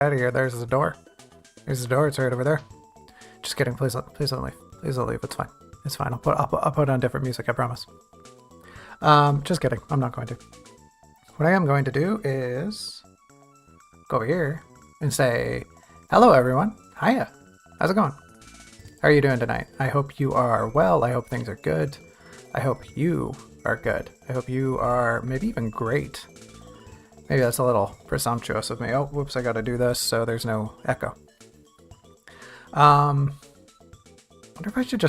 out of here. There's the door. There's the door. It's right over there. Just kidding. Please don't leave. Please don't leave. It's fine. It's fine. I'll put on different music. I promise. Just kidding. I'm not going to. What I am going to do is go over here and say, hello, everyone. Hiya. How's it going? How are you doing tonight? I hope you are well. I hope things are good. I hope you are good. I hope you are maybe even great. Maybe that's a little presumptuous of me. Oh, whoops, I gotta do this so there's no echo. Wonder if I should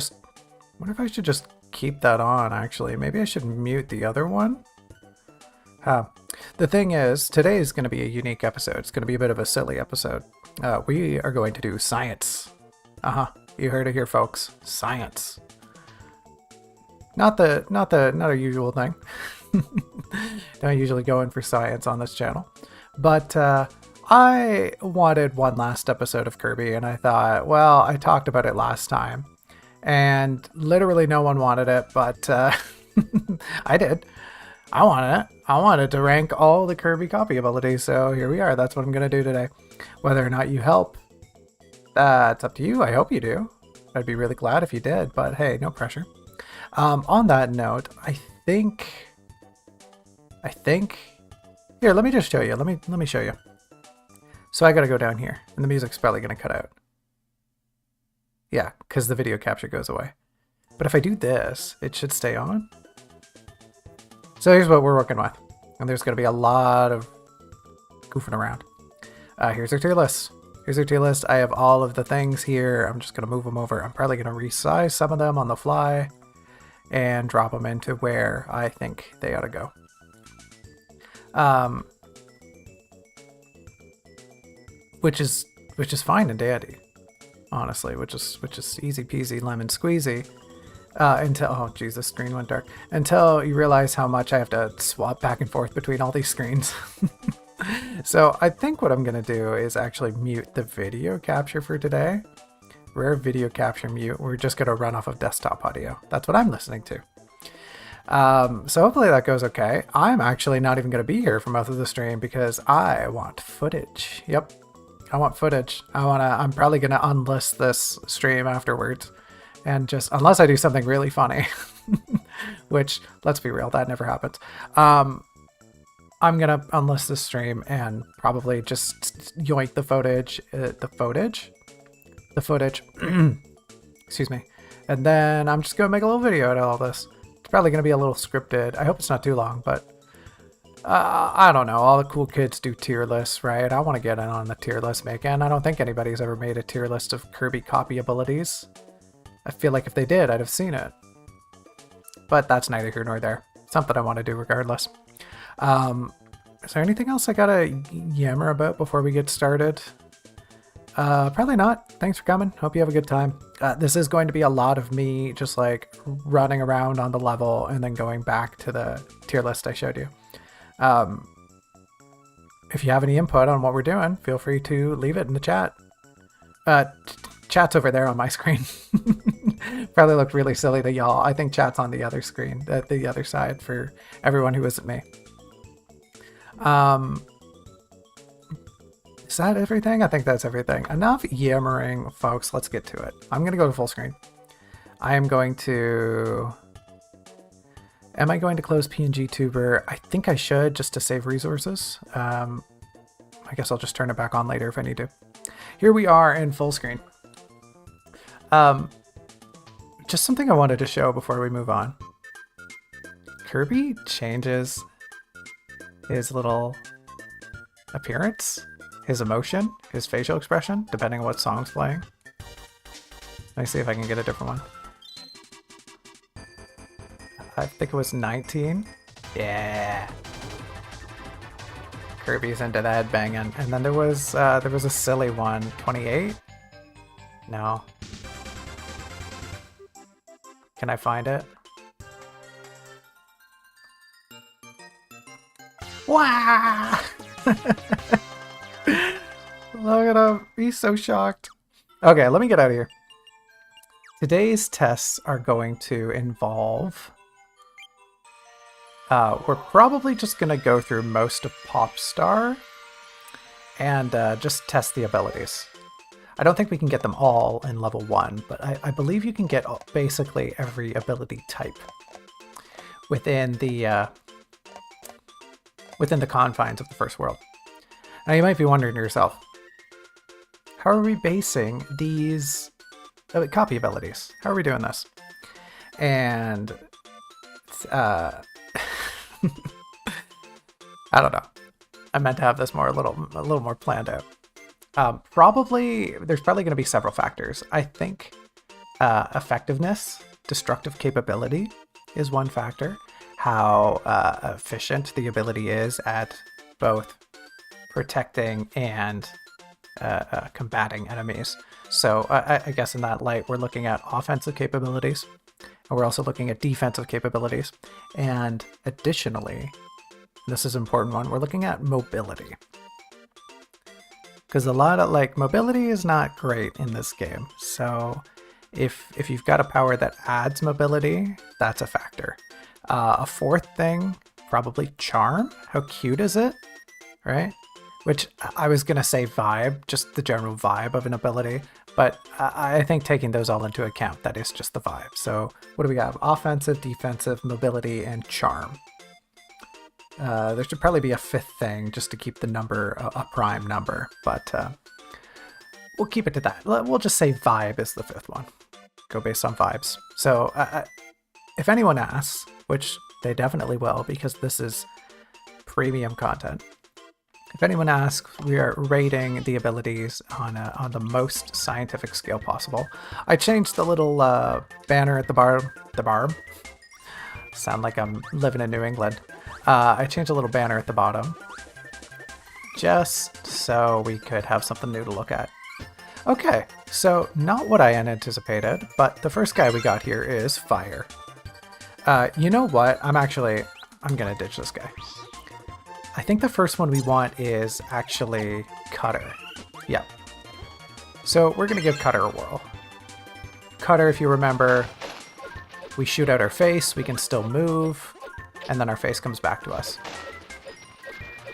just keep that on, actually. Maybe I should mute the other one. The thing is, today is going to be a unique episode. It's going to be a bit of a silly episode. We are going to do science. You heard it here, folks. Science. Not a usual thing. Don't usually go in for science on this channel. But I wanted one last episode of Kirby, and I thought, well, I talked about it last time. And literally no one wanted it, but I did. I wanted it. I wanted to rank all the Kirby copy abilities, so here we are. That's what I'm going to do today. Whether or not you help, it's up to you. I hope you do. I'd be really glad if you did, but hey, no pressure. On that note, I think... Here, let me just show you. Let me show you. So I gotta go down here, and the music's probably gonna cut out. Yeah, because the video capture goes away. But if I do this, it should stay on. So here's what we're working with. And there's gonna be a lot of goofing around. Here's our tier list. Here's our tier list. I have all of the things here. I'm just gonna move them over. I'm probably gonna resize some of them on the fly and drop them into where I think they ought to go. Which is fine and dandy, honestly, which is easy peasy lemon squeezy, until, oh geez, the screen went dark, until you realize how much I have to swap back and forth between all these screens. So I think what I'm gonna do is actually mute the video capture for today. Rare video capture mute. We're just gonna run off of desktop audio. That's what I'm listening to. So hopefully that goes okay. I'm actually not even going to be here for most of the stream because I want footage. Yep, I want footage. I'm probably going to unlist this stream afterwards, and just, unless I do something really funny, which, let's be real, that never happens. I'm going to unlist this stream and probably just yoink the footage, excuse me. And then I'm just going to make a little video out of all this. Probably going to be a little scripted. I hope it's not too long, but I don't know. All the cool kids do tier lists, right? I want to get in on the tier list making. I don't think anybody's ever made a tier list of Kirby copy abilities. I feel like if they did, I'd have seen it. But that's neither here nor there. Something I want to do regardless. Is there anything else I gotta yammer about before we get started? Probably not. Thanks for coming. Hope you have a good time. This is going to be a lot of me just like running around on the level and then going back to the tier list I showed you. If you have any input on what we're doing, feel free to leave it in the chat. Chat's over there on my screen. Probably looked really silly to y'all. I think chat's on the other screen, the other side for everyone who isn't me. Is that everything? I think that's everything. Enough yammering, folks. Let's get to it. I'm going to go to full screen. I am going to... Am I going to close PNG Tuber? I think I should, just to save resources. I guess I'll just turn it back on later if I need to. Here we are in full screen. Just something I wanted to show before we move on. Kirby changes his little appearance. His emotion, his facial expression, depending on what song's playing. Let me see if I can get a different one. I think it was 19. Yeah. Kirby's into that banging. And then there was a silly one, 28? No. Can I find it? Wow! Look at him. He's so shocked. Okay, let me get out of here. Today's tests are going to involve... we're probably just going to go through most of Popstar. and just test the abilities. I don't think we can get them all in level 1, but I believe you can get basically every ability type within the confines of the first world. Now you might be wondering to yourself, how are we basing these copy abilities? How are we doing this? And I don't know. I meant to have this a little more planned out. There's probably going to be several factors. I think effectiveness, destructive capability is one factor. How efficient the ability is at both protecting and combating enemies. So I guess in that light, we're looking at offensive capabilities, and we're also looking at defensive capabilities. And additionally, this is an important one, we're looking at mobility. Because a lot of mobility is not great in this game. So if you've got a power that adds mobility, that's a factor. A fourth thing, probably charm. How cute is it? Right? Which I was going to say vibe, just the general vibe of an ability. But I think taking those all into account, that is just the vibe. So what do we got? Offensive, defensive, mobility, and charm. There should probably be a fifth thing just to keep the number a prime number, but we'll keep it to that. We'll just say vibe is the fifth one. Go based on vibes. So if anyone asks, which they definitely will because this is premium content, if anyone asks, we are rating the abilities on the most scientific scale possible. I changed the little banner at the bar. Sound like I'm living in New England. I changed a little banner at the bottom just so we could have something new to look at. Okay, so not what I had anticipated, but the first guy we got here is Fire. You know what? I'm gonna ditch this guy. I think the first one we want is actually Cutter. Yep. So we're gonna give Cutter a whirl. Cutter, if you remember, we shoot out our face, we can still move, and then our face comes back to us.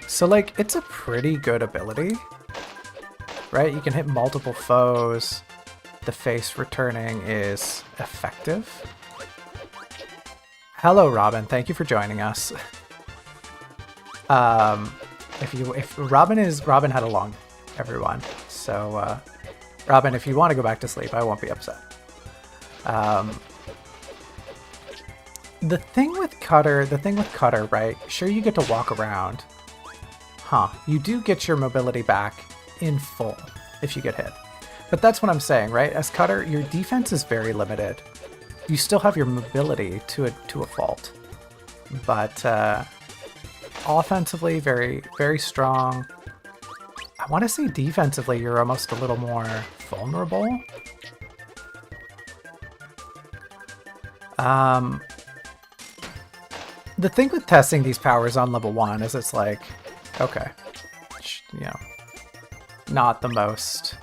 So it's a pretty good ability, right? You can hit multiple foes. The face returning is effective. Hello, Robin. Thank you for joining us. Robin had a long, everyone. So, Robin, if you want to go back to sleep, I won't be upset. The thing with Cutter, right? Sure, you get to walk around. You do get your mobility back in full if you get hit. But that's what I'm saying, right? As Cutter, your defense is very limited. You still have your mobility to a fault. But offensively, very, very strong. I want to say defensively, you're almost a little more vulnerable. The thing with testing these powers on level 1 is it's okay, not the most...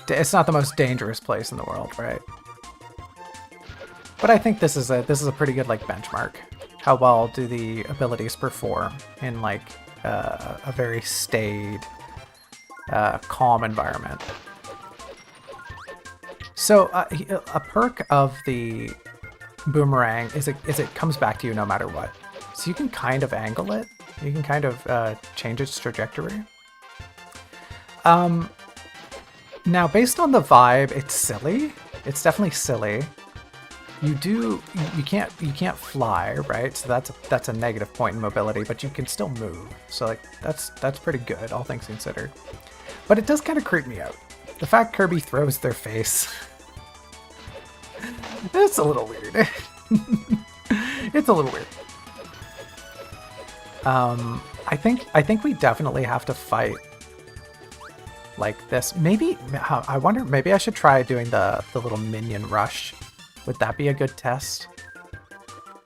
It's not the most dangerous place in the world, right? But I think this is a pretty good benchmark. How well do the abilities perform in a very staid, calm environment? So a perk of the boomerang is it comes back to you no matter what. So you can kind of angle it. You can kind of change its trajectory. Now, based on the vibe, it's silly. It's definitely silly. You can't fly, right? So that's a negative point in mobility, but you can still move. So that's pretty good, all things considered. But it does kind of creep me out. The fact Kirby throws their face. It's a little weird. It's a little weird. I think we definitely have to fight like this. Maybe I wonder. Maybe I should try doing the little minion rush. Would that be a good test?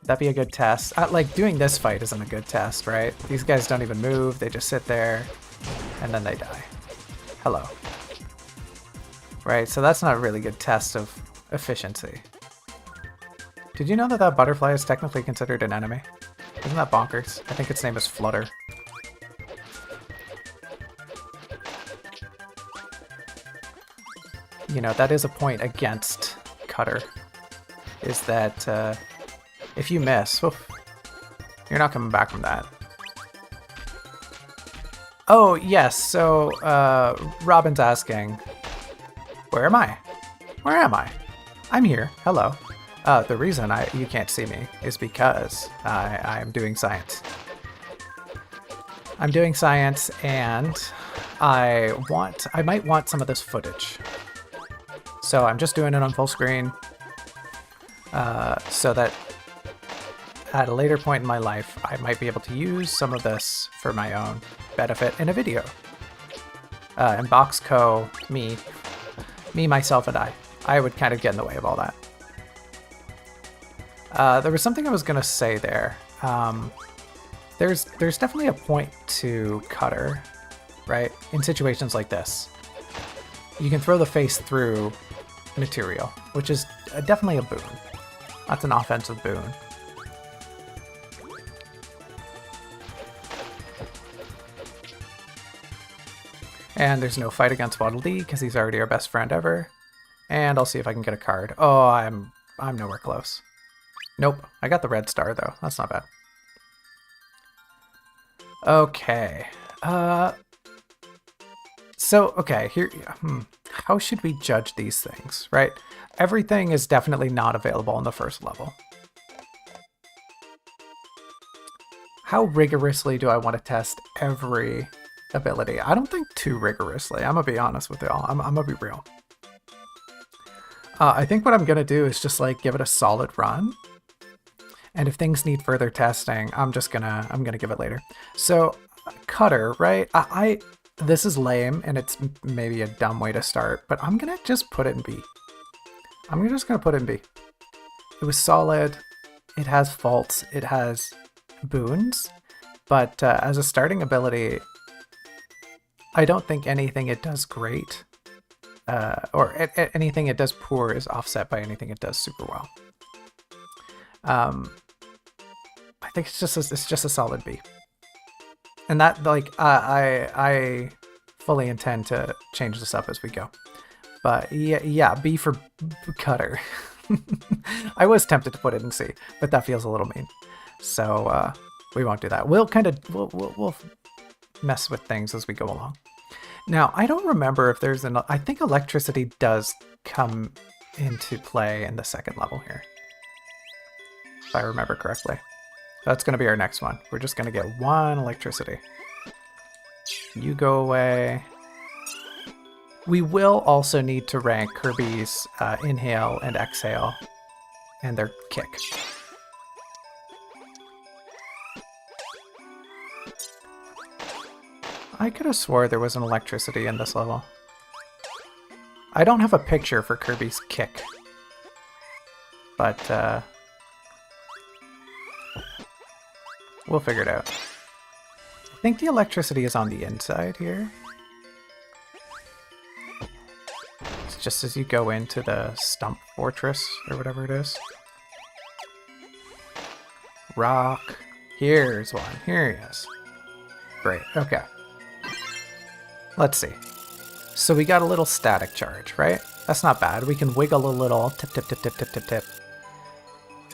That'd be a good test. Doing this fight isn't a good test, right? These guys don't even move. They just sit there, and then they die. Hello. Right. So that's not a really good test of efficiency. Did you know that butterfly is technically considered an enemy? Isn't that bonkers? I think its name is Flutter. you know, that is a point against Cutter, is that if you miss, oof, you're not coming back from that. Oh, yes, so Robin's asking, where am I? Where am I? I'm here. Hello. The reason you can't see me is because I'm doing science. I'm doing science, and I might want some of this footage. So I'm just doing it on full screen, so that at a later point in my life, I might be able to use some of this for my own benefit in a video. And Boxco, me, myself, and I would kind of get in the way of all that. There was something I was going to say there. There's definitely a point to Cutter, right? In situations like this. You can throw the face through material, which is definitely a boon. That's an offensive boon. And there's no fight against Waddle Dee because he's already our best friend ever. And I'll see if I can get a card. Oh, I'm nowhere close. Nope, I got the red star though. That's not bad. Okay. Okay, here, how should we judge these things, right? Everything is definitely not available in the first level. How rigorously do I want to test every ability? I don't think too rigorously. I'm gonna be honest with y'all. I'm gonna be real. I think what I'm gonna do is just like give it a solid run. And if things need further testing, I'm gonna give it later. So, Cutter, right? This is lame, and it's maybe a dumb way to start, but I'm gonna just put it in B. I'm just gonna put it in B. It was solid. It has faults. It has boons, but as a starting ability, I don't think anything it does great, or anything it does poor is offset by anything it does super well. I think it's just a solid B. And that, like, I fully intend to change this up as we go. But yeah, B for Cutter. I was tempted to put it in C, but that feels a little mean. So we won't do that. We'll mess with things as we go along. Now, I don't remember if there's I think electricity does come into play in the second level here, if I remember correctly. That's going to be our next one. We're just going to get one electricity. You go away. We will also need to rank Kirby's inhale and exhale and their kick. I could have swore there was an electricity in this level. I don't have a picture for Kirby's kick, but we'll figure it out. I think the electricity is on the inside here. It's just as you go into the Stump Fortress, or whatever it is. Rock. Here's one. Here he is. Great. Okay. Let's see. So we got a little static charge, right? That's not bad. We can wiggle a little. Tip, tip, tip, tip, tip, tip, tip.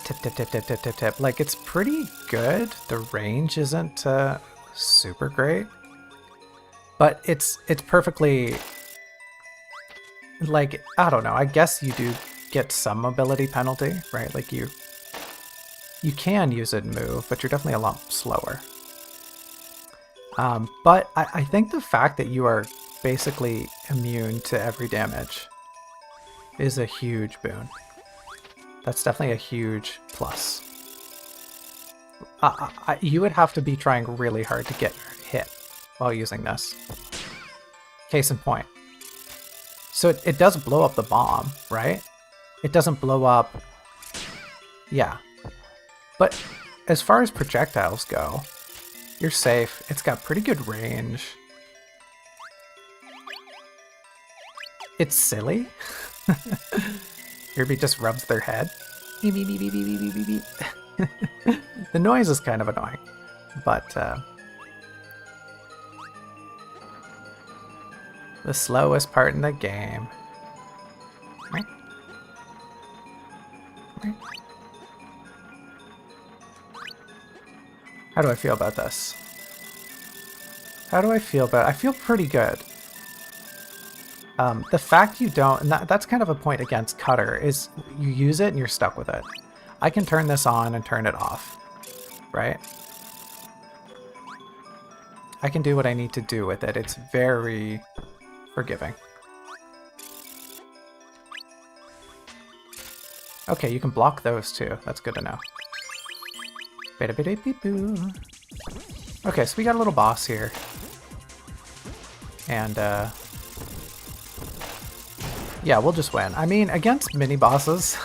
Tip, tip, tip, tip, tip, tip, tip. Like, it's pretty good. The range isn't super great. But it's perfectly... Like, I don't know. I guess you do get some mobility penalty, right? Like, you can use it and move, but you're definitely a lot slower. But I think the fact that you are basically immune to every damage is a huge boon. That's definitely a huge plus. You would have to be trying really hard to get hit while using this. Case in point. So it does blow up the bomb, right? It doesn't blow up... Yeah. But as far as projectiles go, you're safe. It's got pretty good range. It's silly. Kirby just rubs their head. Beep, beep, beep, beep, beep, beep, beep, beep. The noise is kind of annoying, but the slowest part in the game. How do I feel about this? How do I feel about it? I feel pretty good. The fact you don't, and that's kind of a point against Cutter, is you use it and you're stuck with it. I can turn this on and turn it off, right? I can do what I need to do with it. It's very forgiving. Okay, you can block those too. That's good to know. Okay, so we got a little boss here. And, yeah, we'll just win. I mean, against mini-bosses,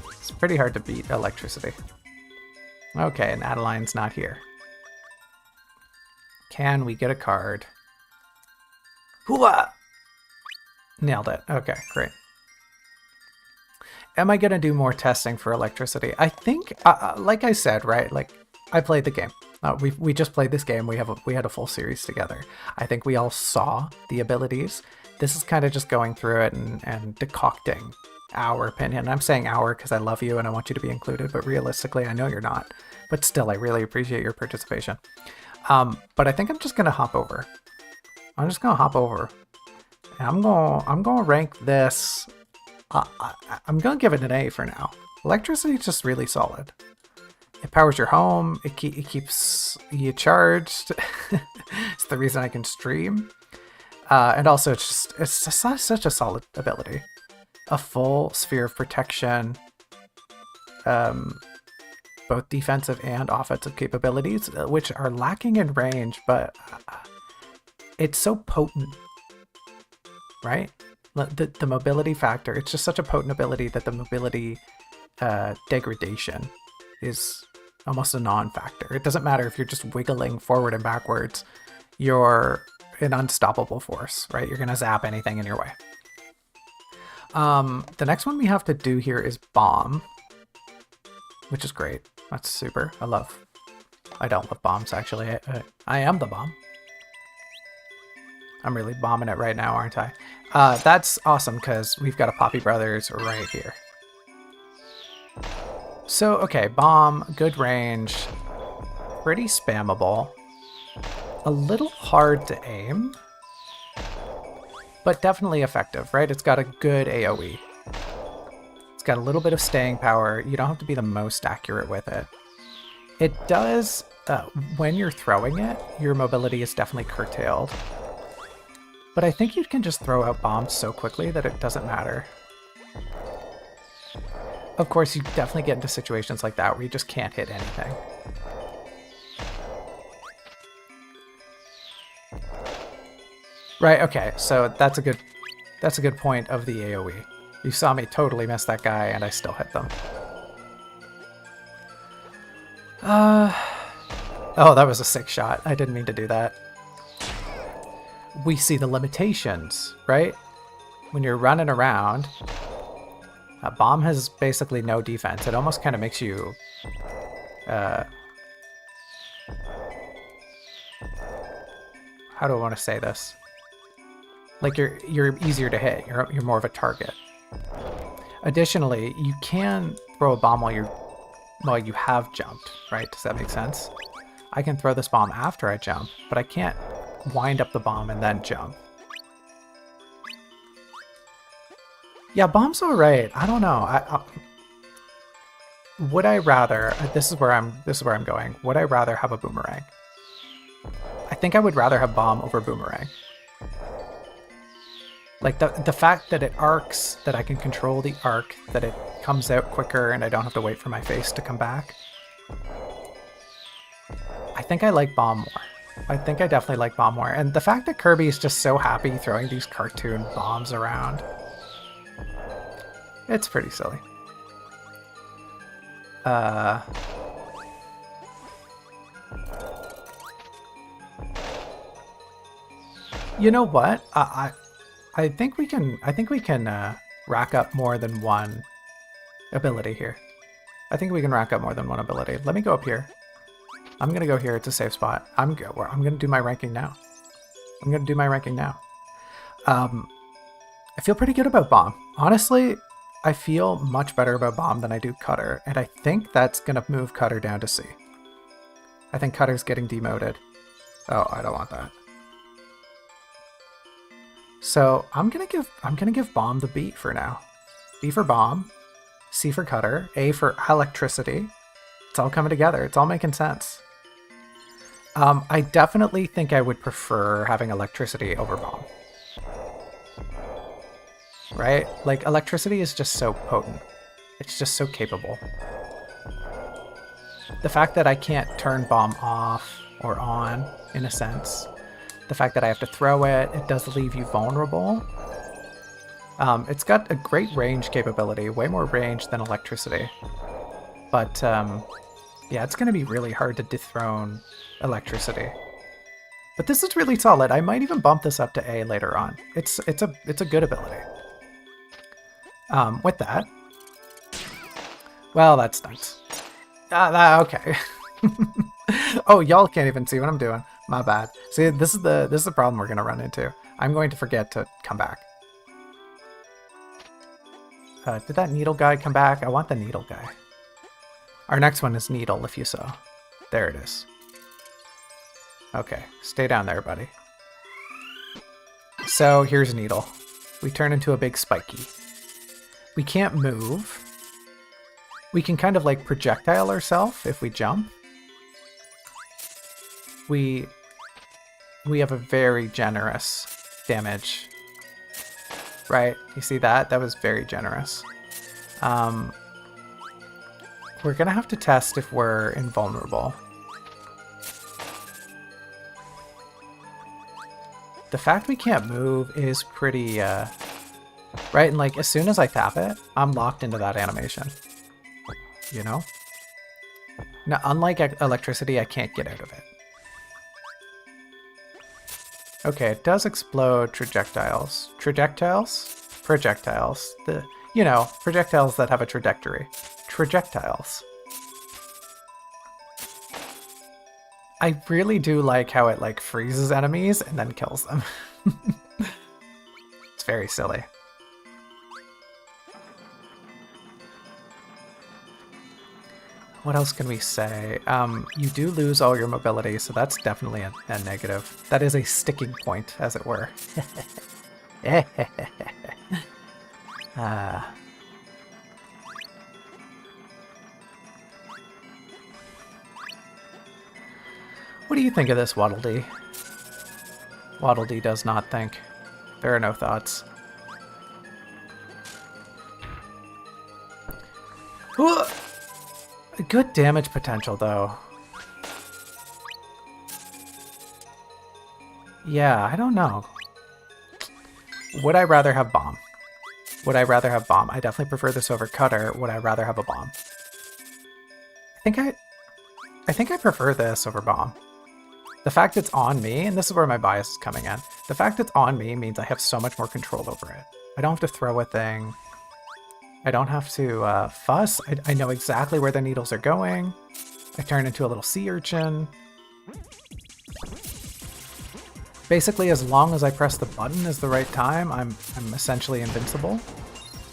it's pretty hard to beat electricity. Okay, and Adeline's not here. Can we get a card? Hooah! Nailed it. Okay, great. Am I going to do more testing for electricity? I think, like I said, right, like, I played the game. We just played this game. We had a full series together. I think we all saw the abilities. This is kind of just going through it and decocting our opinion. I'm saying our because I love you and I want you to be included, but realistically, I know you're not. But still, I really appreciate your participation. But I think I'm just gonna hop over. I'm just gonna hop over. And I'm gonna rank this. I'm gonna give it an A for now. Electricity is just really solid. It powers your home. It keeps you charged. It's the reason I can stream. And also, it's just such a solid ability. A full sphere of protection, both defensive and offensive capabilities, which are lacking in range, but it's so potent, right? The mobility factor, it's just such a potent ability that the mobility degradation is almost a non-factor. It doesn't matter if you're just wiggling forward and backwards, you're an unstoppable force, right? You're gonna zap anything in your way. The next one we have to do here is bomb, which is great. That's super. I don't love bombs, actually. I am the bomb. I'm really bombing it right now, aren't I? That's awesome because we've got a Poppy Brothers right here. So, okay, bomb, good range, pretty spammable, a little hard to aim, but definitely effective, right? It's got a good AoE. It's got a little bit of staying power. You don't have to be the most accurate with it. It does, when you're throwing it, your mobility is definitely curtailed. But I think you can just throw out bombs so quickly that it doesn't matter. Of course, you definitely get into situations like that where you just can't hit anything. Right, okay, so that's a good point of the AoE. You saw me totally miss that guy and I still hit them. Oh, that was a sick shot. I didn't mean to do that. We see the limitations, right? When you're running around, a bomb has basically no defense. It almost kind of makes you how do I want to say this? Like you're easier to hit. You're more of a target. Additionally, you can throw a bomb while you have jumped, right? Does that make sense? I can throw this bomb after I jump, but I can't wind up the bomb and then jump. Yeah, bomb's all right. I don't know. Would I rather? This is where I'm going. Would I rather have a boomerang? I think I would rather have bomb over boomerang. Like the fact that it arcs, that I can control the arc, that it comes out quicker and I don't have to wait for my face to come back. I think I like bomb more. I think I definitely like bomb more. And the fact that Kirby is just so happy throwing these cartoon bombs around. It's pretty silly. You know what? I think we can rack up more than one ability here. I think we can rack up more than one ability. Let me go up here. I'm gonna go here. It's a safe spot. I'm gonna do my ranking now. I feel pretty good about bomb. Honestly, I feel much better about bomb than I do cutter, and I think that's gonna move cutter down to C. I think cutter's getting demoted. Oh, I don't want that. So I'm gonna give bomb the B for now. B for bomb, C for cutter, A for electricity. It's all coming together. It's all making sense. I definitely think I would prefer having electricity over bomb. Right? Like, electricity is just so potent. It's just so capable. The fact that I can't turn bomb off or on, in a sense. The fact that I have to throw it, it does leave you vulnerable. It's got a great range capability, way more range than electricity. But, yeah, it's going to be really hard to dethrone electricity. But this is really solid. I might even bump this up to A later on. It's a good ability. With that, well, that's nice. Okay. Oh, y'all can't even see what I'm doing. My bad. See, this is the problem we're gonna run into. I'm going to forget to come back. Did that needle guy come back? I want the needle guy. Our next one is needle, if you saw. There it is. Okay, stay down there, buddy. So here's needle. We turn into a big spiky. We can't move. We can kind of like projectile ourselves if we jump. We have a very generous damage. Right? You see that? That was very generous. We're gonna have to test if we're invulnerable. The fact we can't move is pretty, right? And like, as soon as I tap it, I'm locked into that animation. You know? Now, unlike electricity, I can't get out of it. Okay, it does explode projectiles. Projectiles? Projectiles. You know, projectiles that have a trajectory. Projectiles. I really do like how it like freezes enemies and then kills them. It's very silly. What else can we say? You do lose all your mobility, so that's definitely a negative. That is a sticking point, as it were. What do you think of this, Waddle Dee? Waddle Dee does not think. There are no thoughts. Ooh! Good damage potential, though. Yeah, I don't know. Would I rather have bomb? Would I rather have bomb? I definitely prefer this over cutter. Would I rather have a bomb? I think I prefer this over bomb. The fact it's on me, and this is where my bias is coming in, the fact it's on me means I have so much more control over it. I don't have to throw a thing. I don't have to fuss. I know exactly where the needles are going. I turn into a little sea urchin. Basically, as long as I press the button at the right time, I'm essentially invincible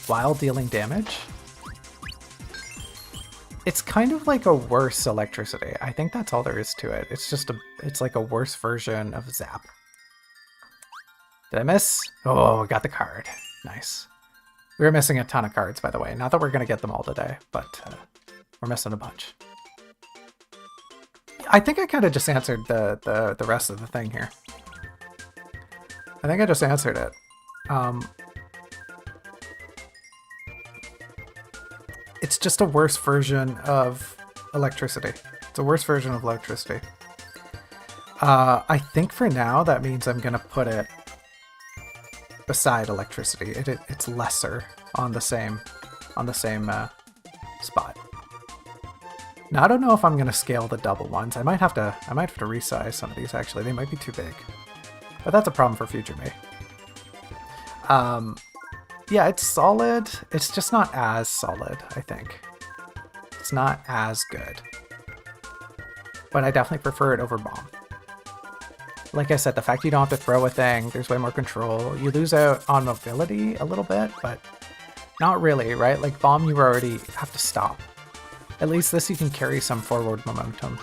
while dealing damage. It's kind of like a worse electricity. I think that's all there is to it. It's like a worse version of Zap. Did I miss? Oh, I got the card. Nice. We were missing a ton of cards, by the way. Not that we're going to get them all today, but we're missing a bunch. I think I kind of just answered the rest of the thing here. I think I just answered it. It's just a worse version of electricity. It's a worse version of electricity. I think for now that means I'm going to put it beside electricity. It's lesser on the same spot. Now I don't know if I'm gonna scale the double ones. I might have to resize some of these actually. They might be too big, but that's a problem for future me. Yeah, it's solid. It's just not as solid. I think it's not as good, but I definitely prefer it over bomb. Like I said, the fact you don't have to throw a thing, there's way more control. You lose out on mobility a little bit, but Not really, right? Like bomb, you already have to stop. At least this you can carry some forward momentum.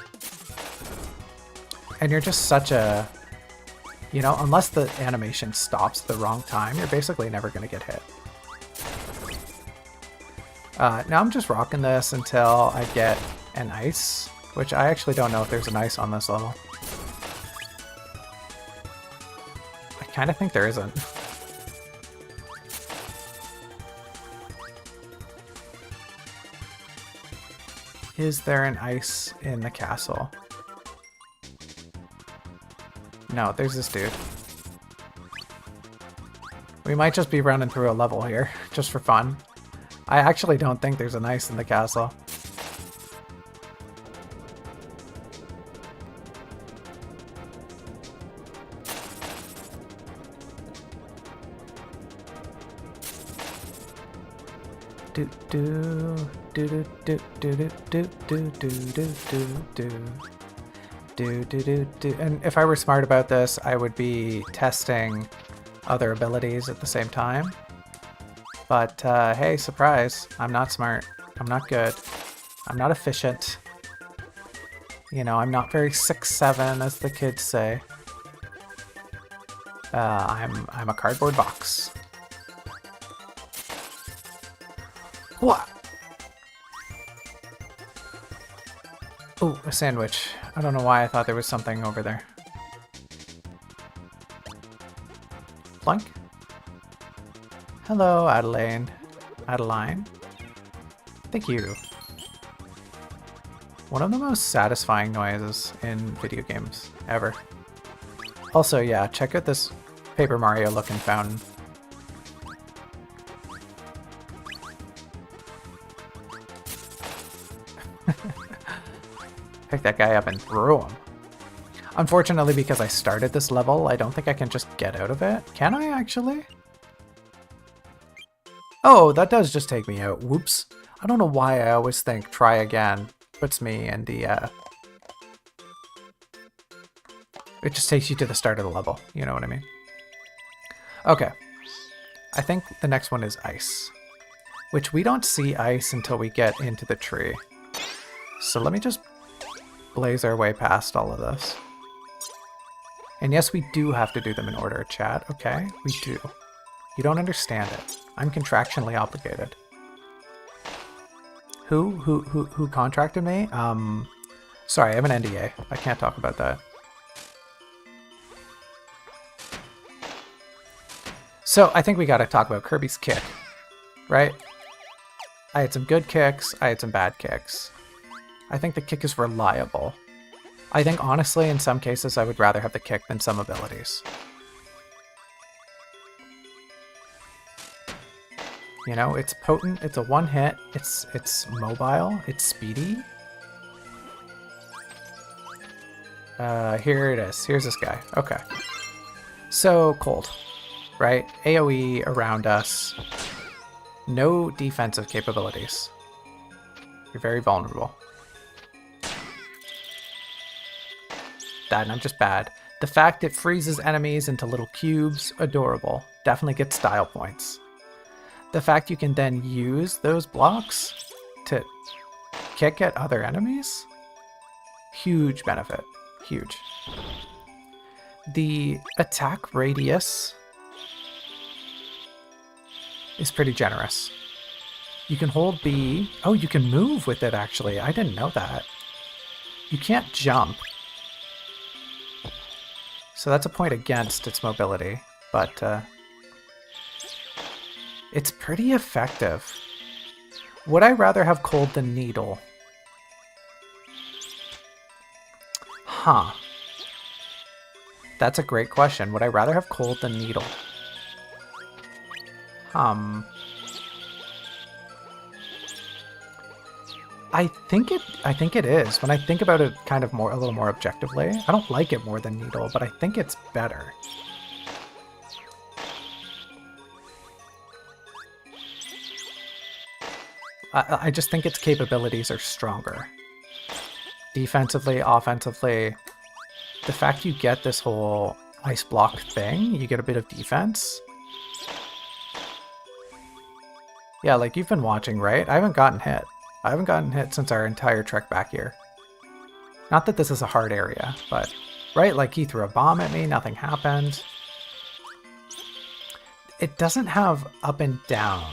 And you're just such a... You know, unless the animation stops at the wrong time, you're basically never going to get hit. Now I'm just rocking this until I get an ice, which I actually don't know if there's an ice on this level. I kind of think there isn't. Is there an ice in the castle? No, there's this dude. We might just be running through a level here, just for fun. I actually don't think there's an ice in the castle. Do do do do do do do do do do do do. And if I were smart about this, I would be testing other abilities at the same time. But hey, surprise, I'm not smart. I'm not good. I'm not efficient. You know, I'm not very 6'7", as the kids say. I'm a cardboard box. What? Oh, a sandwich. I don't know why I thought there was something over there. Plunk. Hello, Adeline. Adeline? Thank you. One of the most satisfying noises in video games ever. Also, yeah, check out this Paper Mario looking fountain. Pick that guy up and throw him. Unfortunately, because I started this level, I don't think I can just get out of it. Can I actually? Oh, that does just take me out. Whoops. I don't know why I always think try again puts me in the... It just takes you to the start of the level. You know what I mean? Okay. I think the next one is ice. Which we don't see ice until we get into the tree. So let me just blaze our way past all of this. And yes, we do have to do them in order, chat. Okay, we do. You don't understand it. I'm contractually obligated. Who contracted me? Sorry, I have an NDA. I can't talk about that. So I think we gotta talk about Kirby's kick, right? I had some good kicks, I had some bad kicks. I think the kick is reliable. I think honestly, in some cases, I would rather have the kick than some abilities. You know, it's potent, it's a one hit, it's mobile, it's speedy. Here it is. Here's this guy. Okay. So, cold, right? AoE around us. No defensive capabilities. You're very vulnerable. That, and I'm just bad. The fact it freezes enemies into little cubes, adorable. Definitely get style points. The fact you can then use those blocks to kick at other enemies, huge benefit. Huge. The attack radius is pretty generous. You can hold B. Oh, you can move with it, actually. I didn't know that. You can't jump. So that's a point against its mobility, but it's pretty effective. Would I rather have cold than needle? Huh. That's a great question. Would I rather have cold than needle? I think it is. When I think about it kind of more, a little more objectively, I don't like it more than needle, but I think it's better. I just think its capabilities are stronger. Defensively, offensively, the fact you get this whole ice block thing, you get a bit of defense. Yeah, like you've been watching, right? I haven't gotten hit. I haven't gotten hit since our entire trek back here. Not that this is a hard area, but... Right, like he threw a bomb at me, nothing happened. It doesn't have up and down,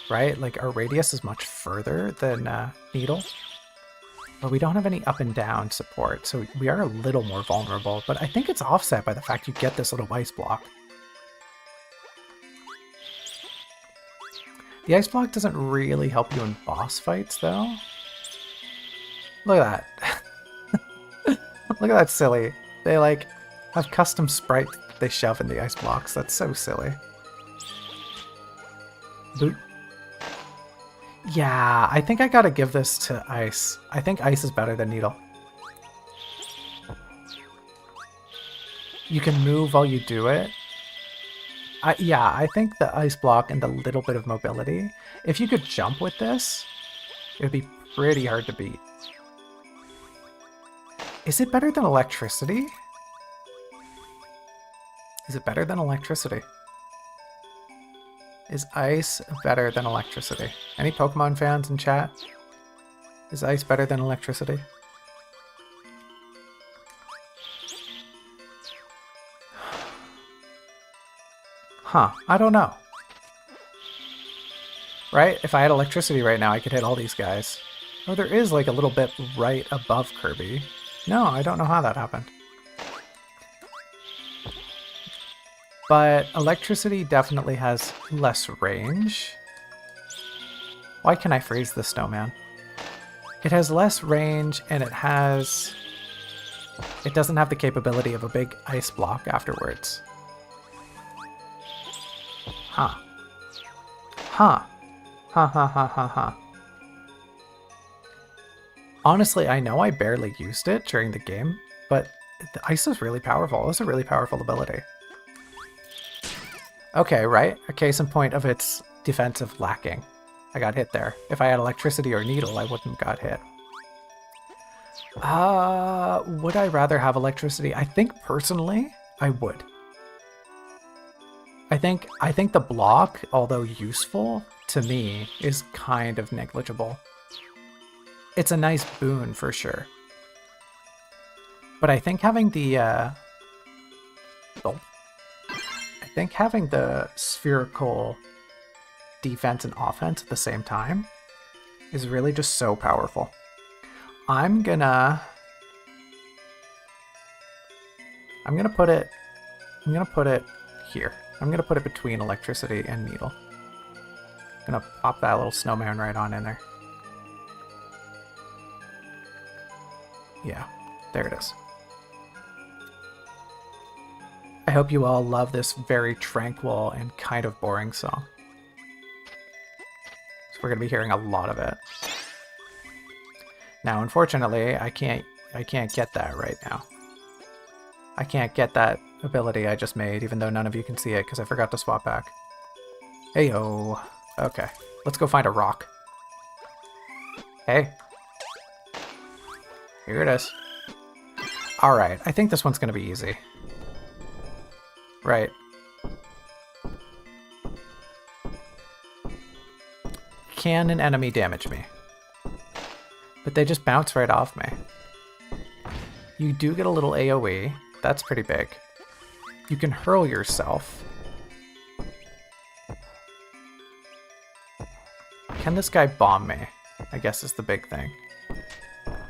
right? Like our radius is much further than Needle. But we don't have any up and down support, so we are a little more vulnerable. But I think it's offset by the fact you get this little ice block. The ice block doesn't really help you in boss fights, though. Look at that. Look at that silly. They, like, have custom sprites they shove in the ice blocks. That's so silly. Boop. Yeah, I think I gotta give this to ice. I think ice is better than needle. You can move while you do it. Yeah, I think the ice block and the little bit of mobility. If you could jump with this, it would be pretty hard to beat. Is it better than electricity? Is it better than electricity? Is ice better than electricity? Any Pokemon fans in chat? Is ice better than electricity? Huh, I don't know. Right? If I had electricity right now, I could hit all these guys. Oh, there is like a little bit right above Kirby. No, I don't know how that happened. But electricity definitely has less range. Why can I freeze the snowman? It has less range and it doesn't have the capability of a big ice block afterwards. Huh. Huh. Ha ha ha ha ha. Honestly, I know I barely used it during the game, but the ice is really powerful. It's a really powerful ability. Okay, right? A case in point of its defensive lacking. I got hit there. If I had electricity or needle, I wouldn't have got hit. Would I rather have electricity? I think personally, I would. I think the block, although useful, to me, is kind of negligible. It's a nice boon for sure. But I think having the spherical defense and offense at the same time is really just so powerful. I'm gonna put it here. I'm gonna put it between electricity and needle. Gonna pop that little snowman right on in there. Yeah, there it is. I hope you all love this very tranquil and kind of boring song. So we're gonna be hearing a lot of it. Now, unfortunately, I can't get that right now. I can't get that ability I just made, even though none of you can see it because I forgot to swap back. Heyo. Okay, let's go find a rock. Hey. Here it is. Alright, I think this one's gonna be easy. Right. Can an enemy damage me? But they just bounce right off me. You do get a little AoE. That's pretty big. You can hurl yourself. Can this guy bomb me? I guess is the big thing.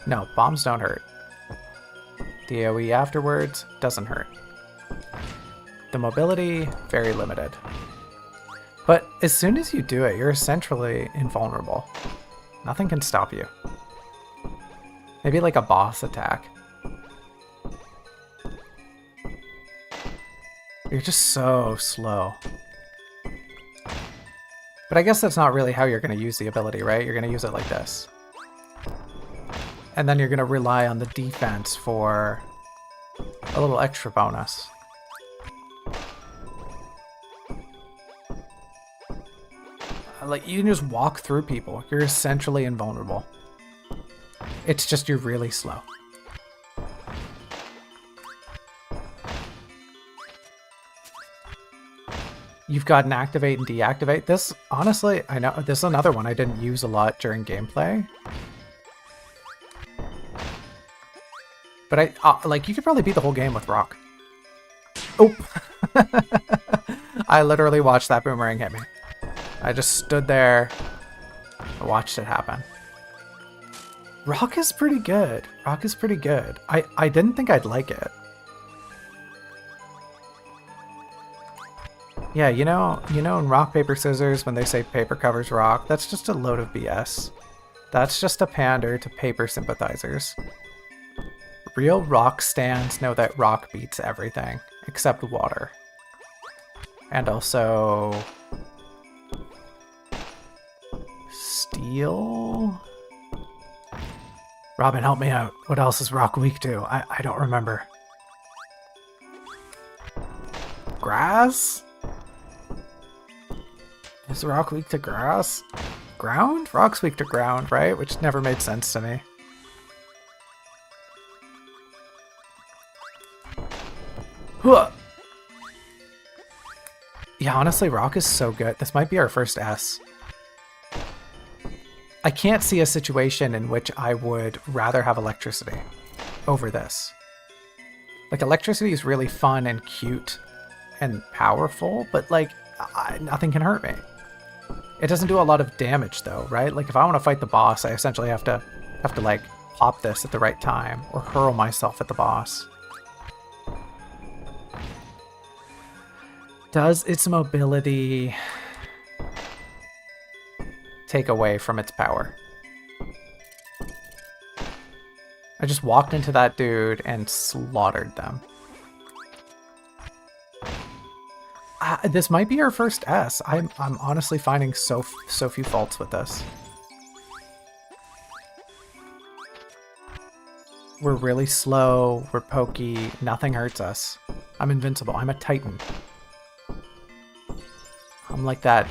No, bombs don't hurt. The AoE afterwards doesn't hurt. The mobility, very limited. But as soon as you do it, you're essentially invulnerable. Nothing can stop you. Maybe like a boss attack. You're just so slow. But I guess that's not really how you're going to use the ability, right? You're going to use it like this. And then you're going to rely on the defense for a little extra bonus. Like, you can just walk through people. You're essentially invulnerable. It's just you're really slow. You've got an activate and deactivate. This, honestly, I know this is another one I didn't use a lot during gameplay. But like, you could probably beat the whole game with rock. Oh! I literally watched that boomerang hit me. I just stood there and watched it happen. Rock is pretty good. Rock is pretty good. I didn't think I'd like it. Yeah, you know in rock, paper, scissors, when they say paper covers rock, that's just a load of BS. That's just a pander to paper sympathizers. Real rock stands know that rock beats everything, except water. And also... steel? Robin, help me out. What else is rock weak to? I don't remember. Grass? Is rock weak to grass? Ground? Rock's weak to ground, right? Which never made sense to me. Huh. Yeah, honestly, rock is so good. This might be our first S. I can't see a situation in which I would rather have electricity over this. Like, electricity is really fun and cute and powerful, but, like, nothing can hurt me. It doesn't do a lot of damage, though, right? Like, if I want to fight the boss, I essentially have to like, pop this at the right time or hurl myself at the boss. Does its mobility take away from its power? I just walked into that dude and slaughtered them. This might be our first S. I'm honestly finding so few faults with this. We're really slow. We're pokey. Nothing hurts us. I'm invincible. I'm a Titan. I'm like that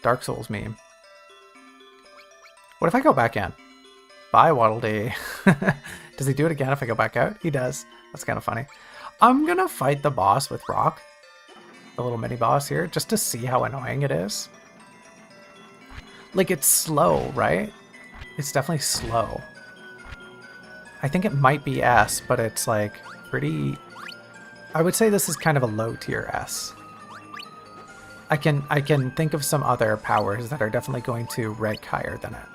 Dark Souls meme. What if I go back in? Bye, Waddle Dee. Does he do it again if I go back out? He does. That's kind of funny. I'm gonna fight the boss with rock. The little mini boss here, just to see how annoying it is. Like, it's slow, right? It's definitely slow. I think it might be S, but it's like pretty... I would say this is kind of a low tier S. I can think of some other powers that are definitely going to rank higher than it.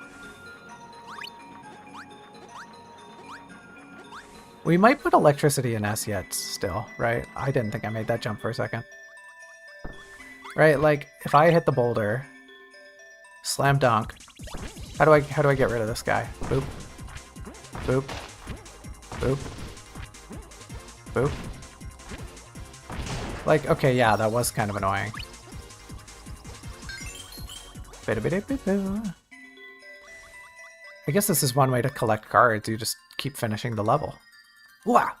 We might put electricity in S yet still, right? I didn't think I made that jump for a second. Right, like, if I hit the boulder, slam dunk, how do I get rid of this guy? Boop. Boop. Boop. Boop. Like, okay, yeah, that was kind of annoying. I guess this is one way to collect cards. You just keep finishing the level. Wow!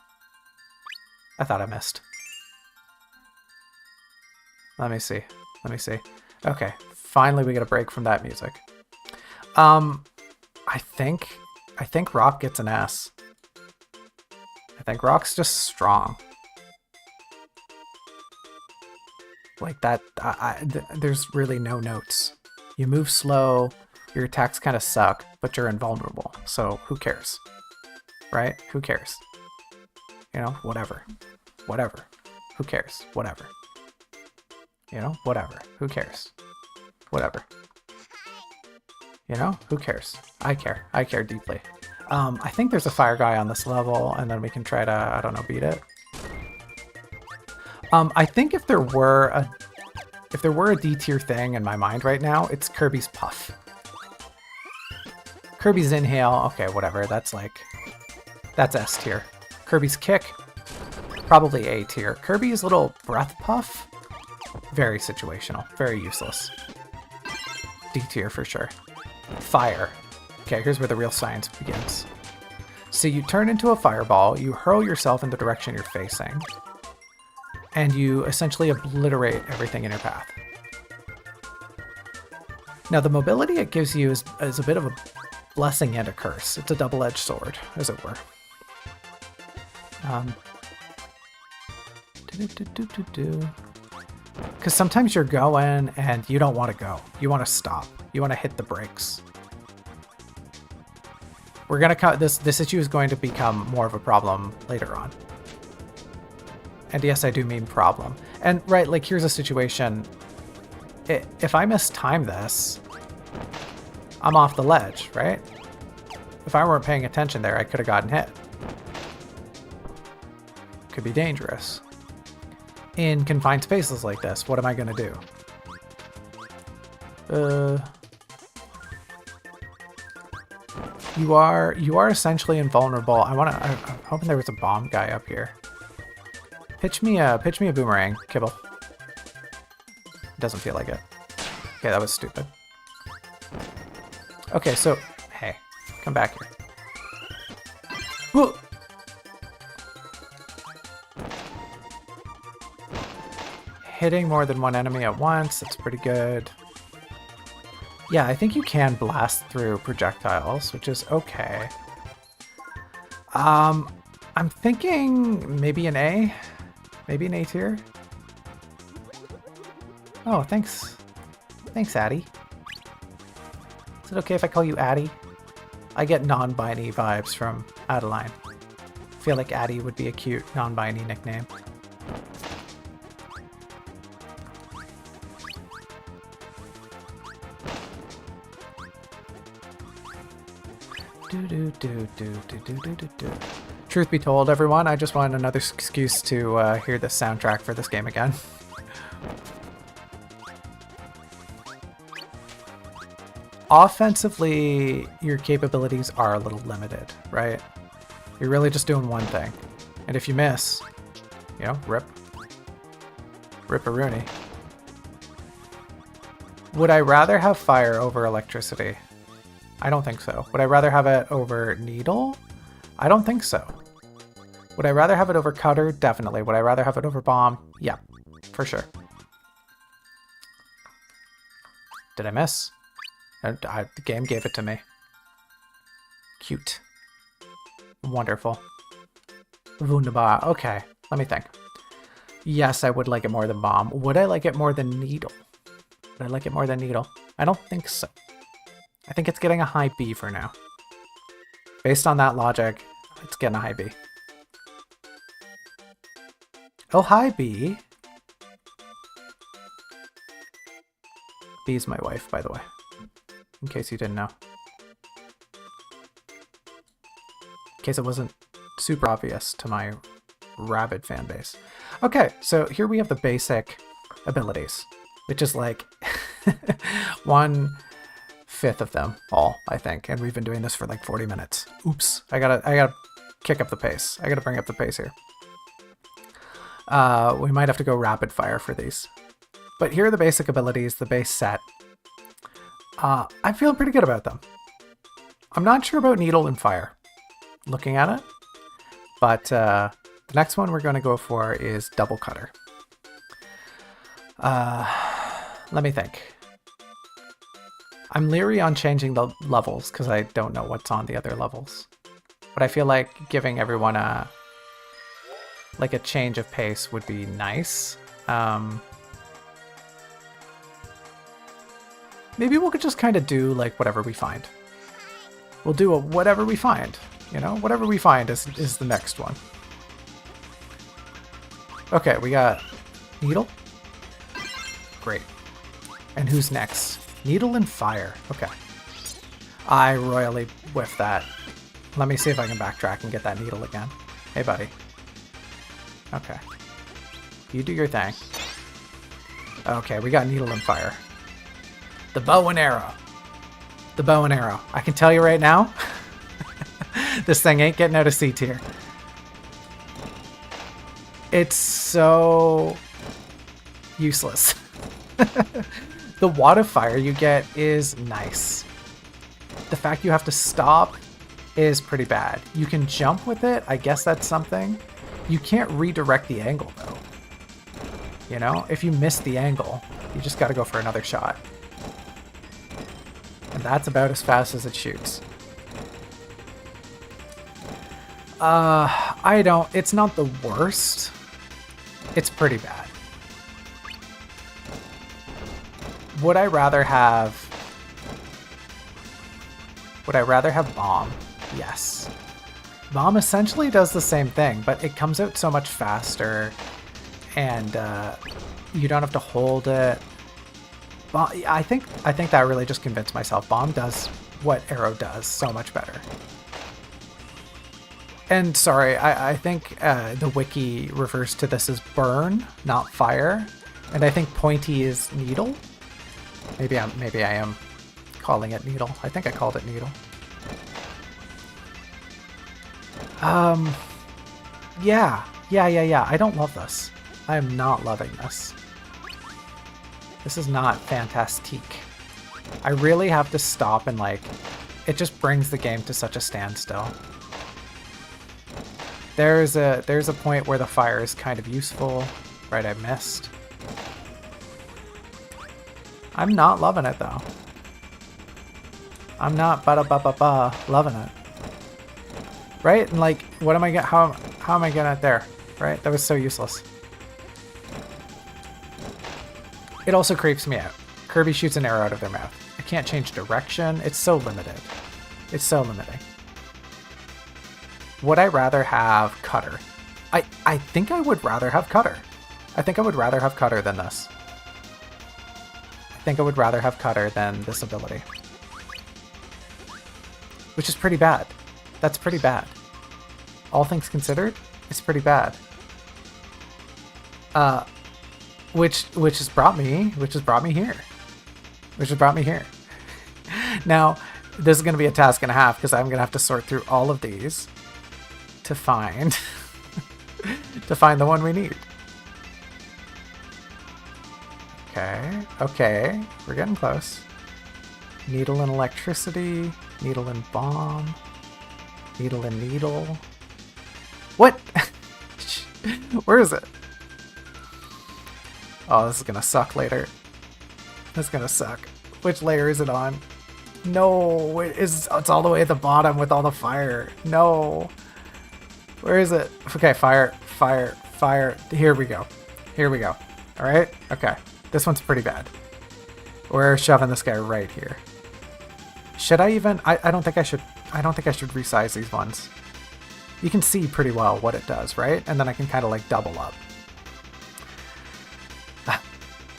I thought I missed. Let me see. Let me see. Okay, finally we get a break from that music. I think Rock gets an S. I think Rock's just strong. Like that, there's really no notes. You move slow, your attacks kind of suck, but you're invulnerable. So who cares? Right? Who cares? You know, whatever. Whatever. Who cares? Whatever. You know, whatever. Who cares? Whatever. You know, who cares? I care. I care deeply. I think there's a fire guy on this level, and then we can try to, I don't know, beat it. I think if there were a D tier thing in my mind right now, it's Kirby's Puff. Kirby's Inhale, okay, whatever. That's S tier. Kirby's Kick, probably A tier. Kirby's little Breath Puff, very situational, very useless. D tier for sure. Fire. Okay, here's where the real science begins. So you turn into a fireball, you hurl yourself in the direction you're facing, and you essentially obliterate everything in your path. Now, the mobility it gives you is a bit of a blessing and a curse. It's a double-edged sword, as it were. Because Because sometimes you're going and you don't want to go. You want to stop. You want to hit the brakes. We're gonna cut this issue is going to become more of a problem later on. And yes, I do mean problem. And right, like here's a situation. If I mistime this, I'm off the ledge, right? If I weren't paying attention there, I could have gotten hit. Could be dangerous. In confined spaces like this, what am I gonna do? You are essentially invulnerable. I'm hoping there was a bomb guy up here. Pitch me a boomerang, Kibble. Doesn't feel like it. Okay, that was stupid. Okay, so hey, come back here. Whoa. Hitting more than one enemy at once, that's pretty good. Yeah, I think you can blast through projectiles, which is okay. I'm thinking maybe an A? Maybe an A tier? Oh, thanks. Thanks, Addie. Is it okay if I call you Addie? I get non-binary vibes from Adeline. I feel like Addie would be a cute non-binary nickname. Truth be told, everyone, I just want another excuse to hear the soundtrack for this game again. Offensively, your capabilities are a little limited, right? You're really just doing one thing. And if you miss, you know, rip-a-rooney. Would I rather have fire over electricity? I don't think so. Would I rather have it over needle? I don't think so. Would I rather have it over cutter? Definitely. Would I rather have it over bomb? Yeah, for sure. Did I miss? The game gave it to me. Cute. Wonderful. Wunderbar. Okay, let me think. Yes, I would like it more than bomb. Would I like it more than needle? Would I like it more than needle? I don't think so. I think it's getting a high B for now. Based on that logic, it's getting a high B. Oh, hi, B. B's my wife, by the way. In case you didn't know. In case it wasn't super obvious to my rabid fan base. Okay, so here we have the basic abilities, which is like 1/5 of them all, I think, and we've been doing this for like 40 minutes. Oops, I gotta kick up the pace. I gotta bring up the pace here. We might have to go rapid fire for these, but here are the basic abilities, the base set. I feel pretty good about them. I'm not sure about needle and fire, looking at it, but the next one we're going to go for is double cutter. Let me think. I'm leery on changing the levels because I don't know what's on the other levels. But I feel like giving everyone a change of pace would be nice. Maybe we could just kind of do like whatever we find. We'll do whatever we find. You know, whatever we find is the next one. Okay, we got needle. Great. And who's next? Needle and fire. Okay. I royally whiffed that. Let me see if I can backtrack and get that needle again. Hey, buddy. Okay. You do your thing. Okay, we got needle and fire. The bow and arrow. The bow and arrow. I can tell you right now, this thing ain't getting out of C tier. It's so useless. The wad of fire you get is nice. The fact you have to stop is pretty bad. You can jump with it. I guess that's something. You can't redirect the angle, though. You know, if you miss the angle, you just got to go for another shot. And that's about as fast as it shoots. It's not the worst. It's pretty bad. Would I rather have... Would I rather have Bomb? Yes. Bomb essentially does the same thing, but it comes out so much faster, and you don't have to hold it. I think that really just convinced myself. Bomb does what Arrow does so much better. And sorry, I think the wiki refers to this as burn, not fire, and I think pointy is needle. Maybe I am calling it needle. I think I called it needle. Yeah. I don't love this. I am not loving this. This is not fantastique. I really have to stop and like, it just brings the game to such a standstill. There's a point where the fire is kind of useful. Right, I missed. I'm not loving it though. I'm not loving it. Right? And like, what am I getting? How am I getting it there? Right? That was so useless. It also creeps me out. Kirby shoots an arrow out of their mouth. I can't change direction. It's so limited. It's so limiting. Would I rather have Cutter? I think I would rather have Cutter. I think I would rather have Cutter than this. I think I would rather have Cutter than this ability. Which is pretty bad. That's pretty bad. All things considered, it's pretty bad. Which has brought me here. Now, this is going to be a task and a half because I'm going to have to sort through all of these to find the one we need. Okay, we're getting close. Needle and electricity, needle and bomb, needle and needle. What? Where is it? Oh, this is gonna suck later. This is gonna suck. Which layer is it on? No, it's all the way at the bottom with all the fire. No. Where is it? Okay, fire. Here we go. All right. Okay. This one's pretty bad. We're shoving this guy right here. Should I even? I don't think I should. I don't think I should resize these ones. You can see pretty well what it does, right? And then I can kind of like double up.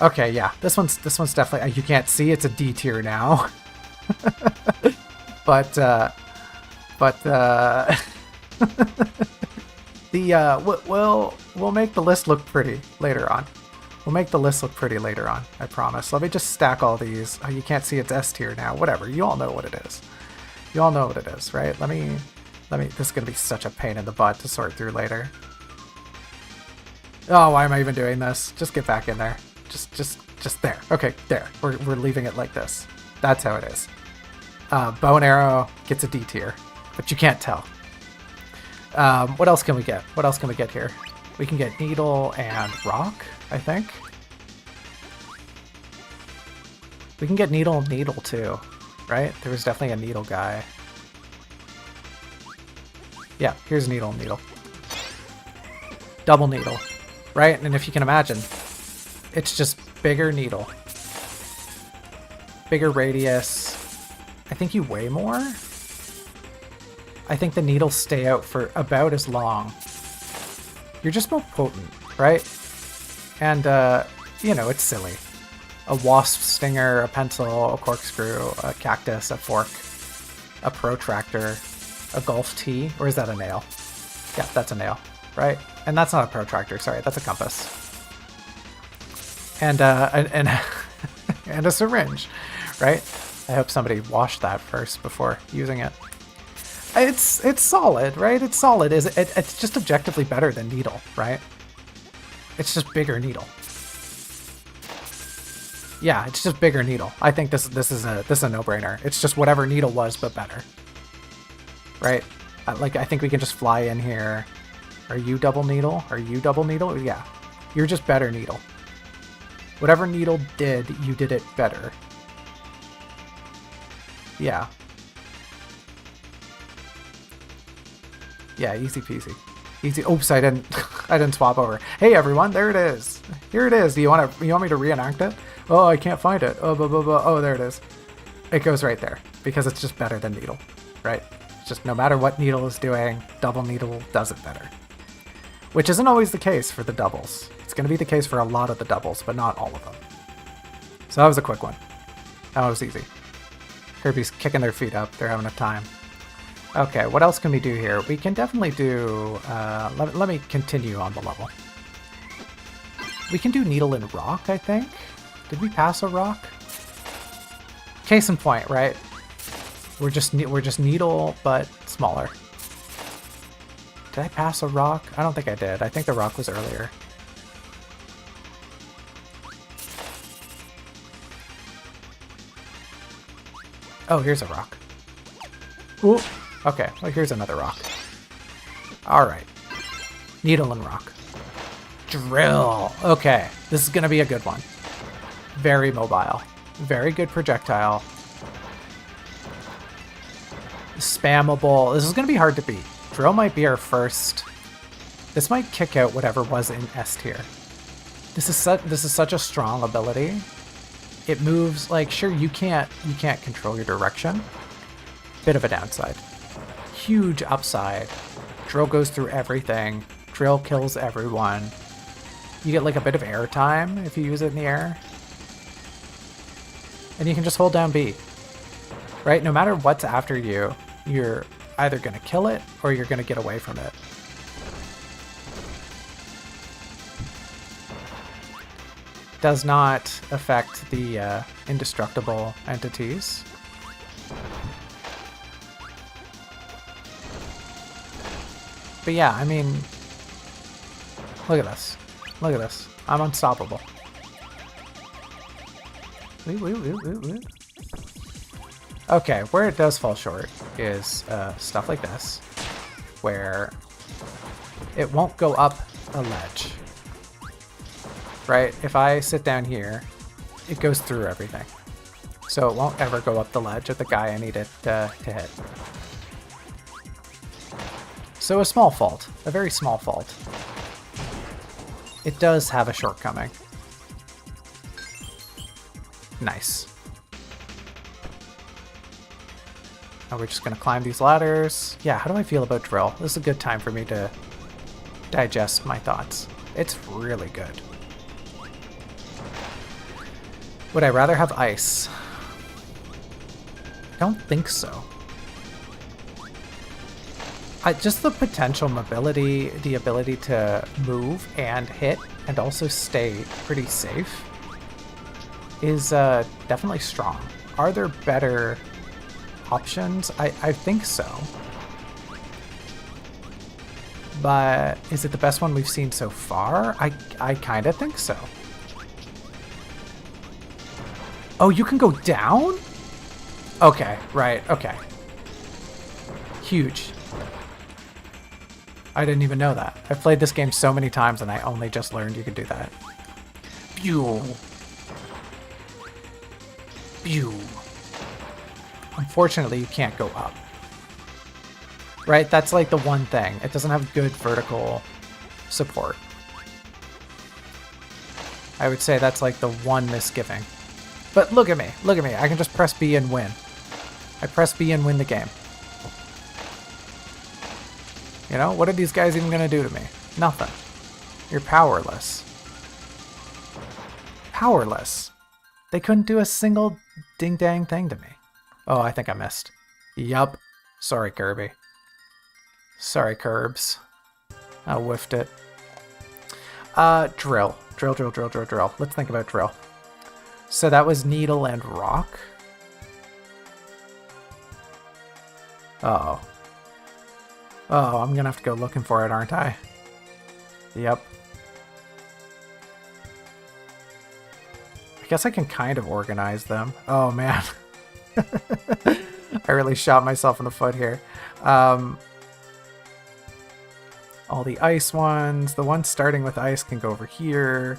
Okay, yeah. This one's definitely. You can't see. It's a D tier now. but we'll make the list look pretty later on. I promise. Let me just stack all these. Oh, you can't see it's S tier now. Whatever. You all know what it is. Right? Let me. This is gonna be such a pain in the butt to sort through later. Oh, why am I even doing this? Just get back in there. Just there. Okay, there. We're leaving it like this. That's how it is. Bow and arrow gets a D tier, but you can't tell. What else can we get? Here? We can get needle and rock, I think. We can get needle too, right? There was definitely a needle guy. Yeah, here's needle. Double needle, right? And if you can imagine, it's just bigger needle. Bigger radius. I think you weigh more. I think the needles stay out for about as long. You're just more potent, right? And, you know, it's silly. A wasp stinger, a pencil, a corkscrew, a cactus, a fork, a protractor, a golf tee, or is that a nail? Yeah, that's a nail, right? And that's not a protractor, sorry, that's a compass. And and a syringe, right? I hope somebody washed that first before using it. It's solid, right? It's solid. It's just objectively better than needle, right? It's just bigger needle. Yeah, it's just bigger needle. I think this is a no-brainer. It's just whatever needle was, but better. Right? Like, I think we can just fly in here. Are you double needle? Yeah. You're just better needle. Whatever needle did, you did it better. Yeah. Yeah, easy peasy. Easy. Oops, I didn't. I didn't swap over. Hey everyone, there it is. Here it is. You want me to reenact it? Oh, I can't find it. Oh, blah, blah, blah. Oh, there it is. It goes right there because it's just better than needle, right? It's just no matter what needle is doing, double needle does it better. Which isn't always the case for the doubles. It's going to be the case for a lot of the doubles, but not all of them. So that was a quick one. That was easy. Kirby's kicking their feet up. They're having a time. Okay, what else can we do here? We can definitely do... let me continue on the level. We can do needle and rock, I think. Did we pass a rock? Case in point, right? We're just needle, but smaller. Did I pass a rock? I don't think I did. I think the rock was earlier. Oh, here's a rock. Ooh. Okay, well, here's another rock. Alright. Needle and rock. Drill. Okay, this is going to be a good one. Very mobile. Very good projectile. Spammable. This is going to be hard to beat. Drill might be our first... This might kick out whatever was in S tier. This is such a strong ability. It moves, like, sure, you can't control your direction. Bit of a downside. Huge upside. Drill goes through everything. Drill kills everyone. You get like a bit of air time if you use it in the air. And you can just hold down B. Right? No matter what's after you, you're either going to kill it or you're going to get away from it. Does not affect the indestructible entities. But yeah, I mean, look at this. Look at this. I'm unstoppable. Okay, where it does fall short is stuff like this, where it won't go up a ledge. Right? If I sit down here, it goes through everything. So it won't ever go up the ledge at the guy I need it to hit. So a small fault. A very small fault. It does have a shortcoming. Nice. Now we're just going to climb these ladders. Yeah, how do I feel about drill? This is a good time for me to digest my thoughts. It's really good. Would I rather have ice? I don't think so. Just the potential mobility, the ability to move and hit and also stay pretty safe is definitely strong. Are there better options? I think so. But is it the best one we've seen so far? I kind of think so. Oh, you can go down? Okay, right, okay. Huge. I didn't even know that. I've played this game so many times and I only just learned you could do that. Pew. Pew. Unfortunately, you can't go up. Right? That's like the one thing. It doesn't have good vertical support. I would say that's like the one misgiving. But look at me. Look at me. I can just press B and win. I press B and win the game. You know, what are these guys even going to do to me? Nothing. You're powerless. Powerless. They couldn't do a single ding-dang thing to me. Oh, I think I missed. Yup. Sorry, Kirby. Sorry, Curbs. I whiffed it. Drill. Drill, drill, drill, drill, drill. Let's think about drill. So that was needle and rock. Uh-oh. Oh, I'm gonna have to go looking for it, aren't I? Yep. I guess I can kind of organize them. Oh, man. I really shot myself in the foot here. All the ice ones. The ones starting with ice can go over here.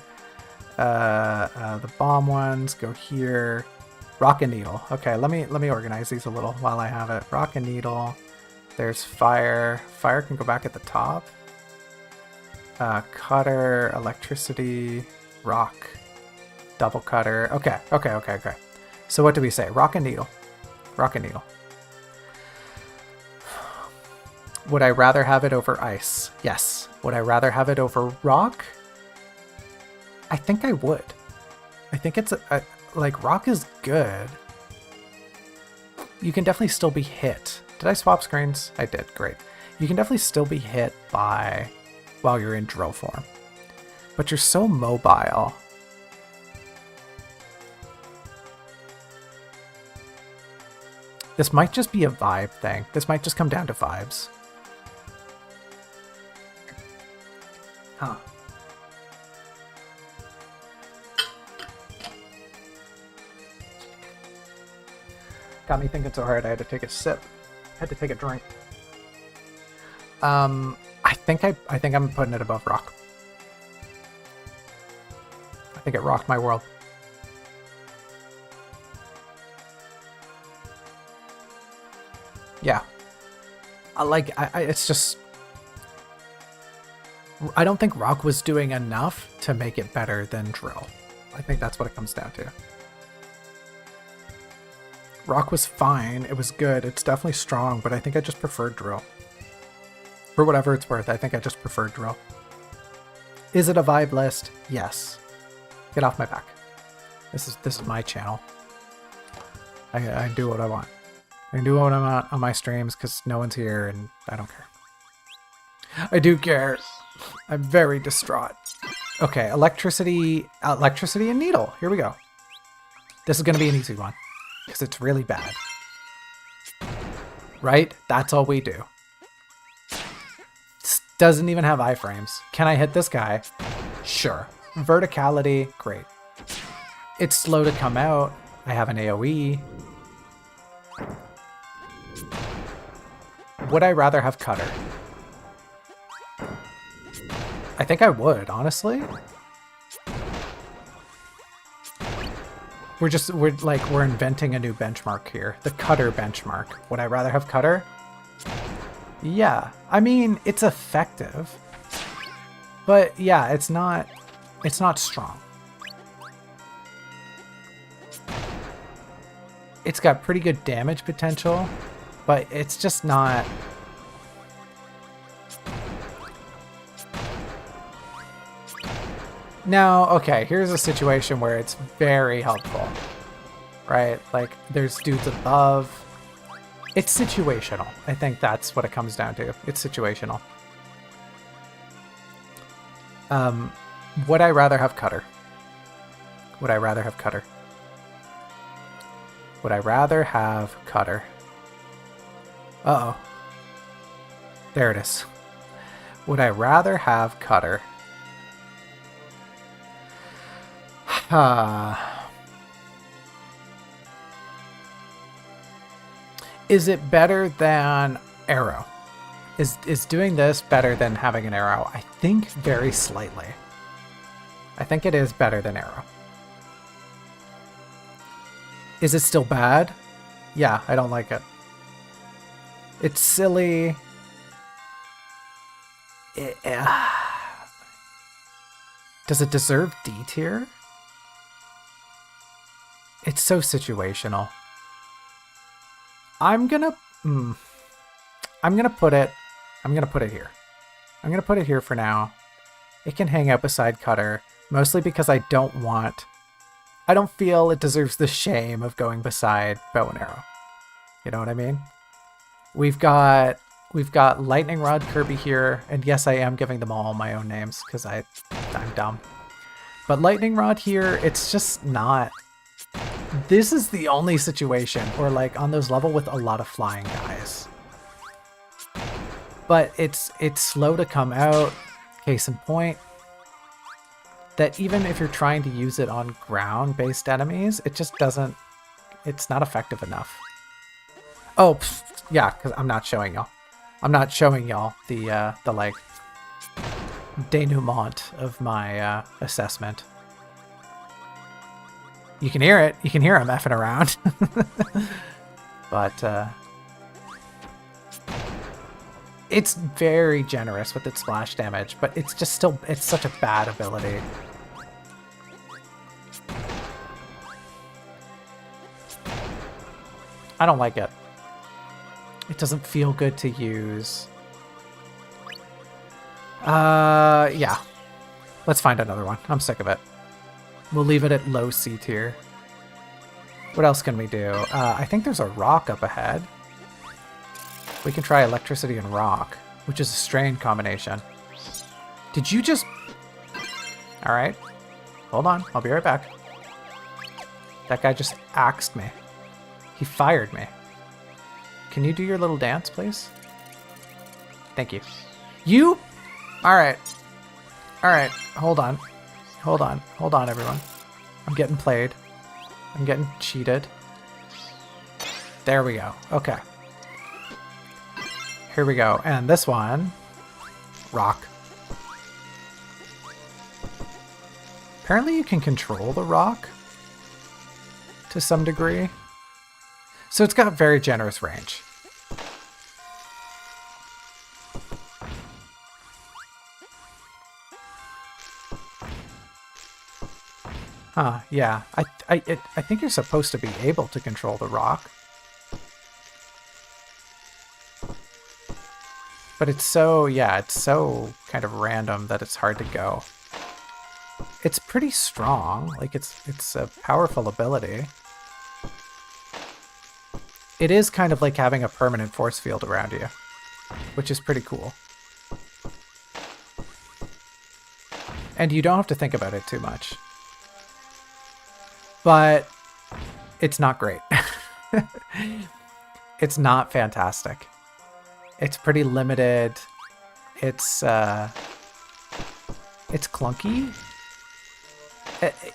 The bomb ones go here. Rock and needle. Okay, let me organize these a little while I have it. Rock and needle. There's fire. Fire can go back at the top. Cutter, electricity, rock, double cutter. Okay. So what do we say? Rock and needle. Rock and needle. Would I rather have it over ice? Yes. Would I rather have it over rock? I think I would. I think it's like rock is good. You can definitely still be hit. Did I swap screens? I did. Great. You can definitely still be hit by while you're in drill form. But you're so mobile. This might just be a vibe thing. This might just come down to vibes. Huh. Got me thinking so hard I had to take a sip. Had to take a drink. I think I'm putting it above rock. I think it rocked my world. Yeah. It's just... I don't think rock was doing enough to make it better than drill. I think that's what it comes down to. Rock was fine. It was good. It's definitely strong, but I think I just preferred drill. For whatever it's worth, I think I just preferred drill. Is it a vibe list? Yes. Get off my back. This is my channel. I do what I want. I can do what I want on my streams because no one's here and I don't care. I do care. I'm very distraught. Okay, electricity and needle. Here we go. This is going to be an easy one because it's really bad. Right? That's all we do. This doesn't even have iframes. Can I hit this guy? Sure. Verticality, great. It's slow to come out. I have an AoE. Would I rather have cutter? I think I would, honestly. We're inventing a new benchmark here. The cutter benchmark. Would I rather have cutter? Yeah. I mean, it's effective. But yeah, it's not strong. It's got pretty good damage potential, but it's just not... Now, okay, here's a situation where it's very helpful, right? Like, there's dudes above. It's situational. I think that's what it comes down to. It's situational. Would I rather have cutter? Would I rather have cutter? Would I rather have cutter? Uh-oh. There it is. Would I rather have cutter? Is it better than arrow? Is doing this better than having an arrow? I think very slightly. I think it is better than arrow. Is it still bad? Yeah, I don't like it. It's silly. Does it deserve D tier? It's so situational. I'm gonna put it here. I'm gonna put it here for now. It can hang out beside cutter, mostly because I don't feel it deserves the shame of going beside bow and arrow. You know what I mean? We've got lightning rod Kirby here, and yes, I am giving them all my own names because I'm dumb. But lightning rod here, it's just not. This is the only situation, or like on those level with a lot of flying guys. But it's slow to come out. Case in point, that even if you're trying to use it on ground-based enemies, it just doesn't. It's not effective enough. Oh, yeah, because I'm not showing y'all. I'm not showing y'all the like denouement of my assessment. You can hear it. You can hear him effing around. But It's very generous with its splash damage, but it's just still, it's such a bad ability. I don't like it. It doesn't feel good to use. Yeah. Let's find another one. I'm sick of it. We'll leave it at low C tier. What else can we do? I think there's a rock up ahead. We can try electricity and rock, which is a strain combination. Did you just... Alright. Hold on. I'll be right back. That guy just axed me. He fired me. Can you do your little dance, please? Thank you. You? Alright. Alright. Hold on. Hold on. Hold on, everyone. I'm getting played. I'm getting cheated. There we go. Okay. Here we go. And this one... Rock. Apparently you can control the rock to some degree. So it's got very generous range. Huh, yeah. I think you're supposed to be able to control the rock. But it's so, yeah, it's so kind of random that it's hard to go. It's pretty strong. Like, it's a powerful ability. It is kind of like having a permanent force field around you, which is pretty cool. And you don't have to think about it too much. But it's not great. It's not fantastic. It's pretty limited. It's clunky.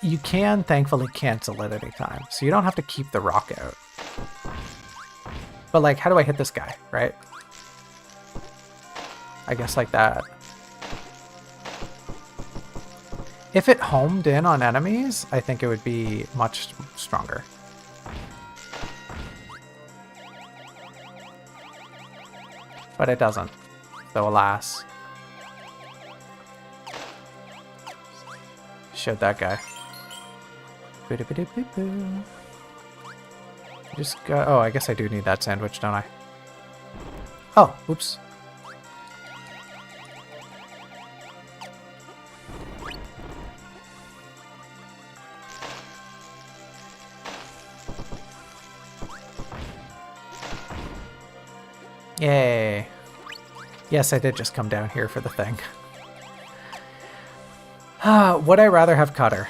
You can thankfully cancel it anytime, so you don't have to keep the rock out. But like, how do I hit this guy, right? I guess like that. If it homed in on enemies, I think it would be much stronger. But it doesn't, so alas. Showed that guy. Just go. Oh, I guess I do need that sandwich, don't I? Oh, oops. Yay. Yes, I did just come down here for the thing. Would I rather have cutter?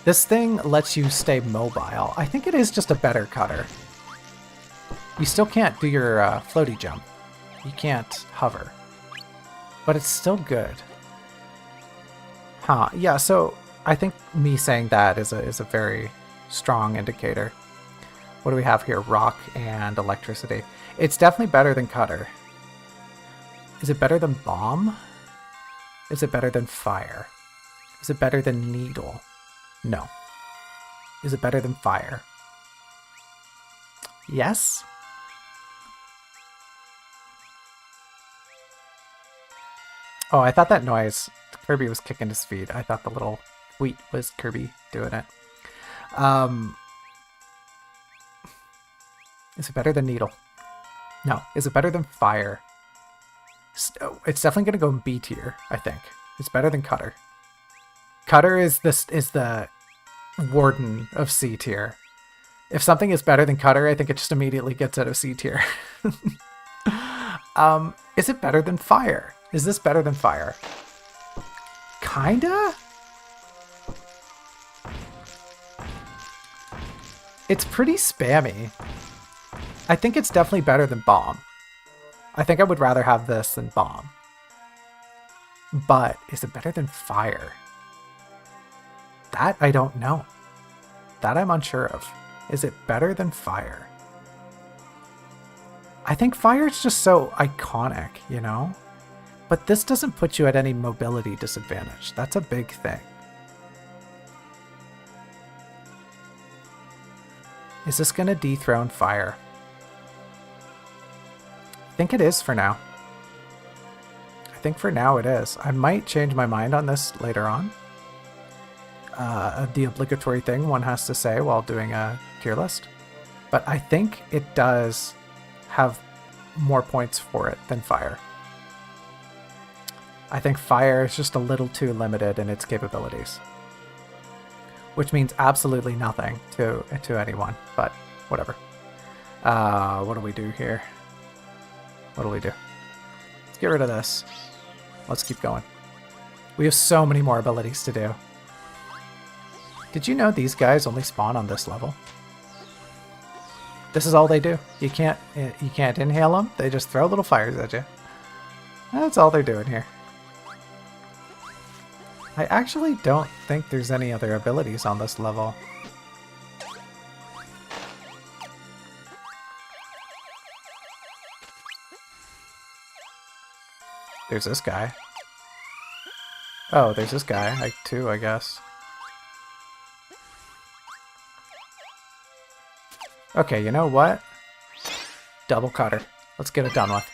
This thing lets you stay mobile. I think it is just a better cutter. You still can't do your floaty jump. You can't hover. But it's still good. Huh, yeah, so I think me saying that is a very strong indicator. What do we have here? Rock and electricity. It's definitely better than cutter. Is it better than bomb? Is it better than fire? Is it better than needle? No. Is it better than fire? Yes? Oh, I thought that noise, Kirby was kicking his feet. I thought the little tweet was Kirby doing it. Is it better than needle? No. Is it better than fire? It's definitely going to go in B tier, I think. It's better than cutter. Cutter is the warden of C tier. If something is better than cutter, I think it just immediately gets out of C tier. Is it better than fire? Is this better than fire? Kinda? It's pretty spammy. I think it's definitely better than bomb. I think I would rather have this than bomb. But is it better than fire? That I don't know. That I'm unsure of. Is it better than fire? I think fire is just so iconic, you know? But this doesn't put you at any mobility disadvantage. That's a big thing. Is this going to dethrone fire? think it is for now. I think for now it is. I might change my mind on this later on. The obligatory thing one has to say while doing a tier list. But I think it does have more points for it than fire. I think fire is just a little too limited in its capabilities. Which means absolutely nothing to anyone, but whatever. What do we do here? What do we do? Let's get rid of this. Let's keep going. We have so many more abilities to do. Did you know these guys only spawn on this level? This is all they do. You can't inhale them. They just throw little fires at you. That's all they're doing here. I actually don't think there's any other abilities on this level. There's this guy. Oh, there's this guy, too, I guess. Okay, you know what? Double cutter. Let's get it done with.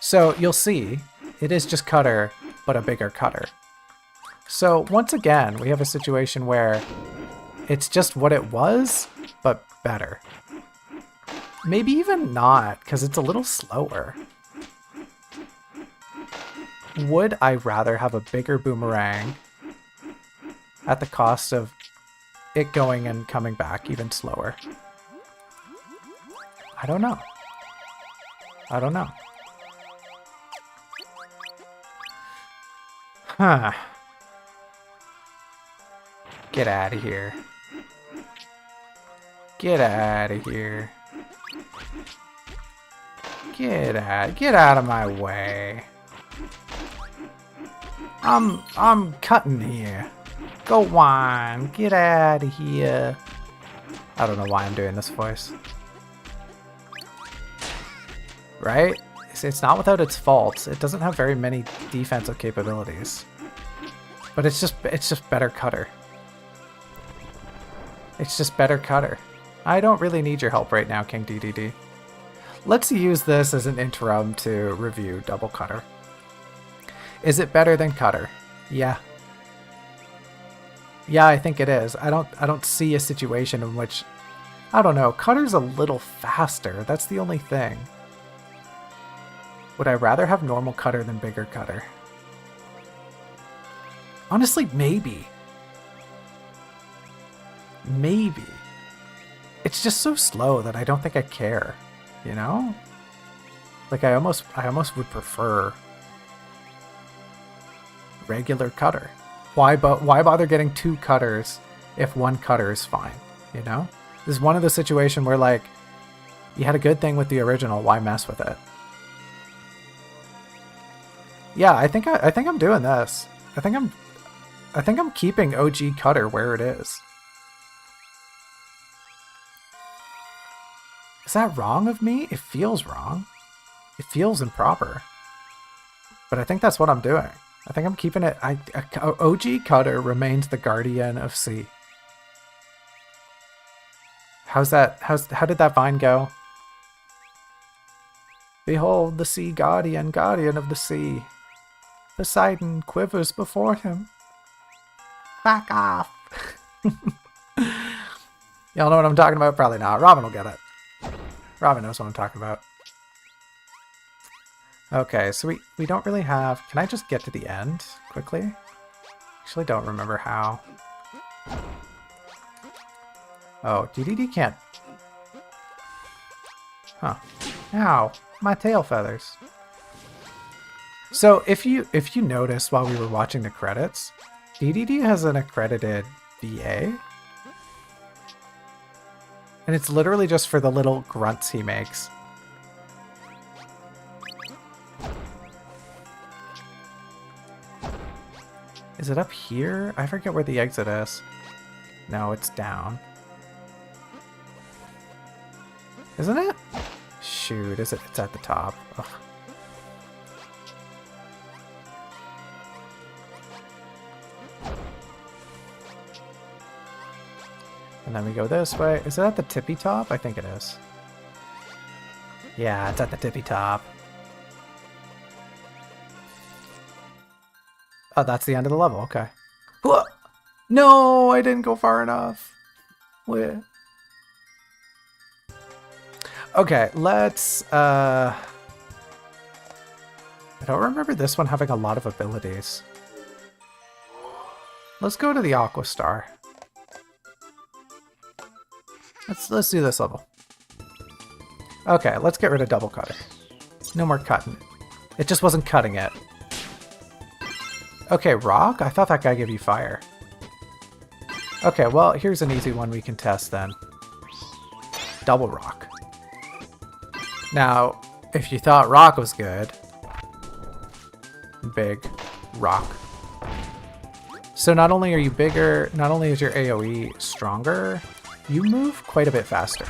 So, you'll see, it is just cutter, but a bigger cutter. So, once again, we have a situation where it's just what it was, but better. Maybe even not, because it's a little slower. Would I rather have a bigger boomerang at the cost of it going and coming back even slower? I don't know. I don't know. Huh. Get out of here. Get out of here. Get out of my way. I'm cutting here. Go on, get out of here. I don't know why I'm doing this voice. Right? It's not without its faults. It doesn't have very many defensive capabilities. But it's just better cutter. It's just better cutter. I don't really need your help right now, King DDD. Let's use this as an interim to review double cutter. Is it better than cutter? Yeah. Yeah, I think it is. I don't see a situation in which, I don't know, cutter's a little faster. That's the only thing. Would I rather have normal cutter than bigger cutter? Honestly, maybe. Maybe. It's just so slow that I don't think I care, you know? Like I almost would prefer regular cutter. Why bother getting two cutters if one cutter is fine, you know? This is one of the situations where like you had a good thing with the original, why mess with it? Yeah, I think I'm doing this. I think I'm keeping OG cutter where it is. Is that wrong of me? It feels wrong. It feels improper. But I think that's what I'm doing. I think I'm keeping it. OG cutter remains the guardian of sea. How's that? How did that vine go? Behold the sea guardian, guardian of the sea. Poseidon quivers before him. Back off. Y'all know what I'm talking about? Probably not. Robin will get it. Robin knows what I'm talking about. Okay, so we don't really have... Can I just get to the end quickly? Actually don't remember how. Oh, DDD can't... Huh. Ow, my tail feathers. So if you notice while we were watching the credits, DDD has an accredited VA. And it's literally just for the little grunts he makes. Is it up here? I forget where the exit is. No, it's down. Isn't it? Shoot, is it? It's at the top. Ugh. And then we go this way. Is it at the tippy top? I think it is. Yeah, it's at the tippy top. Oh, that's the end of the level. Okay. Whoa! No, I didn't go far enough. Where? Okay, let's... I don't remember this one having a lot of abilities. Let's go to the Aqua Star. Let's do this level. Okay, let's get rid of Double Cutter. No more cutting. It just wasn't cutting it. Okay, Rock? I thought that guy gave you fire. Okay, well, here's an easy one we can test then. Double Rock. Now, if you thought Rock was good, big Rock. So not only are you bigger, not only is your AoE stronger, you move quite a bit faster.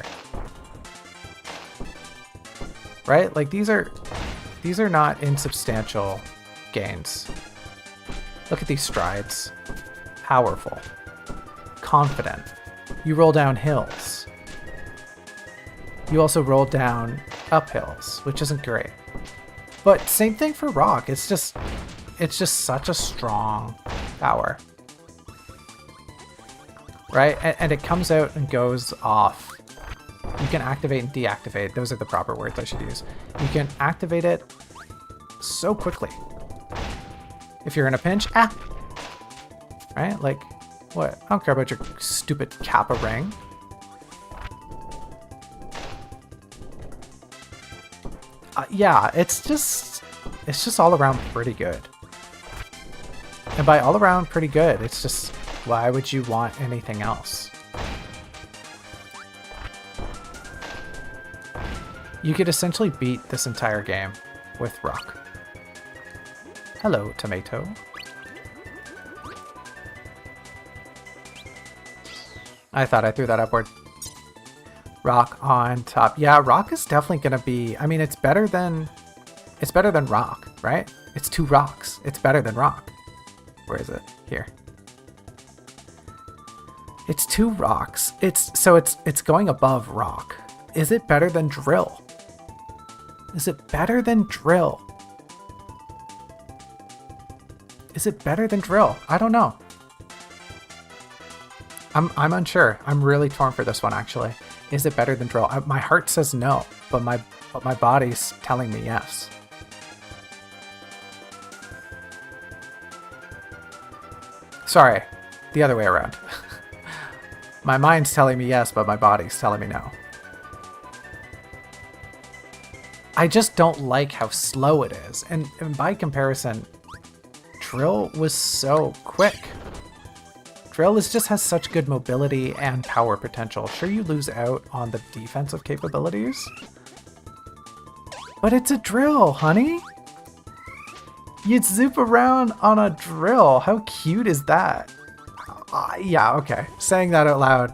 Right? Like these are not insubstantial gains. Look at these strides. Powerful. Confident. You roll down hills. You also roll down up hills, which isn't great. But same thing for Rock. It's just such a strong power. Right? And it comes out and goes off. You can activate and deactivate. Those are the proper words I should use. You can activate it so quickly. If you're in a pinch, right? Like, what? I don't care about your stupid Kappa ring. Yeah, it's just all around pretty good. And by all around pretty good, it's just, why would you want anything else? You could essentially beat this entire game with Rock. Hello, Tomato. I thought I threw that upward. Rock on top. Yeah, Rock is definitely gonna be, I mean, it's better than Rock, right? It's 2 rocks. It's better than Rock. Where is it? Here. It's 2 rocks. It's going above Rock. Is it better than Drill? Is it better than Drill? Is it better than Drill? I don't know. I'm unsure. I'm really torn for this one, actually. Is it better than Drill? My heart says no, but my body's telling me yes. Sorry, the other way around. My mind's telling me yes, but my body's telling me no. I just don't like how slow it is. And by comparison, Drill was so quick. Drill just has such good mobility and power potential. Sure, you lose out on the defensive capabilities, but it's a Drill, honey. You'd zoop around on a Drill. How cute is that? Yeah, okay. Saying that out loud,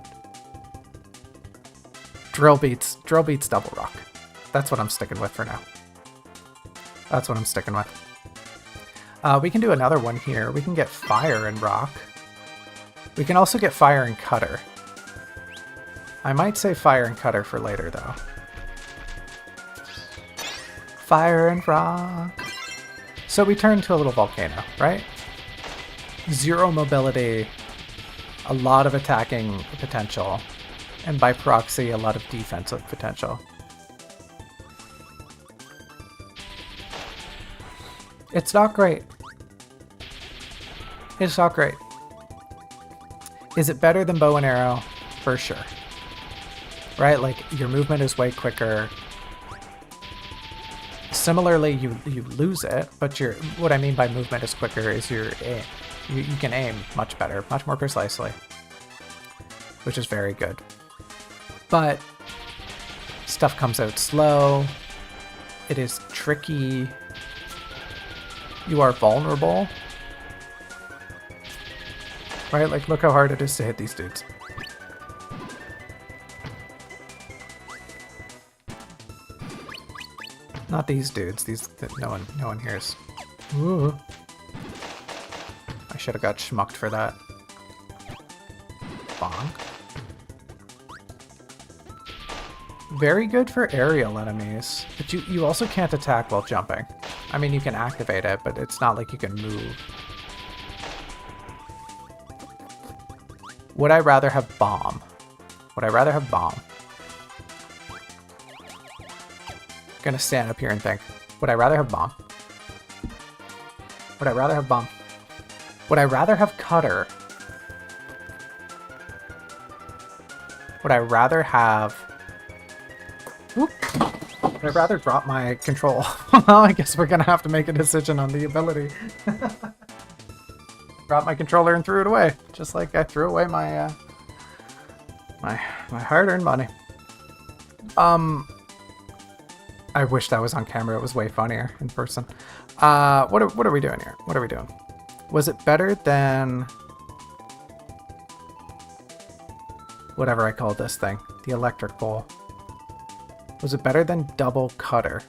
Drill beats Double Rock. That's what I'm sticking with for now. That's what I'm sticking with. We can do another one here. We can get Fire and Rock. We can also get Fire and Cutter. I might say Fire and Cutter for later, though. Fire and Rock. So we turn to a little volcano, right? 0 mobility, a lot of attacking potential, and by proxy, a lot of defensive potential. It's not great. It's not great. Is it better than Bow and Arrow? For sure. Right? Like, your movement is way quicker. Similarly, you lose it, but what I mean by movement is quicker is your aim. You can aim much better, much more precisely, which is very good. But stuff comes out slow. It is tricky. You are vulnerable. Right? Like, look how hard it is to hit these dudes. Not these dudes. These that no one hears. Ooh. I should have got schmucked for that. Bonk. Very good for aerial enemies, but you also can't attack while jumping. I mean, you can activate it, but it's not like you can move. Would I rather have bomb? Would I rather have bomb? Gonna stand up here and think. Would I rather have bomb? Would I rather have bomb? Would I rather have cutter? Would I rather have... Whoop. Would I rather drop my control? Well, I guess we're gonna have to make a decision on the ability. Dropped my controller and threw it away, just like I threw away my my hard-earned money. I wish that was on camera. It was way funnier in person. What are we doing here? What are we doing? Was it better than whatever I called this thing, the electric bowl? Was it better than double cutter?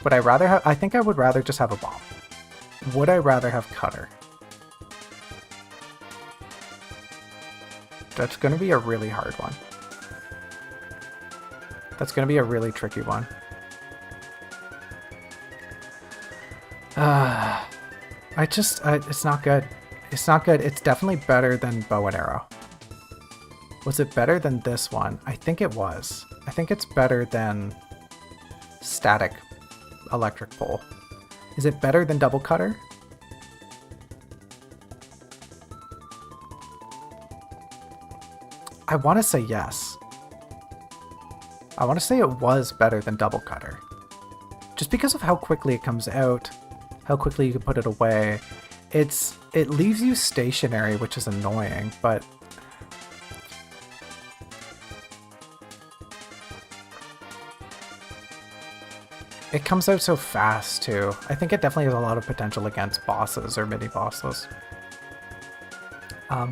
Would I rather have? I think I would rather just have a bomb. Would I rather have cutter? That's going to be a really hard one. That's going to be a really tricky one. It's not good. It's not good. It's definitely better than bow and arrow. Was it better than this one? I think it was. I think it's better than static electric pole. Is it better than double cutter? I want to say yes. I want to say it was better than double cutter. Just because of how quickly it comes out, how quickly you can put it away. It leaves you stationary, which is annoying, but it comes out so fast too. I think it definitely has a lot of potential against bosses or mini bosses. I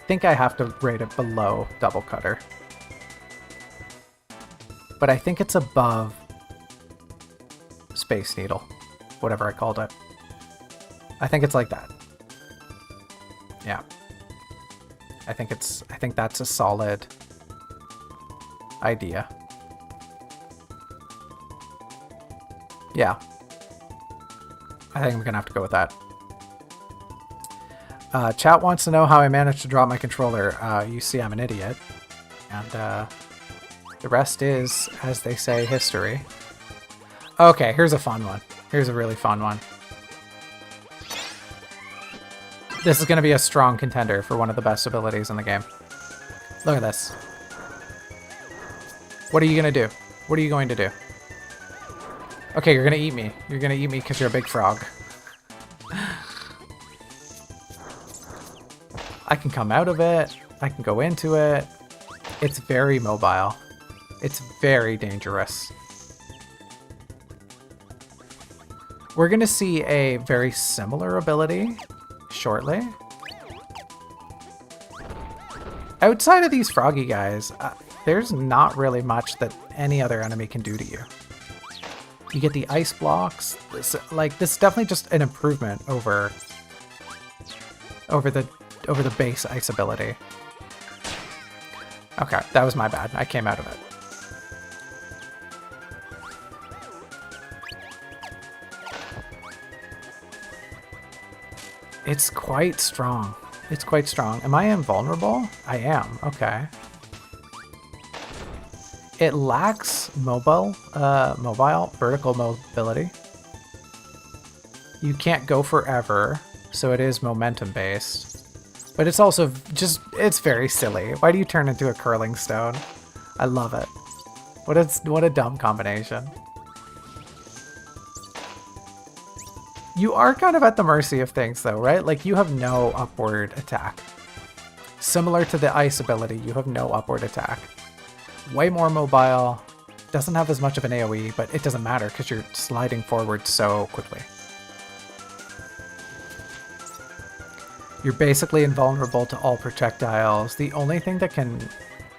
think I have to rate it below double cutter. But I think it's above Space Needle, whatever I called it. I think it's like that. Yeah. I think that's a solid idea. Yeah. I think I'm gonna have to go with that. Chat wants to know how I managed to drop my controller. You see I'm an idiot. And the rest is, as they say, history. Okay, here's a fun one. Here's a really fun one. This is going to be a strong contender for one of the best abilities in the game. Look at this. What are you going to do? What are you going to do? Okay, you're going to eat me. You're going to eat me because you're a big frog. I can come out of it. I can go into it. It's very mobile. It's very dangerous. We're going to see a very similar ability shortly. Outside of these froggy guys, there's not really much that any other enemy can do to you. You get the ice blocks. This is definitely just an improvement over the base ice ability. Okay, that was my bad. I came out of it. It's quite strong. It's quite strong. Am I invulnerable? I am. Okay. It lacks mobile vertical mobility. You can't go forever, so it is momentum based. But it's also just, it's very silly. Why do you turn into a curling stone? I love it. What a dumb combination. You are kind of at the mercy of things though, right? Like you have no upward attack. Similar to the ice ability, you have no upward attack. Way more mobile, doesn't have as much of an AoE, but it doesn't matter because you're sliding forward so quickly. You're basically invulnerable to all projectiles. The only thing that can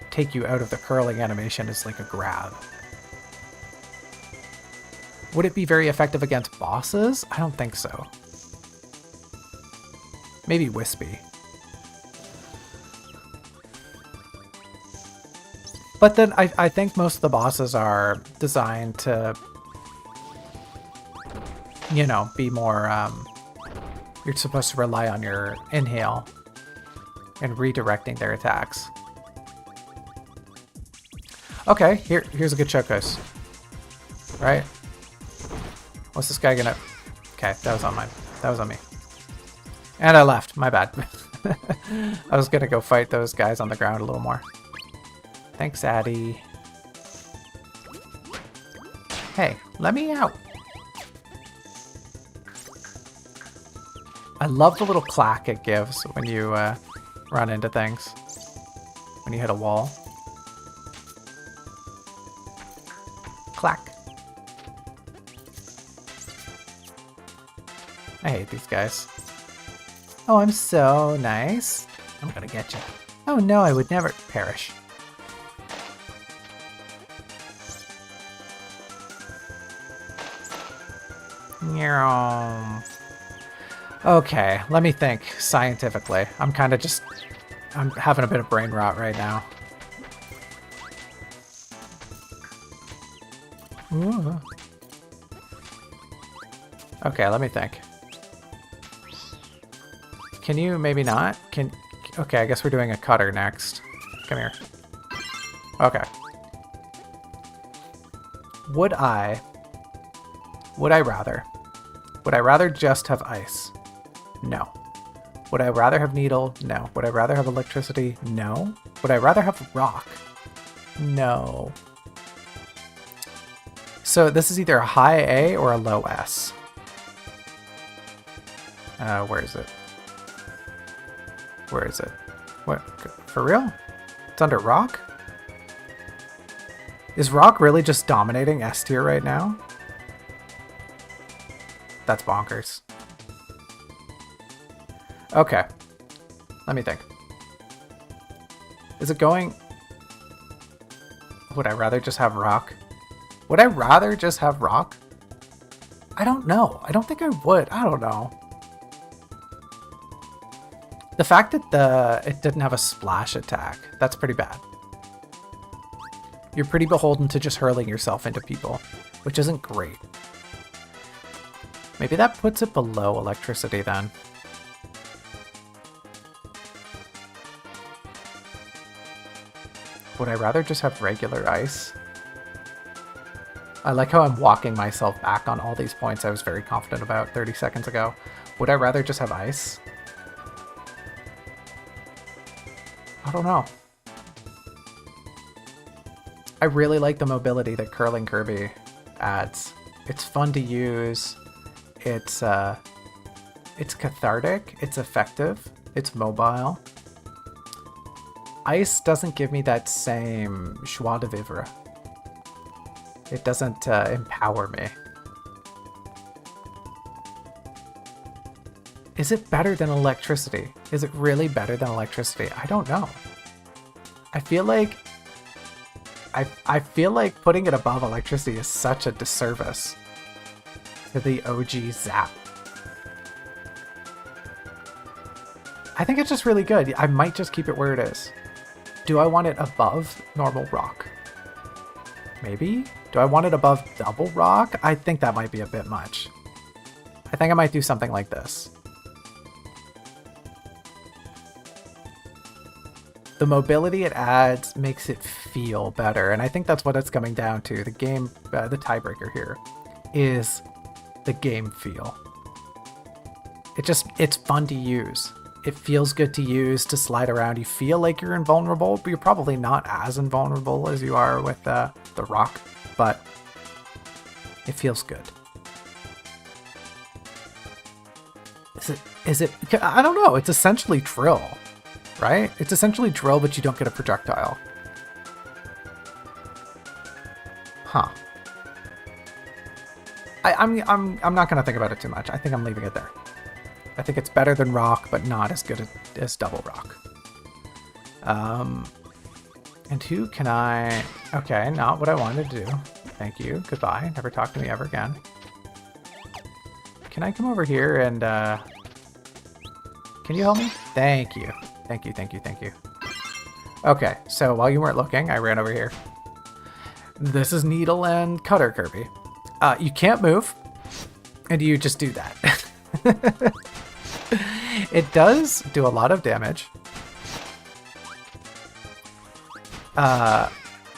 take you out of the curling animation is like a grab. Would it be very effective against bosses? I don't think so. Maybe Wispy. But then I think most of the bosses are designed to, you know, be more You're supposed to rely on your inhale and redirecting their attacks. Okay, here's a good showcase. Right? What's this guy gonna... Okay, that was on mine. That was on me. And I left. My bad. I was gonna go fight those guys on the ground a little more. Thanks, Addy. Hey, let me out. I love the little clack it gives when you run into things. When you hit a wall. Clack. I hate these guys. Oh, I'm so nice. I'm gonna get you. Oh no, I would never perish. Okay, let me think scientifically. I'm having a bit of brain rot right now. Ooh. Okay, let me think. Can you maybe not? Okay, I guess we're doing a cutter next. Come here. Okay. Would I rather just have ice? No. Would I rather have needle? No. Would I rather have electricity? No. Would I rather have rock? No. So this is either a high A or a low S. Where is it? Where is it? What? For real? It's under rock? Is rock really just dominating S tier right now? That's bonkers. Okay. Let me think. Is it going... Would I rather just have rock? Would I rather just have rock? I don't know. I don't think I would. I don't know. The fact that it didn't have a splash attack, that's pretty bad. You're pretty beholden to just hurling yourself into people, which isn't great. Maybe that puts it below electricity then. Would I rather just have regular ice? I like how I'm walking myself back on all these points I was very confident about 30 seconds ago. Would I rather just have ice? I don't know. I really like the mobility that curling Kirby adds. It's fun to use. It's cathartic. It's effective. It's mobile. Ice doesn't give me that same joie de vivre. It doesn't empower me. Is it better than electricity? Is it really better than electricity? I don't know. I feel like putting it above electricity is such a disservice to the OG Zap. I think it's just really good. I might just keep it where it is. Do I want it above normal rock? Maybe? Do I want it above double rock? I think that might be a bit much. I think I might do something like this. The mobility it adds makes it feel better, and I think that's what it's coming down to. The game, the tiebreaker here, is the game feel. It's fun to use. It feels good to use, to slide around. You feel like you're invulnerable, but you're probably not as invulnerable as you are with the rock, but it feels good. Is it? I don't know. It's essentially drill. Right? It's essentially drill, but you don't get a projectile. Huh. I'm not gonna think about it too much. I think I'm leaving it there. I think it's better than rock, but not as good as double rock. And who can I... Okay, not what I wanted to do. Thank you. Goodbye. Never talk to me ever again. Can I come over here and... Can you help me? Thank you. Thank you, thank you, thank you. Okay, so while you weren't looking, I ran over here. This is Needle and Cutter Kirby. You can't move, and you just do that. It does do a lot of damage.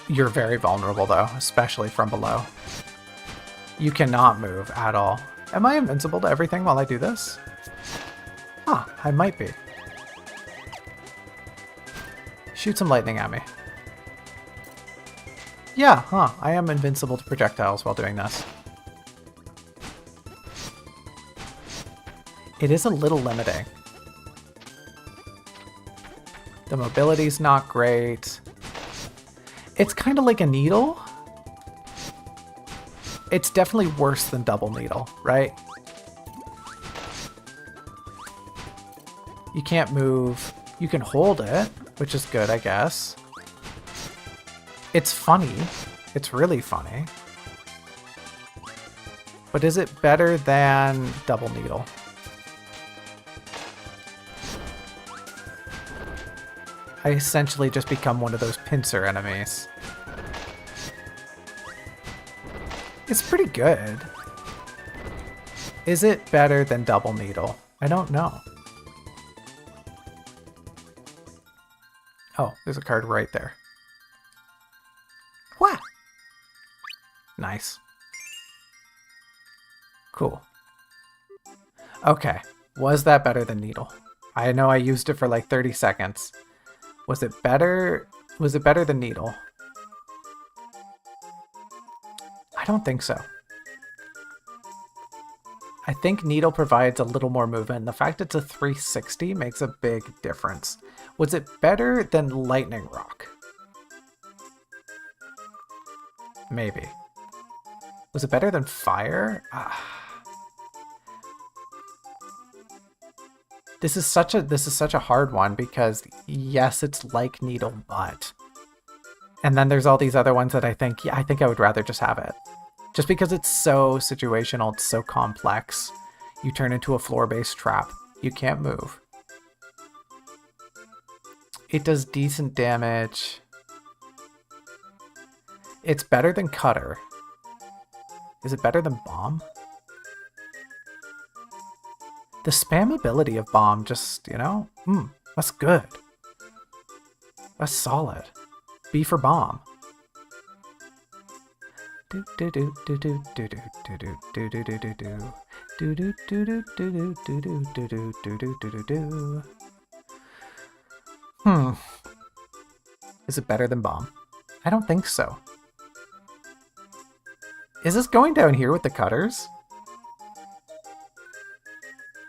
You're very vulnerable though, especially from below. You cannot move at all. Am I invincible to everything while I do this? Huh, I might be. Shoot some lightning at me. Yeah, huh, I am invincible to projectiles while doing this. It is a little limiting. The mobility's not great. It's kind of like a needle. It's definitely worse than double needle, right? You can't move. You can hold it, which is good, I guess. It's funny. It's really funny. But is it better than double needle? I essentially just become one of those pincer enemies. It's pretty good. Is it better than double needle? I don't know. Oh, there's a card right there. What? Nice. Cool. Okay. Was that better than needle? I know I used it for like 30 seconds. Was it better? Was it better than needle? I don't think so. I think needle provides a little more movement. The fact it's a 360 makes a big difference. Was it better than lightning rock? Maybe. Was it better than fire? This is such a hard one because yes, it's like needle, but. And then there's all these other ones that I think I would rather just have it. Just because it's so situational, it's so complex. You turn into a floor-based trap. You can't move. It does decent damage. It's better than Cutter. Is it better than Bomb? The spam ability of Bomb just, you know, that's good. That's solid. B for Bomb. Is it better than Bomb? I don't think so. Is this going down here with the cutters?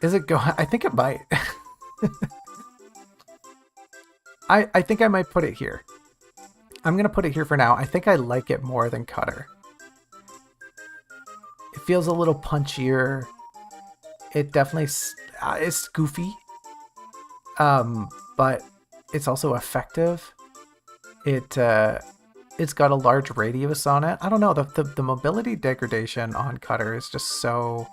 Is it going? I think it might. I think I might put it here. I'm going to put it here for now. I think I like it more than Cutter. It feels a little punchier. It definitely is goofy. But it's also effective. It's got a large radius on it. I don't know. The mobility degradation on Cutter is just so...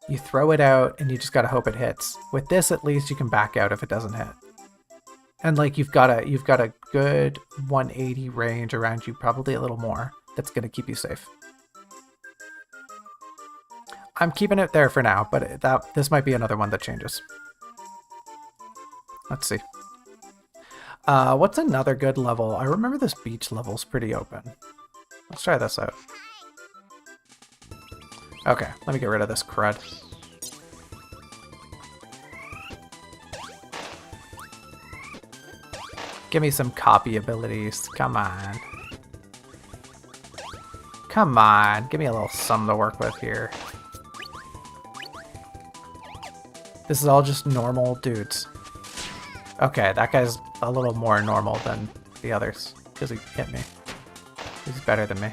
You throw it out and you just gotta hope it hits. With this, at least you can back out if it doesn't hit. And like you've got a good 180 range around you, probably a little more. That's gonna keep you safe. I'm keeping it there for now, but this might be another one that changes. Let's see. What's another good level? I remember this beach level's pretty open. Let's try this out. Okay, let me get rid of this crud. Give me some copy abilities. Come on. Come on. Give me a little something to work with here. This is all just normal dudes. Okay, that guy's a little more normal than the others because he hit me. He's better than me.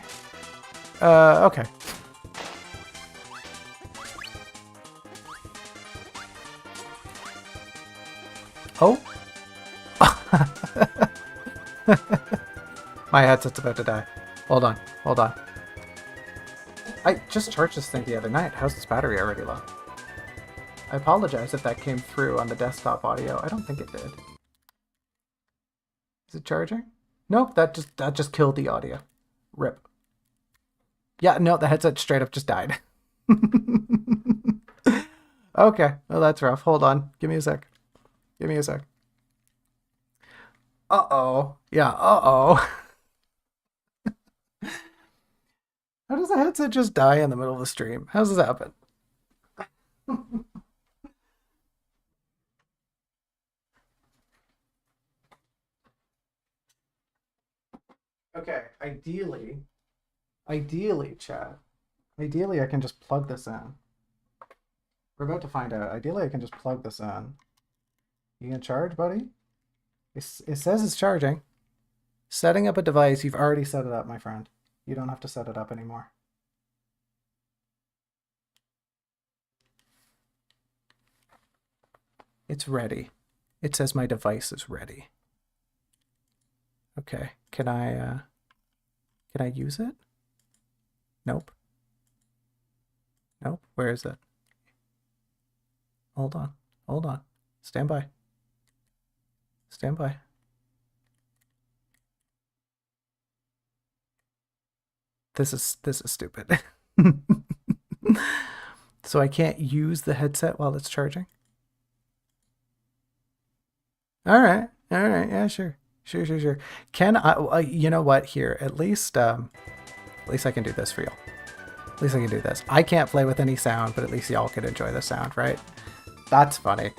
Okay. Oh. My headset's about to die. Hold on. Hold on. I just charged this thing the other night. How's this battery already low? I apologize if that came through on the desktop audio. I don't think it did. Is it charging? Nope, that just killed the audio. RIP. Yeah, no, the headset straight up just died. Okay, well that's rough. Hold on. Give me a sec. Give me a sec. Uh-oh. Yeah, uh-oh. How does the headset just die in the middle of the stream? How does this happen? Okay, ideally, chat. Ideally, I can just plug this in. We're about to find out. Ideally, I can just plug this in. You gonna charge, buddy? It says it's charging. Setting up a device, you've already set it up, my friend. You don't have to set it up anymore. It's ready. It says my device is ready. Okay, can I use it? Nope. Nope, where is it? Hold on, hold on. Stand by. Stand by. This is stupid. So I can't use the headset while it's charging? All right, yeah, sure. Can I, you know what, here, at least I can do this for you. At least I can do this. I can't play with any sound, but at least y'all can enjoy the sound, right? That's funny.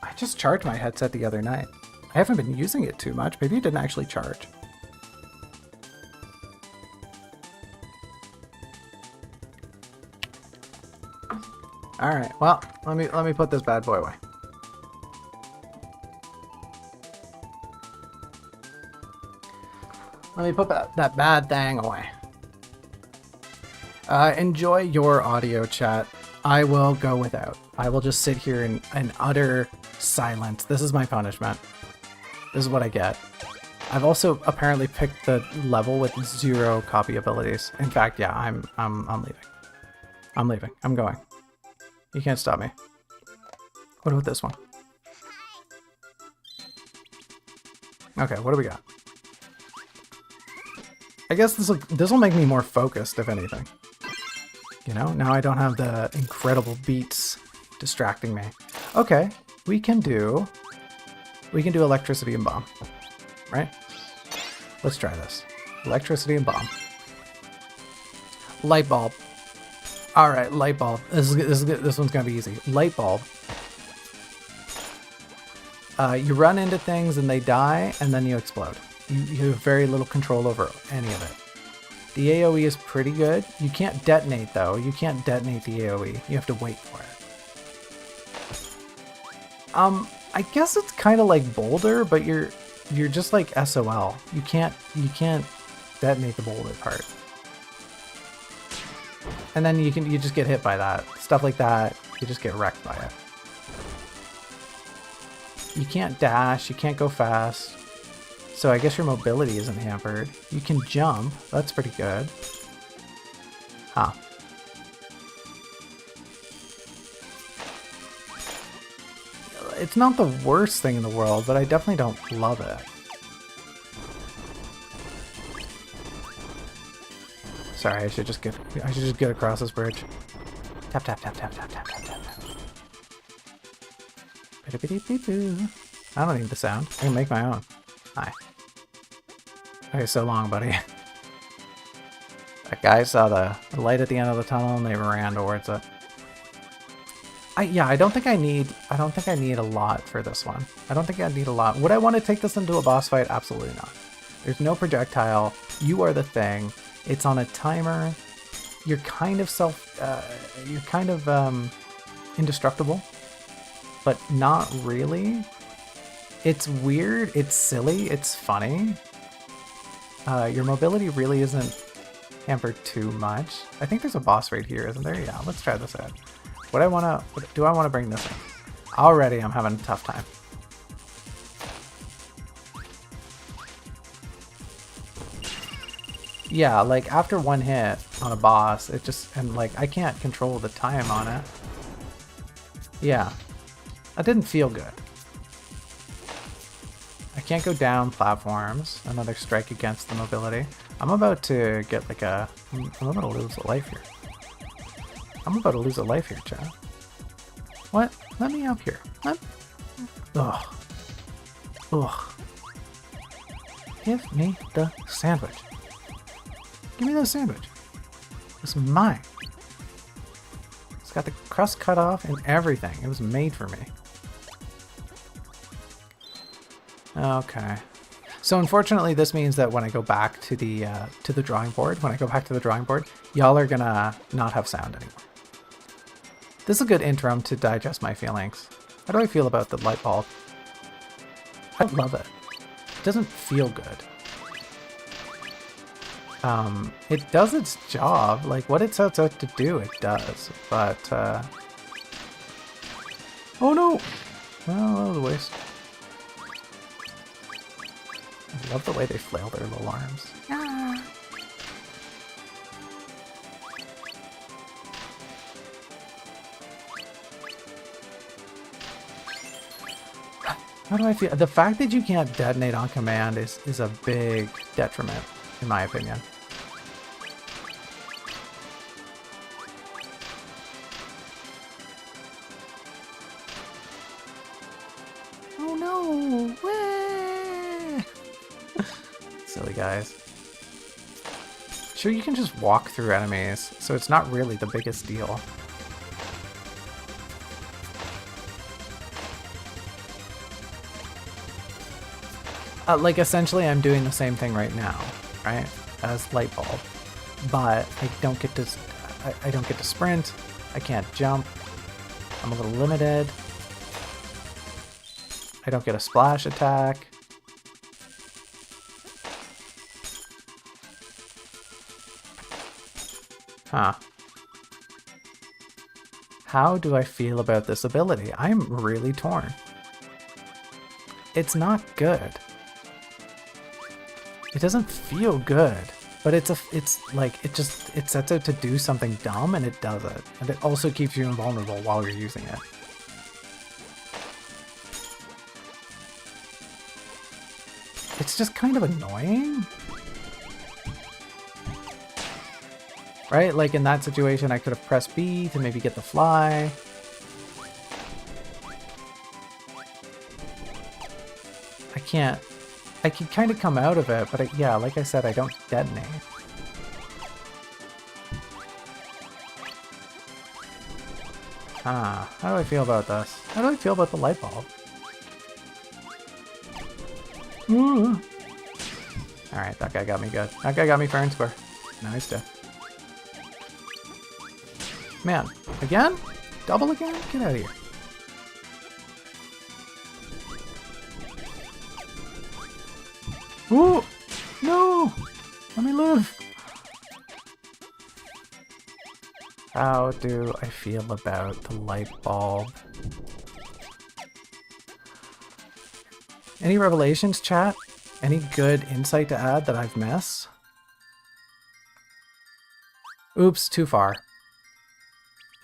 I just charged my headset the other night. I haven't been using it too much. Maybe it didn't actually charge. All right, well, let me put this bad boy away. Let me put that bad thing away. Enjoy your audio, chat. I will go without. I will just sit here in utter silence. This is my punishment. This is what I get. I've also apparently picked the level with 0 copy abilities. In fact, yeah, I'm leaving. I'm leaving. I'm going. You can't stop me. What about this one? Okay, what do we got? I guess this will make me more focused, if anything. You know, now I don't have the incredible beats distracting me. Okay, we can do electricity and bomb, right? Let's try this. Electricity and bomb. Light bulb. All right, light bulb. This one's gonna be easy. Light bulb. You run into things and they die, and then you explode. You have very little control over any of it. The AoE is pretty good. You can't detonate, though. You can't detonate the AoE. You have to wait for it. I guess it's kind of like Boulder, but you're just like SOL. You can't detonate the Boulder part. And then you just get hit by that. Stuff like that, you just get wrecked by it. You can't dash, you can't go fast. So I guess your mobility isn't hampered. You can jump. That's pretty good. Huh. It's not the worst thing in the world, but I definitely don't love it. Sorry, I should just get across this bridge. Tap tap tap tap tap tap tap tap tap. I don't need the sound. I can make my own. Hi. Okay, so long, buddy. That guy saw the light at the end of the tunnel and they ran towards it. Yeah, I don't think I need a lot for this one. I don't think I need a lot. Would I want to take this into a boss fight? Absolutely not. There's no projectile. You are the thing. It's on a timer. You're kind of indestructible, but not really. It's weird, it's silly, it's funny. Your mobility really isn't hampered too much. I think there's a boss right here, isn't there? Yeah, let's try this out. Do I want to bring this in? Already I'm having a tough time. Yeah, like after one hit on a boss, it just, and like I can't control the time on it. Yeah, that didn't feel good. I can't go down platforms. Another strike against the mobility. I'm about to get like I'm about to lose a life here. I'm about to lose a life here, Chad. What? Let me up here. Ugh. Ugh. Give me the sandwich. Give me the sandwich. It's mine. It's got the crust cut off and everything. It was made for me. Okay. So unfortunately, this means that when I go back to the drawing board, y'all are gonna not have sound anymore. This is a good interim to digest my feelings. How do I feel about the light bulb? I love it. It doesn't feel good. It does its job. Like, what it sets out to do, it does. But, oh no! Well, that was a waste. I love the way they flail their little arms. Ah. How do I feel? The fact that you can't detonate on command is a big detriment, in my opinion. Oh no! Whee! Silly guys. Sure, you can just walk through enemies, so it's not really the biggest deal. Like, essentially, I'm doing the same thing right now, right? As light bulb, but I don't get to. I don't get to sprint. I can't jump. I'm a little limited. I don't get a splash attack. Huh. How do I feel about this ability? I'm really torn. It's not good. It doesn't feel good, but it's like, it sets out to do something dumb and it does it. And it also keeps you invulnerable while you're using it. It's just kind of annoying. Right? Like in that situation, I could have pressed B to maybe get the fly. I can't. I can kind of come out of it, but yeah, like I said, I don't detonate. Ah, how do I feel about this? How do I feel about the light bulb? Ooh. Alright, that guy got me good. That guy got me fair and square. Nice death. Man, again? Double again? Get out of here. Ooh! No! Let me live! How do I feel about the light bulb? Any revelations, chat? Any good insight to add that I've missed? Oops, too far.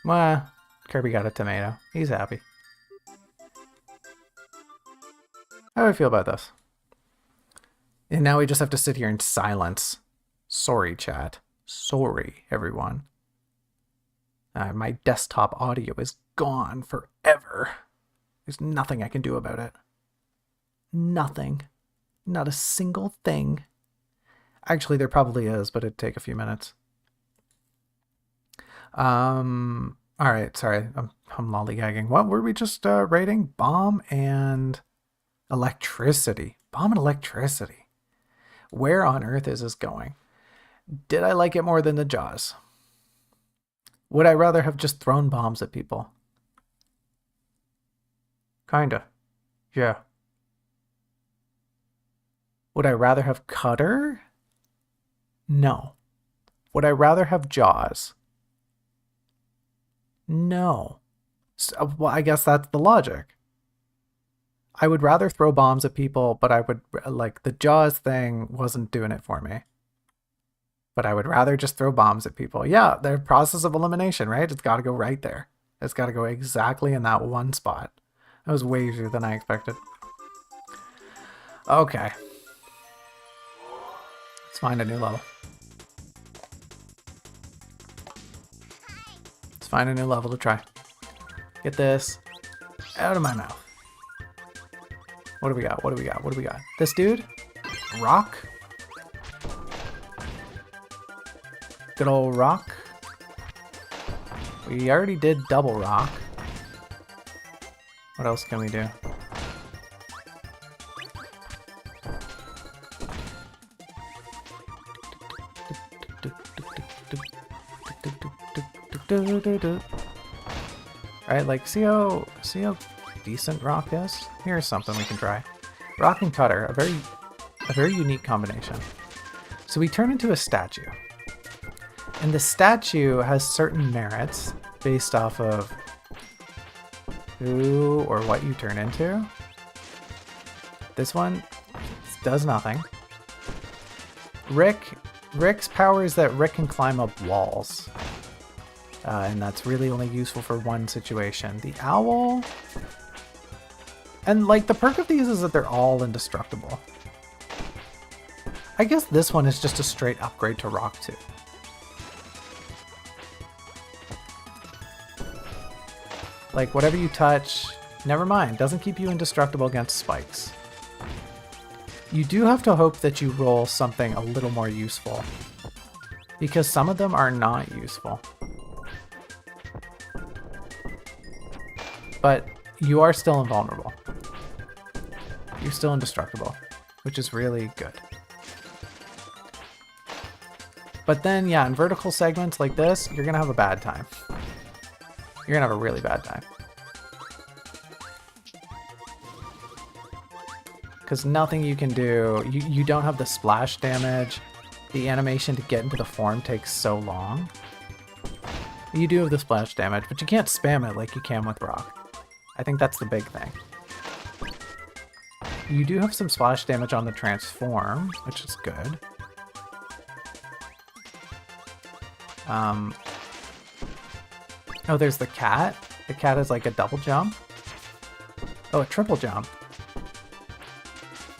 Well, Kirby got a tomato. He's happy. How do I feel about this? And now we just have to sit here in silence. Sorry, chat. Sorry, everyone. My desktop audio is gone forever. There's nothing I can do about it. Nothing. Not a single thing. Actually, there probably is, but it'd take a few minutes. Alright, sorry. I'm lollygagging. What were we just rating? Bomb and electricity. Bomb and electricity. Where on earth is this going? Did I like it more than the Jaws? Would I rather have just thrown bombs at people? Kinda. Yeah. Would I rather have Cutter? No. Would I rather have Jaws? No. So, well, I guess that's the logic. I would rather throw bombs at people, but I would, like, the Jaws thing wasn't doing it for me. But I would rather just throw bombs at people. Yeah, the process of elimination, right? It's got to go right there. It's got to go exactly in that one spot. That was way easier than I expected. Okay. Let's find a new level. Let's find a new level to try. Get this out of my mouth. What do we got? What do we got? What do we got? This dude? Rock? Good old rock. We already did double rock. What else can we do? Alright, like, see how decent rock is? Here's something we can try. Rock and cutter, a very unique combination. So we turn into a statue. And the statue has certain merits based off of who or what you turn into. This one does nothing. Rick's power is that Rick can climb up walls. And that's really only useful for one situation. The owl... And, like, the perk of these is that they're all indestructible. I guess this one is just a straight upgrade to Rock 2. Like, whatever you touch, never mind, doesn't keep you indestructible against spikes. You do have to hope that you roll something a little more useful, because some of them are not useful. But you are still invulnerable. You're still indestructible, which is really good. But then, yeah, in vertical segments like this, you're gonna have a bad time. You're gonna have a really bad time. Because nothing you can do, you don't have the splash damage. The animation to get into the form takes so long. You do have the splash damage, but you can't spam it like you can with Rock. I think that's the big thing. You do have some splash damage on the transform, which is good. Oh, there's the cat. The cat is like a double jump. Oh, a triple jump.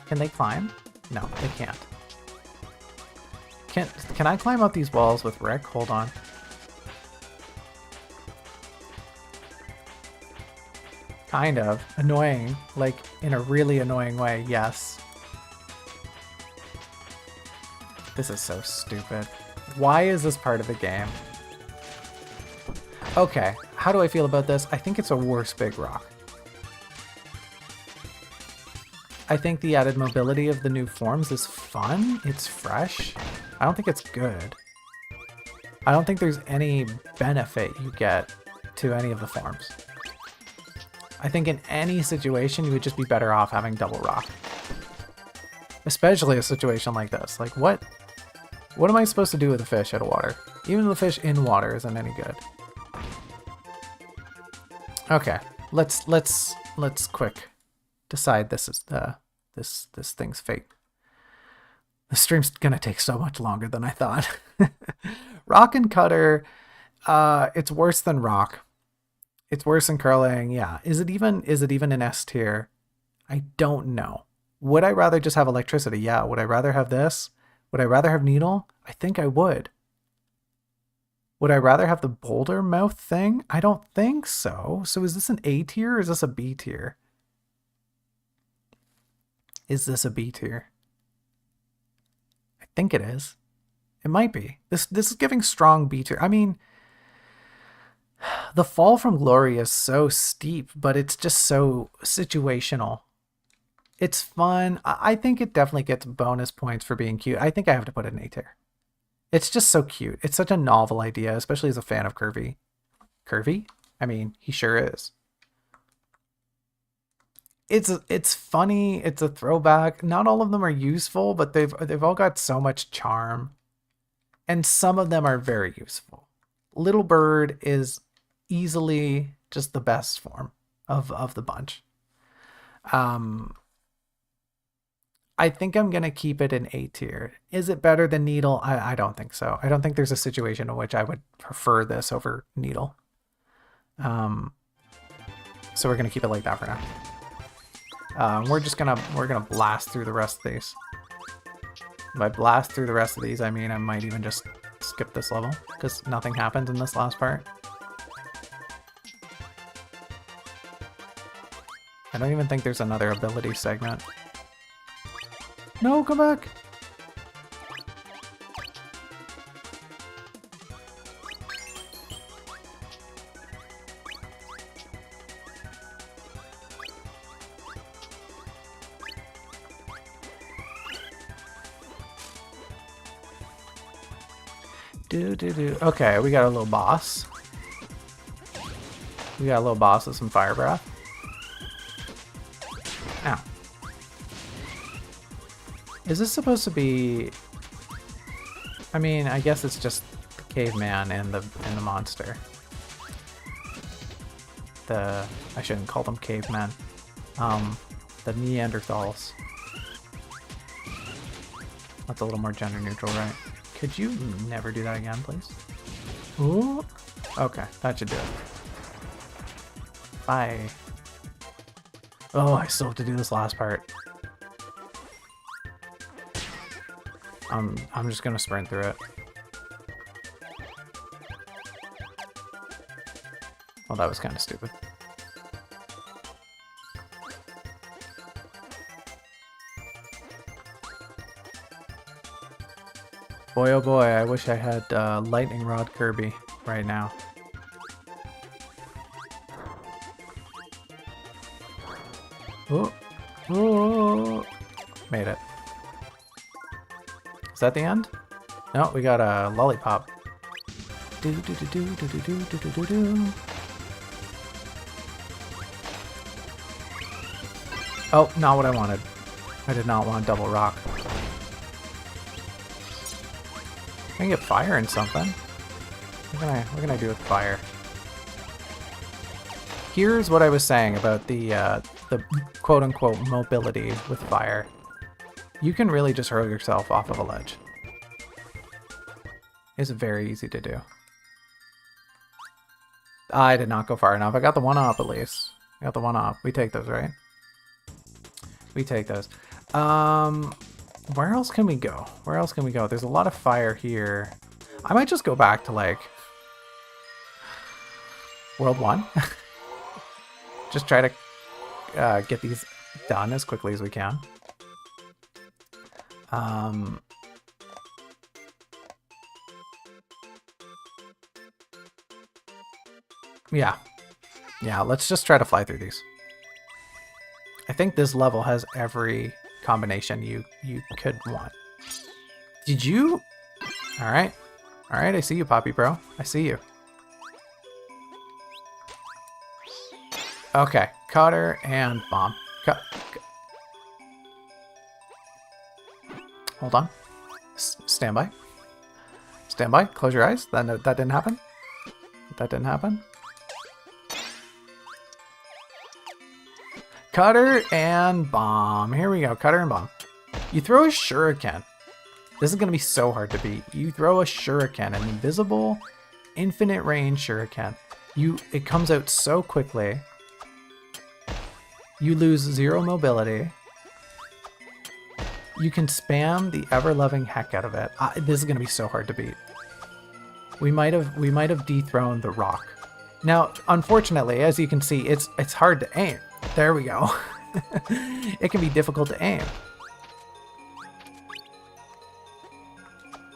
Can they climb? No, they can't. Can I climb up these walls with Rick? Hold on. Kind of. Annoying. Like, in a really annoying way, yes. This is so stupid. Why is this part of the game? Okay, how do I feel about this? I think it's a worse Big Rock. I think the added mobility of the new forms is fun. It's fresh. I don't think it's good. I don't think there's any benefit you get to any of the forms. I think in any situation, you would just be better off having double rock. Especially a situation like this. Like, what am I supposed to do with a fish out of water? Even the fish in water isn't any good. Okay, let's quick decide this is this thing's fate. The stream's gonna take so much longer than I thought. Rock and cutter, it's worse than rock. It's worse than curling, yeah. Is it even an S tier? I don't know. Would I rather just have electricity? Yeah. Would I rather have this? Would I rather have needle? I think I would. Would I rather have the boulder mouth thing? I don't think so. So is this an A tier or is this a B tier? Is this a B tier? I think it is. It might be. This is giving strong B tier. I mean, the fall from glory is so steep, but it's just so situational. It's fun. I think it definitely gets bonus points for being cute. I think I have to put it in A tier. It's just so cute. It's such a novel idea, especially as a fan of Kirby. Kirby? I mean, he sure is. It's funny. It's a throwback. Not all of them are useful, but they've all got so much charm, and some of them are very useful. Little Bird is easily just the best form of the bunch. I think I'm going to keep it in A tier. Is it better than Needle? I don't think so. I don't think there's a situation in which I would prefer this over Needle. So we're going to keep it like that for now. We're going to blast through the rest of these. By blast through the rest of these, I mean I might even just skip this level because nothing happens in this last part. I don't even think there's another ability segment. No, come back! Okay, we got a little boss. We got a little boss with some fire breath. Ow. Is this supposed to be... I mean, I guess it's just the caveman and the monster. I shouldn't call them cavemen. The Neanderthals. That's a little more gender neutral, right? Could you never do that again, please? Ooh. Okay, that should do it. Bye. Oh, I still have to do this last part. I'm just gonna sprint through it. Well, that was kind of stupid. Boy, oh boy, I wish I had Lightning Rod Kirby right now. Oh, oh, made it. Is that the end? No, we got a lollipop. Do do do do do do do do do do. Oh, not what I wanted. I did not want double rock. I can get fire and something. What can I do with fire? Here's what I was saying about the quote-unquote mobility with fire. You can really just hurl yourself off of a ledge. It's very easy to do. I did not go far enough. I got the one up at least. I got the one up. We take those, right? We take those. Where else can we go? Where else can we go? There's a lot of fire here. I might just go back to, like, World 1. Just try to get these done as quickly as we can. Yeah, let's just try to fly through these. I think this level has every combination you could want. Did you? All right, I see you, Poppy Bro. I see you. Okay, cutter and bomb. Hold on. Stand by. Stand by. Close your eyes. That didn't happen. That didn't happen. Cutter and bomb. Here we go. Cutter and bomb. You throw a shuriken. This is going to be so hard to beat. You throw a shuriken, an invisible, infinite range shuriken. It comes out so quickly. You lose 0 mobility. You can spam the ever-loving heck out of it. This is going to be so hard to beat. We might have dethroned the rock. Now, unfortunately, as you can see, it's hard to aim. There we go. It can be difficult to aim.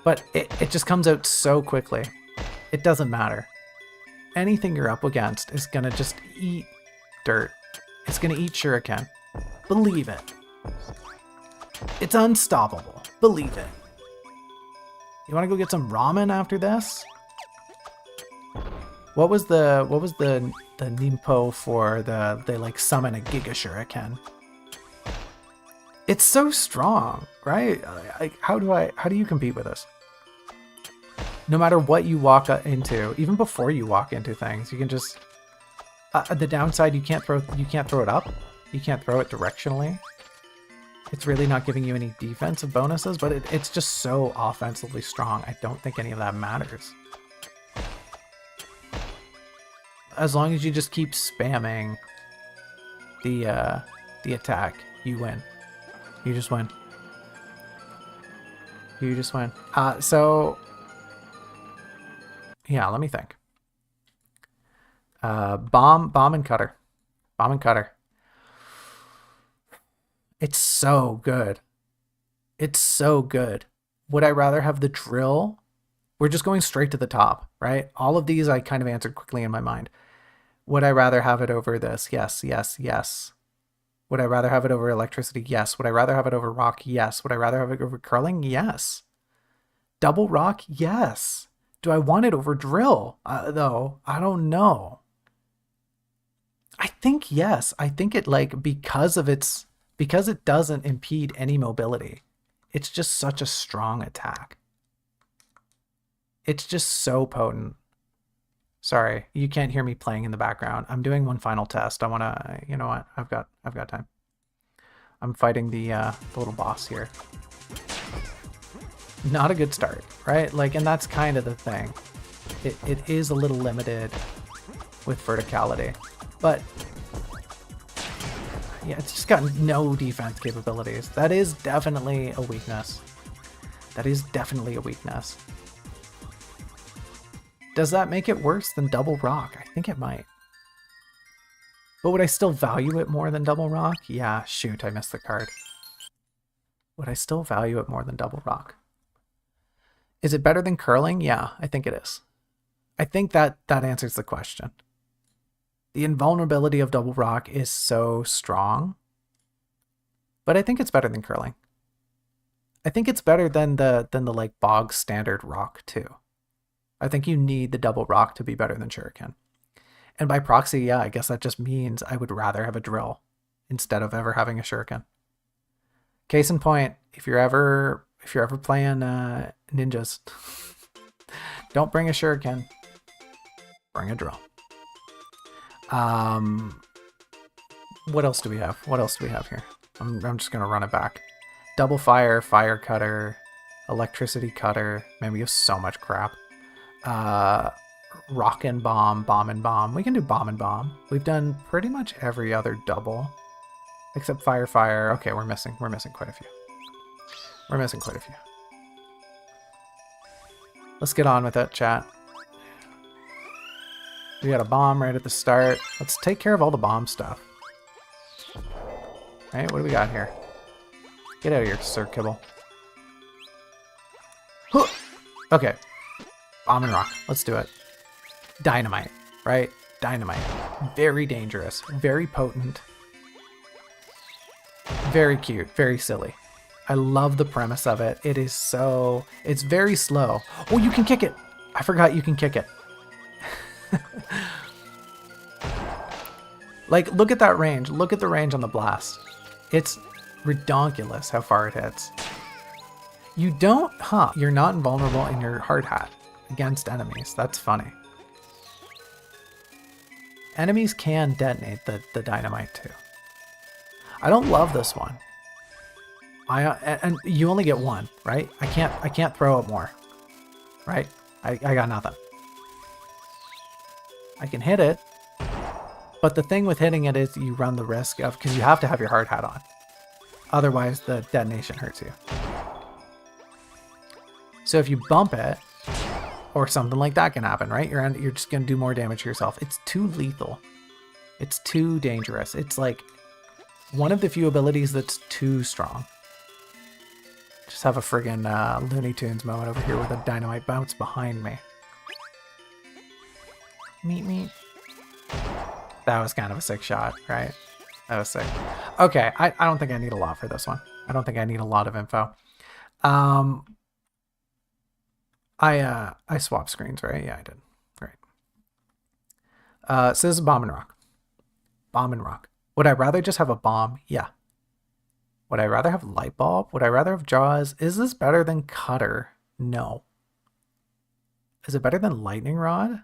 But it just comes out so quickly. It doesn't matter. Anything you're up against is going to just eat dirt. It's going to eat shuriken. Believe it. It's unstoppable. Believe it. You want to go get some ramen after this? What was the Nimpo for they like summon a Giga Shuriken? It's so strong, right? How do you compete with this? No matter what you walk into, even before you walk into things, you can just the downside you can't throw it up. You can't throw it directionally. It's really not giving you any defensive bonuses, but it's just so offensively strong. I don't think any of that matters. As long as you just keep spamming the attack, you win. You just win. You just win. So yeah, let me think. Bomb and cutter. Bomb and cutter. It's so good. It's so good. Would I rather have the drill? We're just going straight to the top, right? All of these I kind of answered quickly in my mind. Would I rather have it over this? Yes, yes, yes. Would I rather have it over electricity? Yes. Would I rather have it over rock? Yes. Would I rather have it over curling? Yes. Double rock? Yes. Do I want it over drill? Though, I don't know. I think yes. I think it like because it doesn't impede any mobility. It's just such a strong attack. It's just so potent. Sorry, you can't hear me playing in the background. I'm doing one final test. I want to, you know what? I've got time. I'm fighting the little boss here. Not a good start, right? Like, and that's kind of the thing. It is a little limited with verticality, but yeah, it's just got no defense capabilities. That is definitely a weakness. That is definitely a weakness. Does that make it worse than double rock? I think it might. But would I still value it more than double rock? Yeah, shoot, I missed the card. Would I still value it more than double rock? Is it better than curling? Yeah, I think it is. I think that answers the question. The invulnerability of double rock is so strong, but I think it's better than curling. I think it's better than the like bog standard rock too. I think you need the double rock to be better than shuriken. And by proxy, yeah, I guess that just means I would rather have a drill instead of ever having a shuriken. Case in point, if you're ever playing ninjas, don't bring a shuriken. Bring a drill. What else do we have? What else do we have here? I'm just gonna run it back. Double fire, fire cutter, electricity cutter. Man, we have so much crap. Rock and bomb, bomb and bomb. We can do bomb and bomb. We've done pretty much every other double except fire, fire. Okay, we're missing quite a few. We're missing quite a few. Let's get on with it, chat. We got a bomb right at the start. Let's take care of all the bomb stuff. Right, what do we got here? Get out of here, Sir Kibble. Okay. Bomb and rock. Let's do it. Dynamite, right? Dynamite. Very dangerous. Very potent. Very cute. Very silly. I love the premise of it. It is so... It's very slow. Oh, you can kick it! I forgot you can kick it. Like, look at that range. Look at the range on the blast. It's redonkulous how far it hits. You don't... Huh. You're not invulnerable in your hard hat against enemies. That's funny. Enemies can detonate the dynamite too. I don't love this one. And you only get one, right? I can't throw it more. Right? I got nothing. I can hit it, but the thing with hitting it is you run the risk of, because you have to have your hard hat on. Otherwise the detonation hurts you. So if you bump it, or something like that can happen, right? You're just going to do more damage to yourself. It's too lethal. It's too dangerous. It's like one of the few abilities that's too strong. Just have a friggin' Looney Tunes moment over here with a dynamite bounce behind me. Meet me. That was kind of a sick shot, right? That was sick. Okay, I don't think I need a lot for this one. I don't think I need a lot of info. I swapped screens, right? Yeah, I did. Right. So this is bomb and rock. Bomb and rock. Would I rather just have a bomb? Yeah. Would I rather have light bulb? Would I rather have jaws? Is this better than cutter? No. Is it better than lightning rod?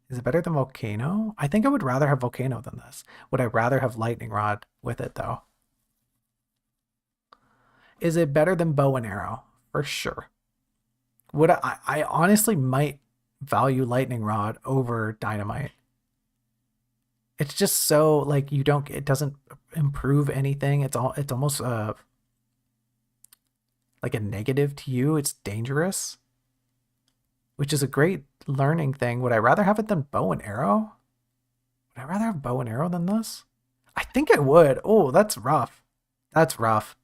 Is it better than volcano? I think I would rather have volcano than this. Would I rather have lightning rod with it though? Is it better than bow and arrow? For sure. Would I honestly might value lightning rod over dynamite. It's just so like it doesn't improve anything. It's almost like a negative to you. It's dangerous, which is a great learning thing. Would I rather have it than bow and arrow? Would I rather have bow and arrow than this? I think I would. Oh, that's rough. That's rough.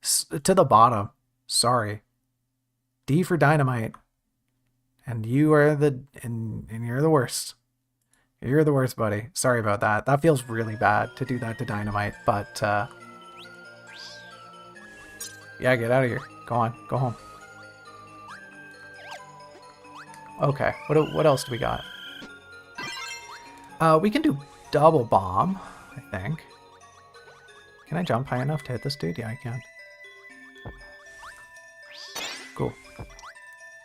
To the bottom. Sorry. D for dynamite. And you are and you're the worst. You're the worst, buddy. Sorry about that. That feels really bad to do that to dynamite, but yeah, get out of here. Go on. Go home. Okay. What else do we got? We can do double bomb, I think. Can I jump high enough to hit this dude? Yeah, I can. Cool.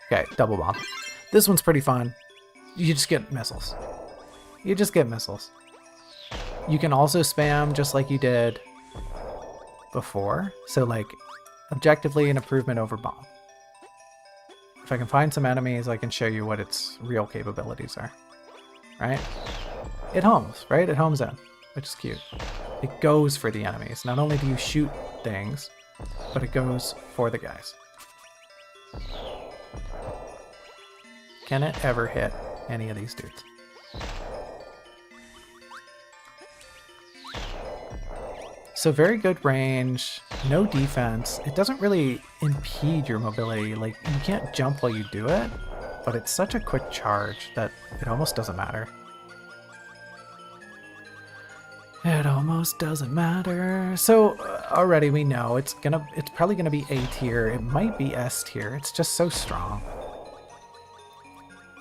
Okay, double bomb. This one's pretty fun. You just get missiles. You just get missiles. You can also spam just like you did before. So like, objectively an improvement over bomb. If I can find some enemies, I can show you what its real capabilities are. Right? It homes, right? It homes in, which is cute. It goes for the enemies. Not only do you shoot things, but it goes for the guys. Can it ever hit any of these dudes? So very good range, no defense. It doesn't really impede your mobility. Like, you can't jump while you do it, but it's such a quick charge that it almost doesn't matter. It almost doesn't matter. So already we know it's probably gonna be A tier. It might be S tier. It's just so strong.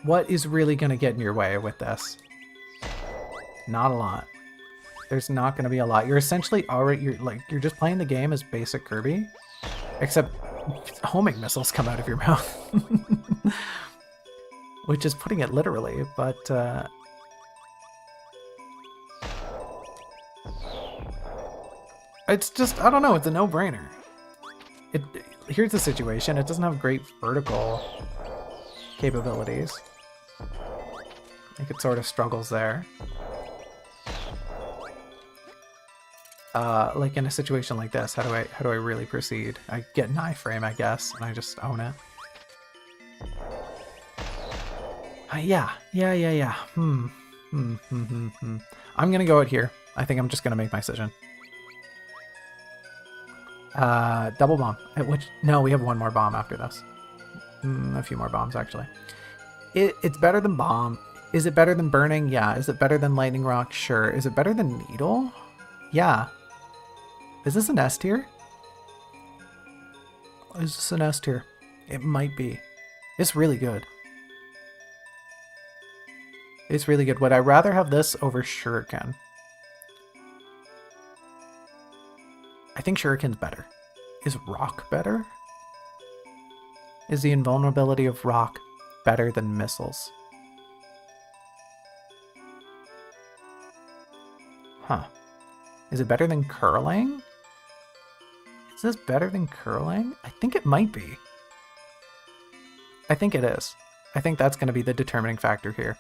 What is really gonna get in your way with this? Not a lot. There's not gonna be a lot. You're essentially you're just playing the game as basic Kirby, except homing missiles come out of your mouth, which is putting it literally. But it's just, I don't know, it's a no-brainer. Here's the situation. It doesn't have great vertical capabilities. I think it sort of struggles there. Like in a situation like this, how do I really proceed? I get an iframe, I guess, and I just own it. Yeah. I'm gonna go out here. I think I'm just gonna make my decision. Double bomb. No, we have one more bomb after this. A few more bombs, actually. It's better than bomb. Is it better than burning? Yeah. Is it better than lightning rock? Sure. Is it better than needle? Yeah. Is this an S tier? Is this an S tier? It might be. It's really good. It's really good. Would I rather have this over Shuriken? I think Shuriken's better. Is rock better? Is the invulnerability of rock better than missiles? Huh. Is it better than curling? Is this better than curling? I think it might be. I think it is. I think that's going to be the determining factor here.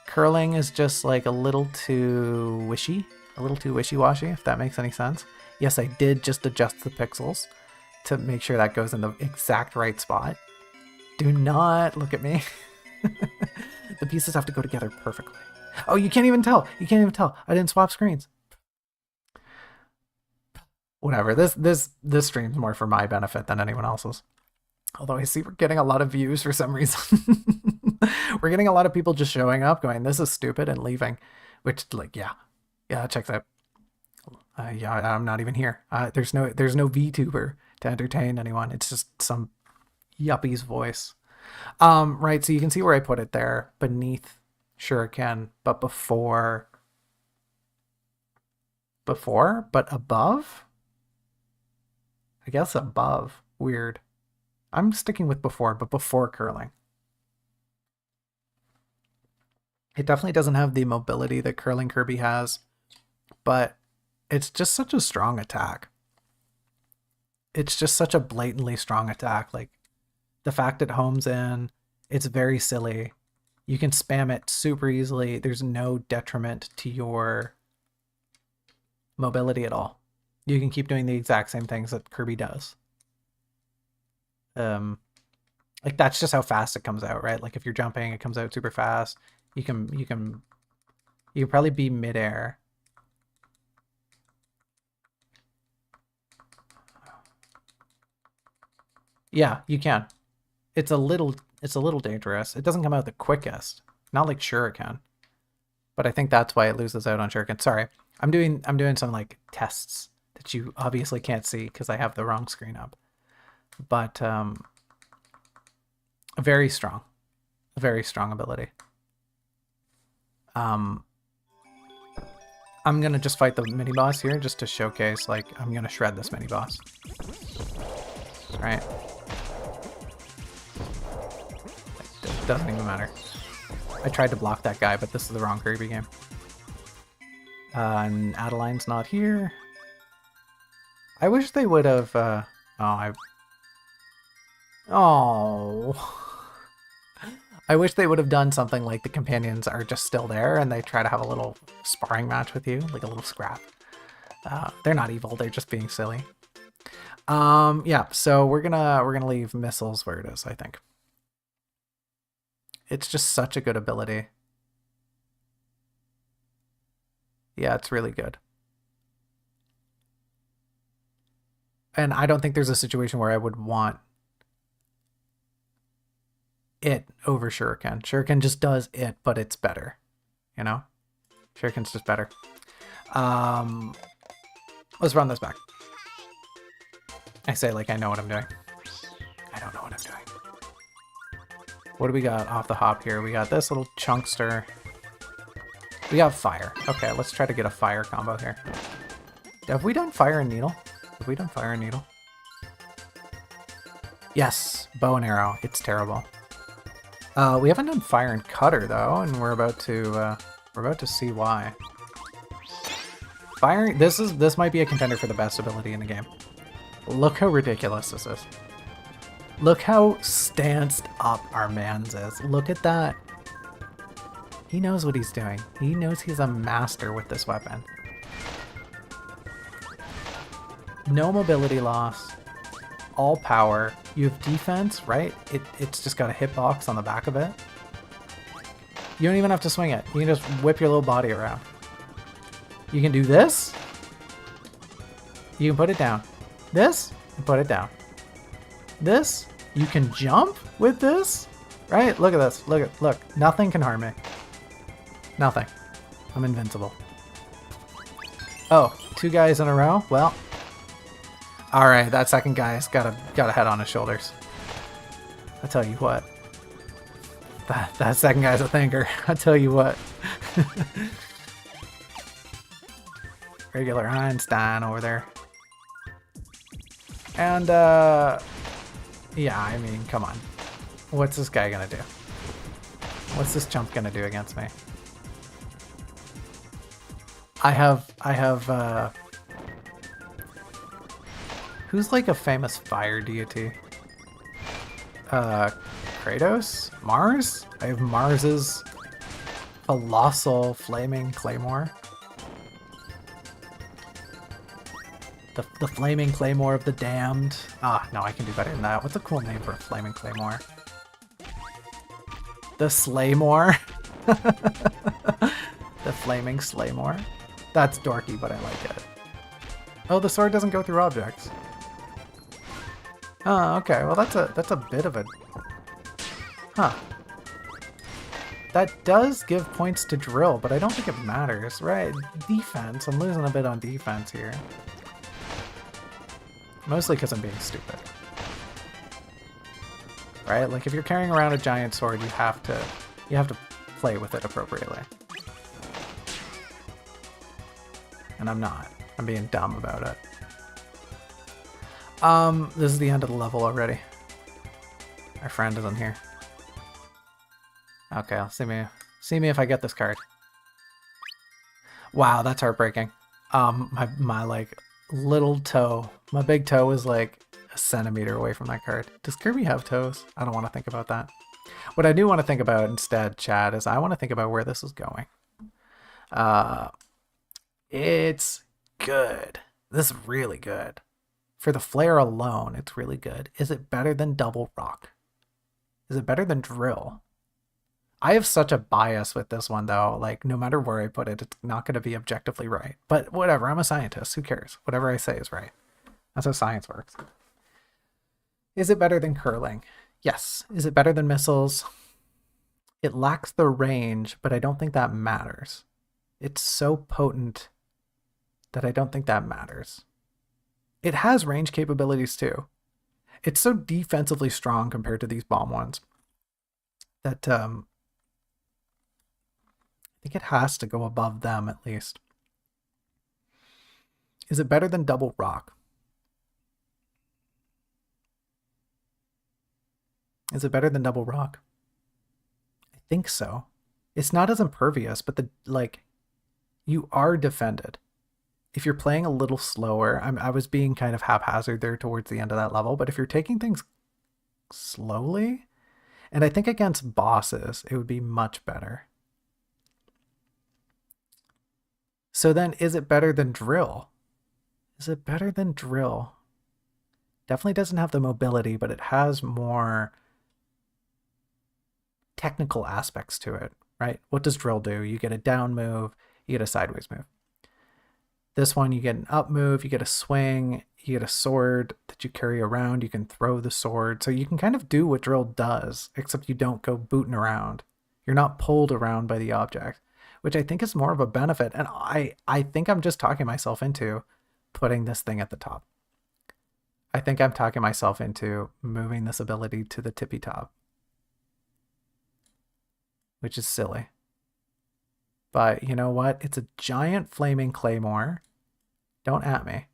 Curling is just like a little too wishy. A little too wishy-washy, if that makes any sense. Yes, I did just adjust the pixels to make sure that goes in the exact right spot. Do not look at me. The pieces have to go together perfectly. Oh, you can't even tell. You can't even tell. I didn't swap screens. Whatever. This stream's more for my benefit than anyone else's. Although I see we're getting a lot of views for some reason. We're getting a lot of people just showing up going, this is stupid, and leaving. Which, like, yeah, checks out. Yeah, I'm not even here. There's no VTuber to entertain anyone. It's just some yuppie's voice. Right, so you can see where I put it there. Beneath Shuriken, but before, but above? I guess above. Weird. I'm sticking with before, but before curling. It definitely doesn't have the mobility that curling Kirby has, but it's just such a strong attack. It's just such a blatantly strong attack. Like, the fact it homes in, it's very silly. You can spam it super easily. There's no detriment to your mobility at all. You can keep doing the exact same things that Kirby does. Like, that's just how fast it comes out, right? Like, if you're jumping, it comes out super fast. You can probably be midair. Yeah, you can. It's a little dangerous. It doesn't come out the quickest. Not like Shuriken. But I think that's why it loses out on Shuriken. Sorry. I'm doing some like tests that you obviously can't see because I have the wrong screen up. But very strong. A very strong ability. I'm gonna just fight the mini boss here just to showcase, like, I'm gonna shred this mini boss. Right? It doesn't even matter. I tried to block that guy, but this is the wrong Kirby game. And Adeline's not here. I wish they would have, I wish they would have done something like the companions are just still there and they try to have a little sparring match with you, like a little scrap. They're not evil, they're just being silly. Yeah, so we're gonna leave missiles where it is, I think. It's just such a good ability. Yeah, it's really good. And I don't think there's a situation where I would want it over Shuriken. Shuriken just does it, but it's better. You know? Shuriken's just better. Let's run this back. I say like I know what I'm doing. I don't know what I'm doing. What do we got off the hop here? We got this little chunkster. We got fire. Okay, let's try to get a fire combo here. Have we done fire and needle? Have we done fire and needle? Yes, bow and arrow. It's terrible. We haven't done fire and cutter though, and we're about to see why. Fire. This might be a contender for the best ability in the game. Look how ridiculous this is. Look how stanced up our man's is. Look at that. He knows what he's doing. He knows he's a master with this weapon. No mobility loss. All power. You have defense, right? It's just got a hitbox on the back of it. You don't even have to swing it. You can just whip your little body around. You can do this. You can put it down. This, and put it down. This, you can jump with this, right? Look at this. Look. Nothing can harm me. Nothing. I'm invincible. Oh, 2 guys in a row? Well, all right. That second guy's got a head on his shoulders. I tell you what. That second guy's a thinker. I tell you what. Regular Einstein over there. And, yeah, I mean, come on. What's this guy gonna do? What's this chump gonna do against me? I have, who's like a famous fire deity? Kratos? Mars? I have Mars's colossal flaming claymore. The flaming claymore of the damned. Ah, no, I can do better than that. What's a cool name for a flaming claymore? The Slaymore? The flaming Slaymore? That's dorky, but I like it. Oh, the sword doesn't go through objects. Oh, okay. Well, that's a bit of a... Huh. That does give points to drill, but I don't think it matters, right? Defense. I'm losing a bit on defense here. Mostly because I'm being stupid. Right? Like, if you're carrying around a giant sword, you have to play with it appropriately. And I'm not. I'm being dumb about it. This is the end of the level already. Our friend isn't here. Okay, I'll see me if I get this card. Wow, that's heartbreaking. My like little toe, my big toe is like a centimeter away from that card. Does Kirby have toes? I don't want to think about that. What I do want to think about instead, Chad, is I want to think about where this is going. It's good. This is really good. For the flare alone, it's really good. Is it better than Double Rock? Is it better than Drill? I have such a bias with this one, though. Like, no matter where I put it, it's not going to be objectively right. But whatever, I'm a scientist. Who cares? Whatever I say is right. That's how science works. Is it better than curling? Yes. Is it better than missiles? It lacks the range, but I don't think that matters. It's so potent that I don't think that matters. It has range capabilities too. It's so defensively strong compared to these bomb ones that I think it has to go above them at least. Is it better than double rock? Is it better than double rock? I think so. It's not as impervious, but you are defended. If you're playing a little slower, I was being kind of haphazard there towards the end of that level, but if you're taking things slowly, and I think against bosses, it would be much better. So then, is it better than drill? Is it better than drill? Definitely doesn't have the mobility, but it has more technical aspects to it, right? What does drill do? You get a down move, you get a sideways move. This one, you get an up move, you get a swing, you get a sword that you carry around, you can throw the sword. So you can kind of do what drill does, except you don't go booting around. You're not pulled around by the object, which I think is more of a benefit. And I think I'm just talking myself into putting this thing at the top. I think I'm talking myself into moving this ability to the tippy top, which is silly. But you know what? It's a giant flaming claymore. Don't at me.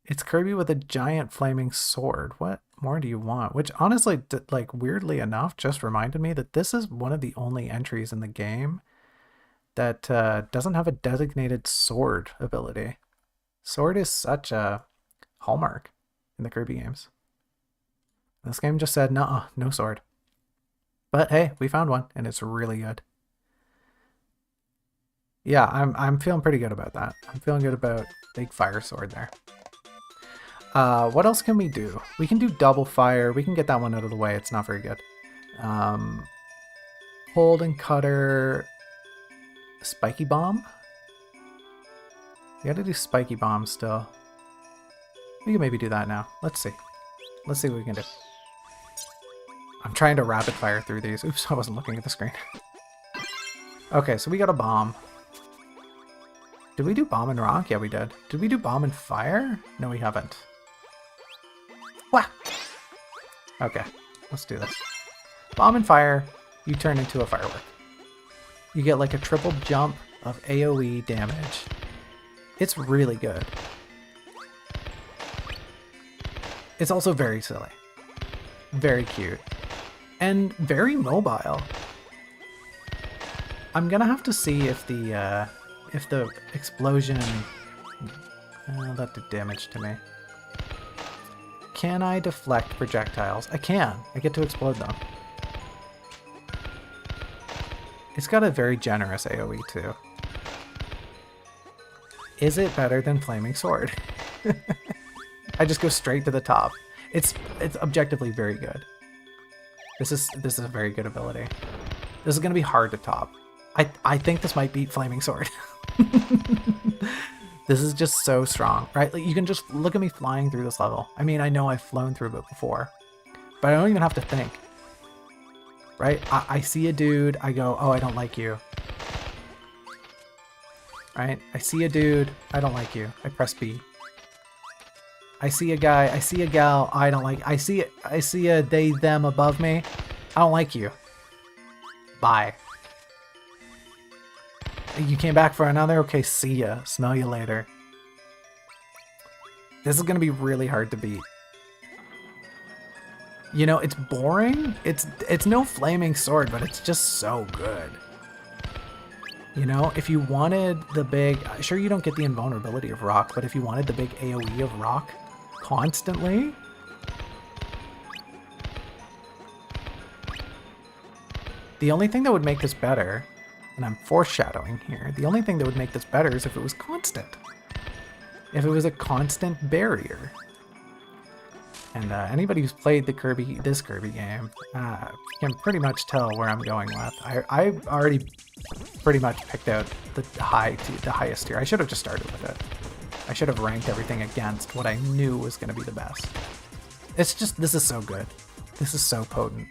It's Kirby with a giant flaming sword. What more do you want? Which honestly, like weirdly enough, just reminded me that this is one of the only entries in the game that doesn't have a designated sword ability. Sword is such a hallmark in the Kirby games. This game just said, nuh-uh, no sword. But hey, we found one, and it's really good. Yeah, I'm feeling pretty good about that. I'm feeling good about big fire sword there. What else can we do? We can do double fire. We can get that one out of the way. It's not very good. Hold and cutter. Spiky bomb? We gotta do spiky bomb still. We can maybe do that now. Let's see. Let's see what we can do. I'm trying to rapid fire through these. Oops, I wasn't looking at the screen. Okay, so we got a bomb. Did we do bomb and rock? Yeah, we did. Did we do bomb and fire? No, we haven't. Wah! Okay, let's do this. Bomb and fire, you turn into a firework. You get like a triple jump of AoE damage. It's really good. It's also very silly. Very cute. And very mobile. I'm gonna have to see if the explosion... that did damage to me. Can I deflect projectiles? I can. I get to explode them. It's got a very generous AoE too. Is it better than Flaming Sword? I just go straight to the top. It's objectively very good. This is a very good ability. This is gonna be hard to top. I think this might beat Flaming Sword. This is just so strong, right? Like, you can just look at me flying through this level. I mean, I know I've flown through it before, but I don't even have to think. Right? I see a dude, I go, oh, I don't like you. Right? I see a dude, I don't like you. I press B. I see a guy, I see a gal, I don't like, I see a they, them above me. I don't like you. Bye. You came back for another? Okay, see ya. Smell you later. This is gonna be really hard to beat. You know, it's boring. It's no Flaming Sword, but it's just so good. You know, if you wanted the big... Sure, you don't get the invulnerability of rock, but if you wanted the big AoE of rock constantly... The only thing that would make this better... And I'm foreshadowing here. The only thing that would make this better is if it was constant. If it was a constant barrier. And anybody who's played this Kirby game can pretty much tell where I'm going with. I've already pretty much picked out the highest tier. I should have just started with it. I should have ranked everything against what I knew was going to be the best. It's just, this is so good. This is so potent.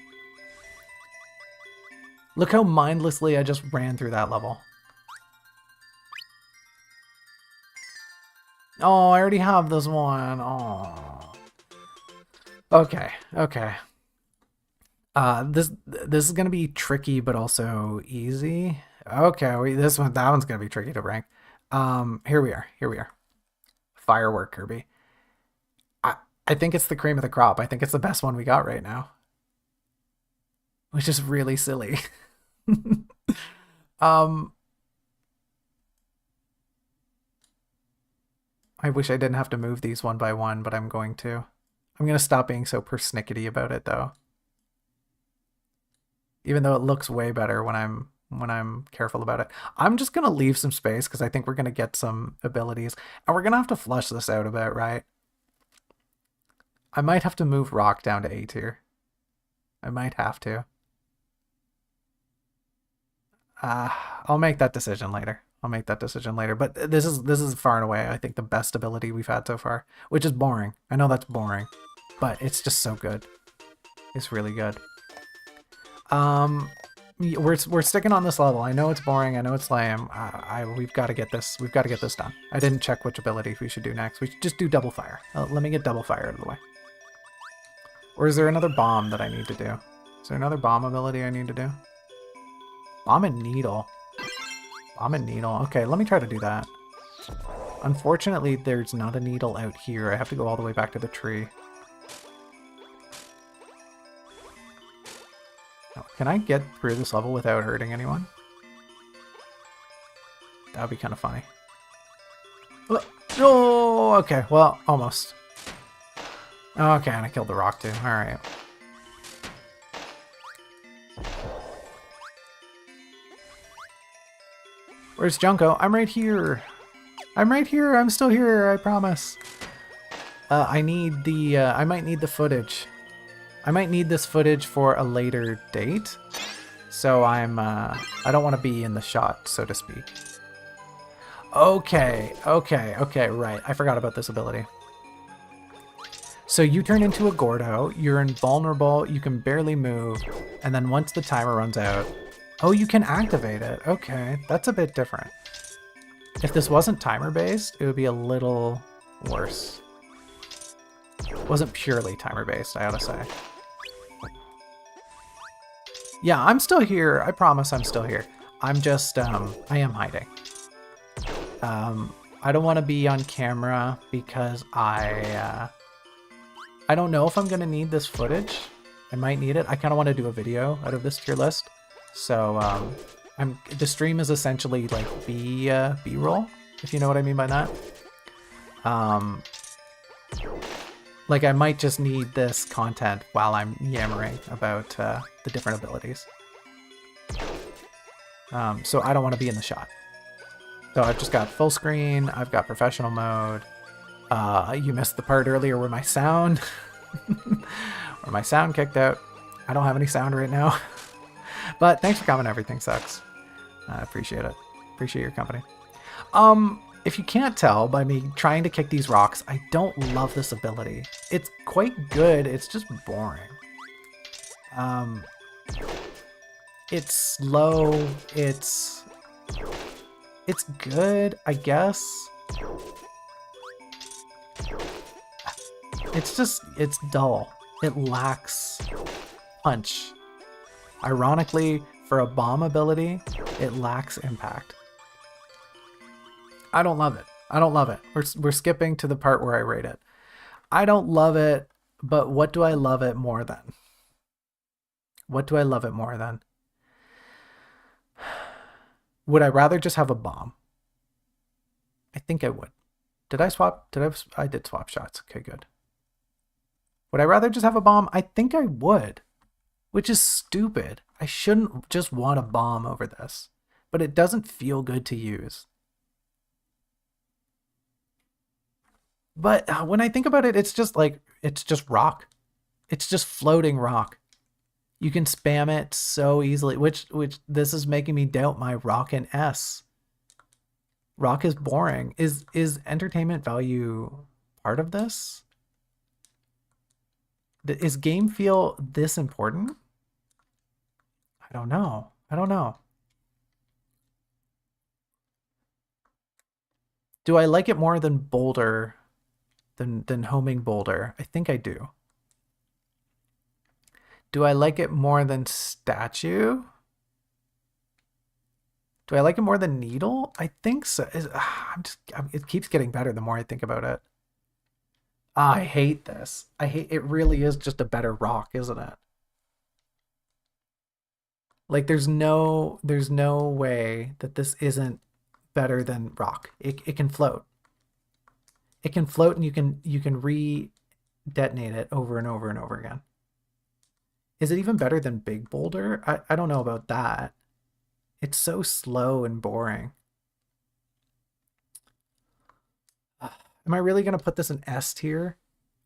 Look how mindlessly I just ran through that level. Oh, I already have this one. Oh. Okay, okay. This is gonna be tricky, but also easy. Okay, that one's gonna be tricky to rank. Here we are. Firework Kirby. I think it's the cream of the crop. I think it's the best one we got right now, which is really silly. I wish I didn't have to move these one by one, but I'm going to. I'm gonna stop being so persnickety about it though. Even though it looks way better when I'm careful about it. I'm just gonna leave some space because I think we're gonna get some abilities. And we're gonna have to flush this out a bit, right? I might have to move Rock down to A tier. I might have to. I'll make that decision later. But this is far and away, I think, the best ability we've had so far, which is boring. I know that's boring, but it's just so good. It's really good. We're sticking on this level. I know it's boring. I know it's lame. We've got to get this. We've got to get this done. I didn't check which ability we should do next. We should just do double fire. Let me get double fire out of the way. Or is there another bomb that I need to do? Is there another bomb ability I need to do? Bomb and needle. Bomb and needle. Okay, let me try to do that. Unfortunately, there's not a needle out here. I have to go all the way back to the tree. Oh, can I get through this level without hurting anyone? That would be kind of funny. Oh, okay. Well, almost. Okay, and I killed the rock too. Alright. Where's Junco? I'm right here. I'm right here. I'm still here. I promise. I need the, I might need the footage. I might need this footage for a later date. So I don't want to be in the shot, so to speak. Okay, right. I forgot about this ability. So you turn into a Gordo, you're invulnerable, you can barely move, and then once the timer runs out, oh, you can activate it. Okay, that's a bit different. If this wasn't timer-based, it would be a little worse. It wasn't purely timer-based, I ought to say. Yeah, I'm still here. I promise I'm still here. I'm just, I am hiding. I don't want to be on camera because I don't know if I'm going to need this footage. I might need it. I kind of want to do a video out of this tier list. So, the stream is essentially like B-roll, if you know what I mean by that. Like I might just need this content while I'm yammering about the different abilities. So I don't want to be in the shot. So I've just got full screen, I've got professional mode. You missed the part earlier where my sound kicked out. I don't have any sound right now. But thanks for coming, everything sucks. I appreciate it. Appreciate your company. If you can't tell by me trying to kick these rocks, I don't love this ability. It's quite good, it's just boring. It's slow, it's good, I guess. It's dull. It lacks punch. Ironically, for a bomb ability, it lacks impact. I don't love it. I don't love it. We're skipping to the part where I rate it. I don't love it, but what do I love it more than? What do I love it more than? Would I rather just have a bomb? I think I would. Did I swap? I did swap shots. Okay, good. Would I rather just have a bomb? I think I would. Which is stupid. I shouldn't just want a bomb over this. But it doesn't feel good to use. But when I think about it, it's just rock. It's just floating rock. You can spam it so easily, which this is making me doubt my rock and S. Rock is boring. Is entertainment value part of this? Is game feel this important? I don't know. I don't know. Do I like it more than Boulder, than homing Boulder? I think I do. Do I like it more than Statue? Do I like it more than Needle? I think so. It keeps getting better the more I think about it. I hate this. I hate it. Really is just a better rock, isn't it? Like there's no way that this isn't better than rock. It can float. It can float, and you can re-detonate it over and over and over again. Is it even better than Big Boulder? I don't know about that. It's so slow and boring. Am I really going to put this in S tier?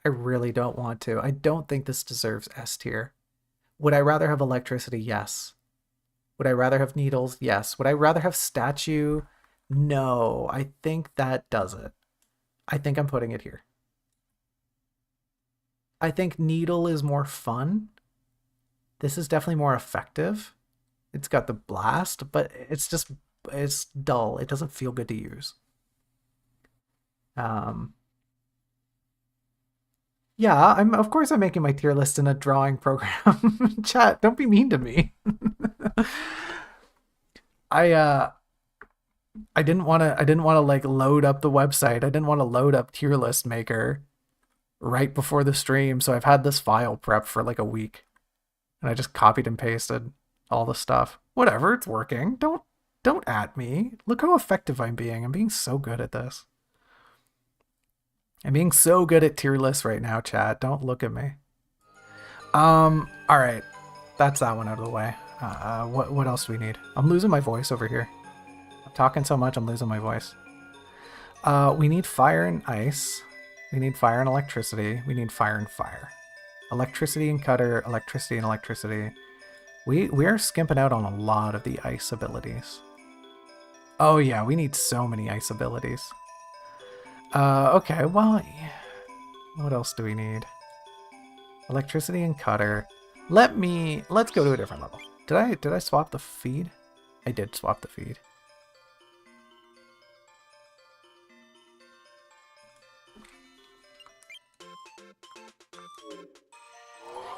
I really don't want to. I don't think this deserves S tier. Would I rather have electricity? Yes. Would I rather have needles? Yes. Would I rather have statue? No. I think that does it. I think I'm putting it here. I think needle is more fun. This is definitely more effective. It's got the blast, but it's dull. It doesn't feel good to use. Yeah, of course I'm making my tier list in a drawing program. Chat, don't be mean to me. I didn't want to like load up the website. I didn't want to load up tier list maker right before the stream, so I've had this file prepped for like a week. And I just copied and pasted all the stuff. Whatever, it's working. Don't at me. Look how effective I'm being. I'm being so good at this. I'm being so good at tier lists right now, chat. Don't look at me. Alright. That's that one out of the way. What else do we need? I'm losing my voice over here. I'm talking so much, I'm losing my voice. We need fire and ice. We need fire and electricity. We need fire and fire. Electricity and cutter, electricity and electricity. We are skimping out on a lot of the ice abilities. Oh yeah, we need so many ice abilities. Okay, well, what else do we need? Electricity and cutter. Let's go to a different level. Did I swap the feed? I did swap the feed.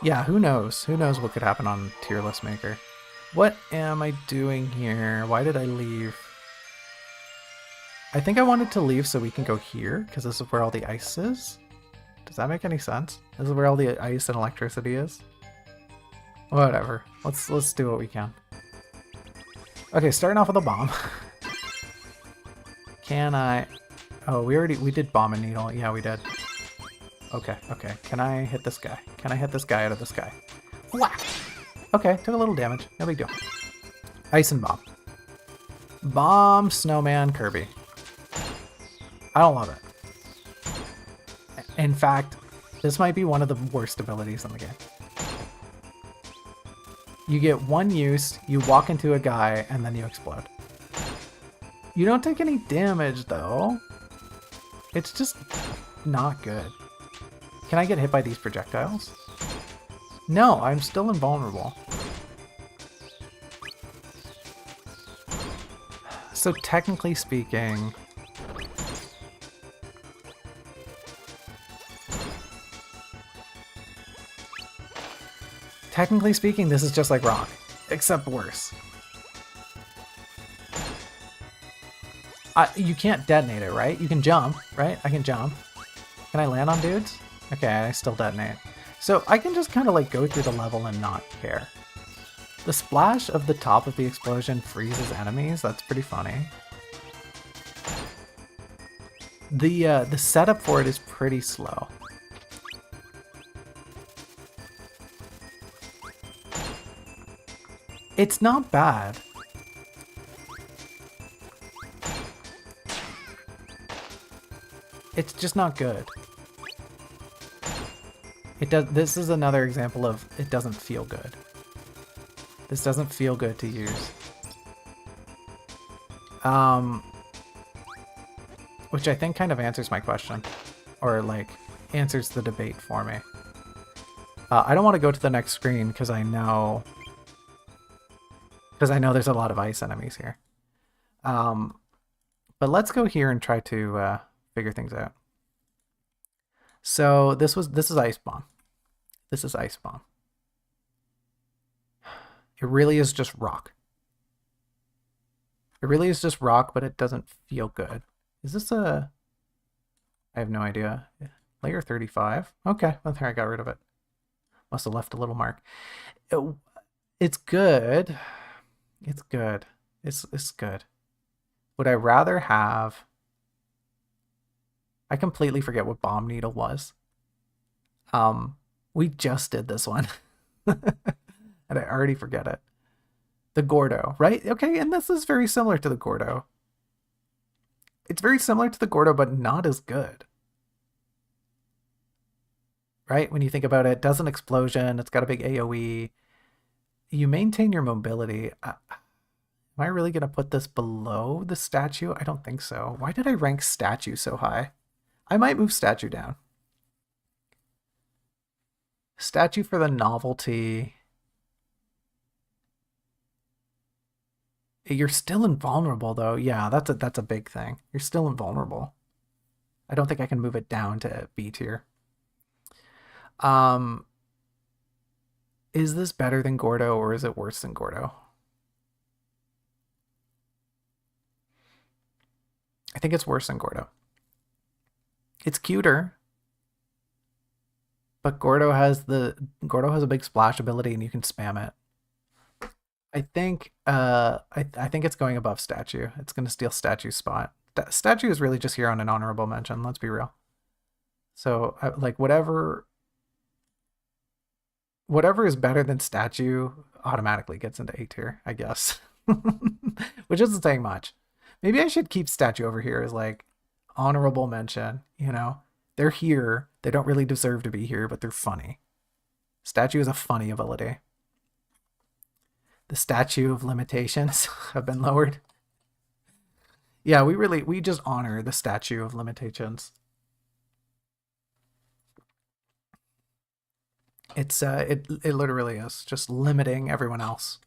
Yeah, who knows? Who knows what could happen on tier list maker? What am I doing here? Why did I leave? I think I wanted to leave so we can go here, because this is where all the ice is. Does that make any sense? This is where all the ice and electricity is. Whatever. Let's do what we can. Okay, starting off with a bomb. Can I... Oh, we did bomb and needle. Yeah, we did. Okay. Can I hit this guy? Can I hit this guy out of the sky? Whack! Okay, took a little damage. No big deal. Ice and bomb. Bomb, snowman, Kirby. I don't love it. In fact, this might be one of the worst abilities in the game. You get one use, you walk into a guy, and then you explode. You don't take any damage, though. It's just not good. Can I get hit by these projectiles? No, I'm still invulnerable. So technically speaking... Technically speaking, this is just like rock, except worse. You can't detonate it, right? You can jump, right? I can jump. Can I land on dudes? Okay, I still detonate. So I can just kind of like go through the level and not care. The splash of the top of the explosion freezes enemies. That's pretty funny. The setup for it is pretty slow. It's not bad. It's just not good. This is another example of it doesn't feel good. This doesn't feel good to use. Which I think kind of answers my question. Or like answers the debate for me. I don't want to go to the next screen because I know there's a lot of ice enemies here. But let's go here and try to figure things out. So this is Ice Bomb. This is Ice Bomb. It really is just rock. It really is just rock, but it doesn't feel good. Is this a... I have no idea. Layer 35. Okay, well there I got rid of it. Must have left a little mark. It's good. It's good. It's good. Would I rather have... I completely forget what Bomb Needle was. We just did this one. And I already forget it. The Gordo, right? Okay, and this is very similar to the Gordo. It's very similar to the Gordo, but not as good. Right? When you think about it, it does an explosion. It's got a big AoE. You maintain your mobility. Am I really going to put this below the statue? I don't think so. Why did I rank statue so high? I might move statue down. Statue for the novelty. You're still invulnerable, though. Yeah, that's a big thing. You're still invulnerable. I don't think I can move it down to B tier. Is this better than Gordo or is it worse than Gordo? I think it's worse than Gordo. It's cuter, but Gordo has a big splash ability and you can spam it. I think I think it's going above statue. It's going to steal statue's spot. Statue is really just here on an honorable mention. Let's be real. So like whatever is better than statue automatically gets into A tier, I guess. Which isn't saying much. Maybe I should keep statue over here as like honorable mention, you know? They're here. They don't really deserve to be here, but they're funny. Statue is a funny ability. The statue of limitations have been lowered. Yeah, we just honor the statue of limitations. It literally is just limiting everyone else.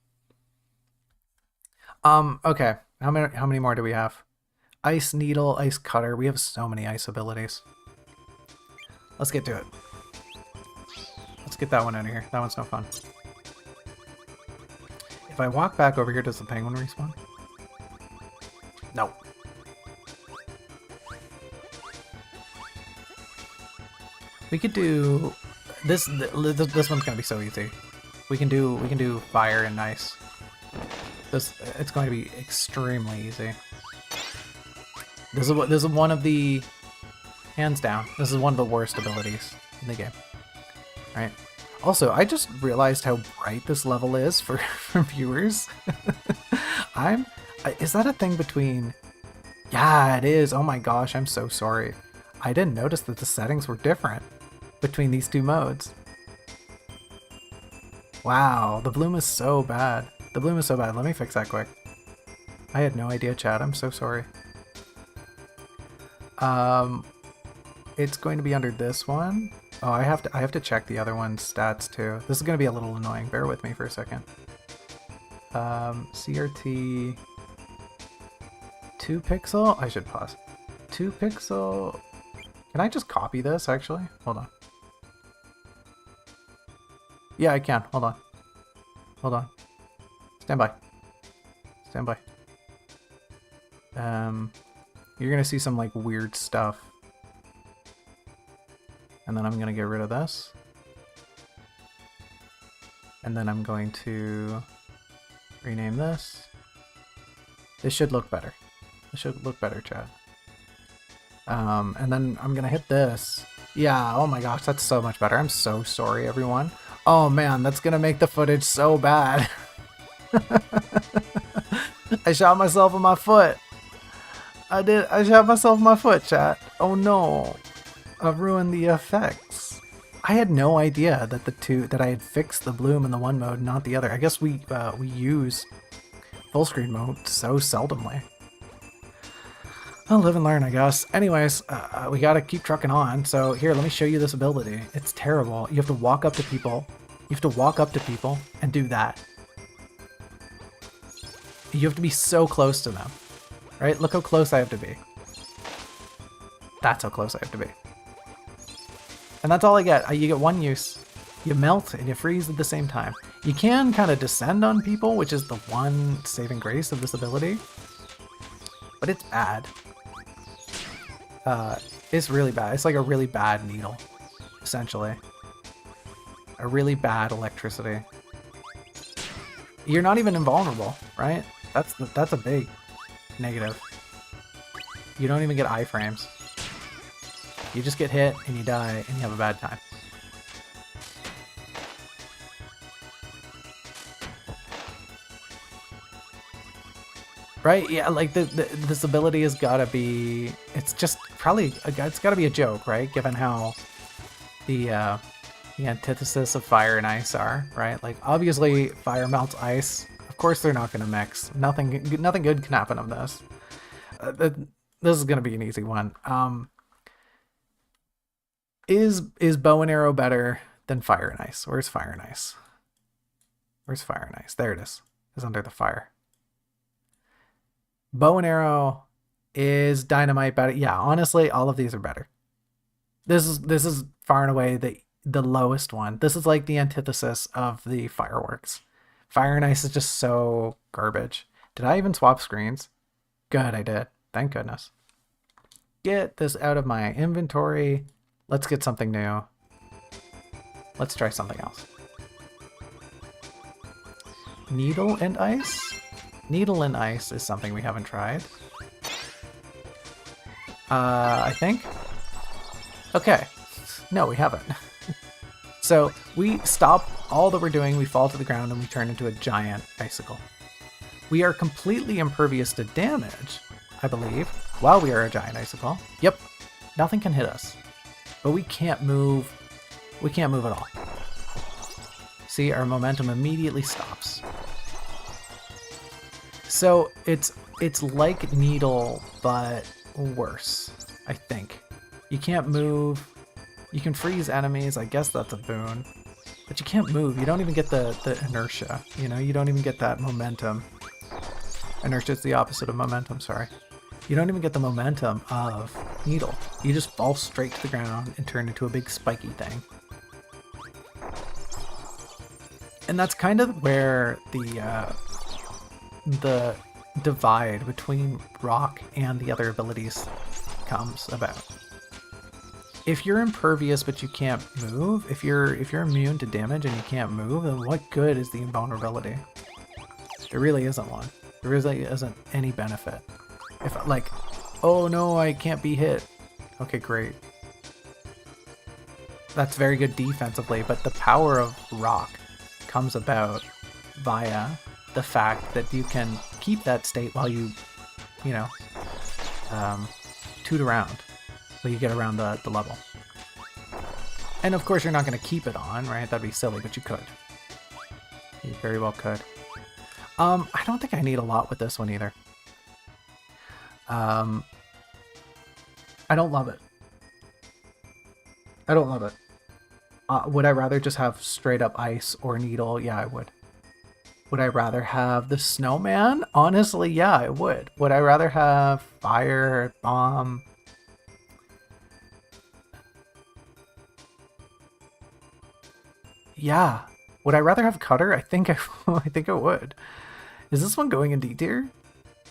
Okay. How many more do we have? Ice Needle, Ice Cutter. We have so many ice abilities. Let's get to it. Let's get that one out of here. That one's no fun. If I walk back over here, does the penguin respawn? No. We could do this. This one's gonna be so easy. We can do fire and ice. It's going to be extremely easy. This is one of the, hands down, this is one of the worst abilities in the game. All right. Also, I just realized how bright this level is for viewers. Is that a thing between? Yeah, it is. Oh my gosh, I'm so sorry. I didn't notice that the settings were different between these two modes. Wow, the bloom is so bad. The bloom is so bad. Let me fix that quick. I had no idea, chat. I'm so sorry. It's going to be under this one. Oh, I have to check the other one's stats too. This is going to be a little annoying. Bear with me for a second. CRT 2 pixel. I should pause. 2 pixel. Can I just copy this actually? Hold on. Yeah, I can. Hold on. Hold on. Stand by. Stand by. You're gonna see some like weird stuff. And then I'm gonna get rid of this. And then I'm going to rename this. This should look better. This should look better, chat. And then I'm gonna hit this. Yeah, oh my gosh, that's so much better. I'm so sorry, everyone. Oh man, that's gonna make the footage so bad. I shot myself in my foot. I shot myself in my foot, chat. Oh no. I've ruined the effects. I had no idea that I had fixed the bloom in the one mode, not the other. I guess we use full screen mode so seldomly. I'll live and learn, I guess. Anyways, we gotta keep trucking on. So here, let me show you this ability. It's terrible. You have to walk up to people. You have to walk up to people and do that. You have to be so close to them, right? Look how close I have to be. That's how close I have to be. And that's all I get. You get one use. You melt and you freeze at the same time. You can kind of descend on people, which is the one saving grace of this ability. But it's bad. It's really bad. It's like a really bad needle, essentially. A really bad electricity. You're not even invulnerable, right? That's a big negative. You don't even get iframes. You just get hit and you die and you have a bad time. Right? Yeah, like this ability has got to be... It's just probably... It's got to be a joke, right? Given how the antithesis of fire and ice are, right? Like, obviously, fire melts ice. Of course they're not going to mix. Nothing good can happen of this. This is going to be an easy one. Is bow and arrow better than fire and ice? Where's fire and ice? Where's fire and ice? There it is. It's under the fire. Bow and arrow is dynamite better. Yeah, honestly, all of these are better. This is far and away the lowest one. This is like the antithesis of the fireworks. Fire and ice is just so garbage. Did I even swap screens? Good, I did. Thank goodness. Get this out of my inventory. Let's get something new. Let's try something else. Needle and ice? Needle and ice is something we haven't tried. I think? Okay. No, we haven't. So we stop all that we're doing, we fall to the ground, and we turn into a giant icicle. We are completely impervious to damage, I believe, while we are a giant icicle. Yep, nothing can hit us. But we can't move. We can't move at all. See, our momentum immediately stops. So it's like Needle, but worse, I think. You can't move. You can freeze enemies. I guess that's a boon. But you can't move. You don't even get the inertia. You know, you don't even get that momentum. Inertia is the opposite of momentum, sorry. You don't even get the momentum of Needle. You just fall straight to the ground and turn into a big spiky thing. And that's kind of where the divide between Rock and the other abilities comes about. If you're impervious but you can't move, if you're immune to damage and you can't move, then what good is the invulnerability? There really isn't one. There really isn't any benefit. If like, oh no, I can't be hit. Okay, great. That's very good defensively, but the power of Rock comes about via the fact that you can keep that state while you know, toot around. Till you get around the level. And of course you're not going to keep it on, right? That'd be silly, but you could. You very well could. I don't think I need a lot with this one either. I don't love it. I don't love it. Would I rather just have straight up ice or Needle? Yeah, I would. Would I rather have the snowman? Honestly, yeah, I would. Would I rather have fire, bomb? Yeah. Would I rather have cutter? I think I think I would. Is this one going in D tier?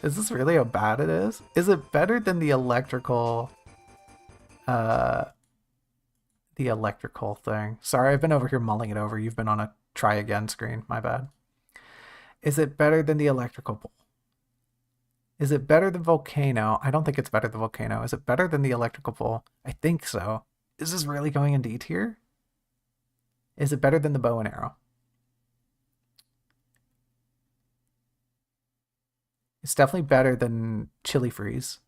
Is this really how bad it is? Is it better than the electrical thing? Sorry, I've been over here mulling it over. You've been on a try again screen. My bad. Is it better than the electrical bowl? Is it better than volcano? I don't think it's better than volcano. Is it better than the electrical bowl? I think so. Is this really going in D tier? Is it better than the bow and arrow? It's definitely better than chili freeze.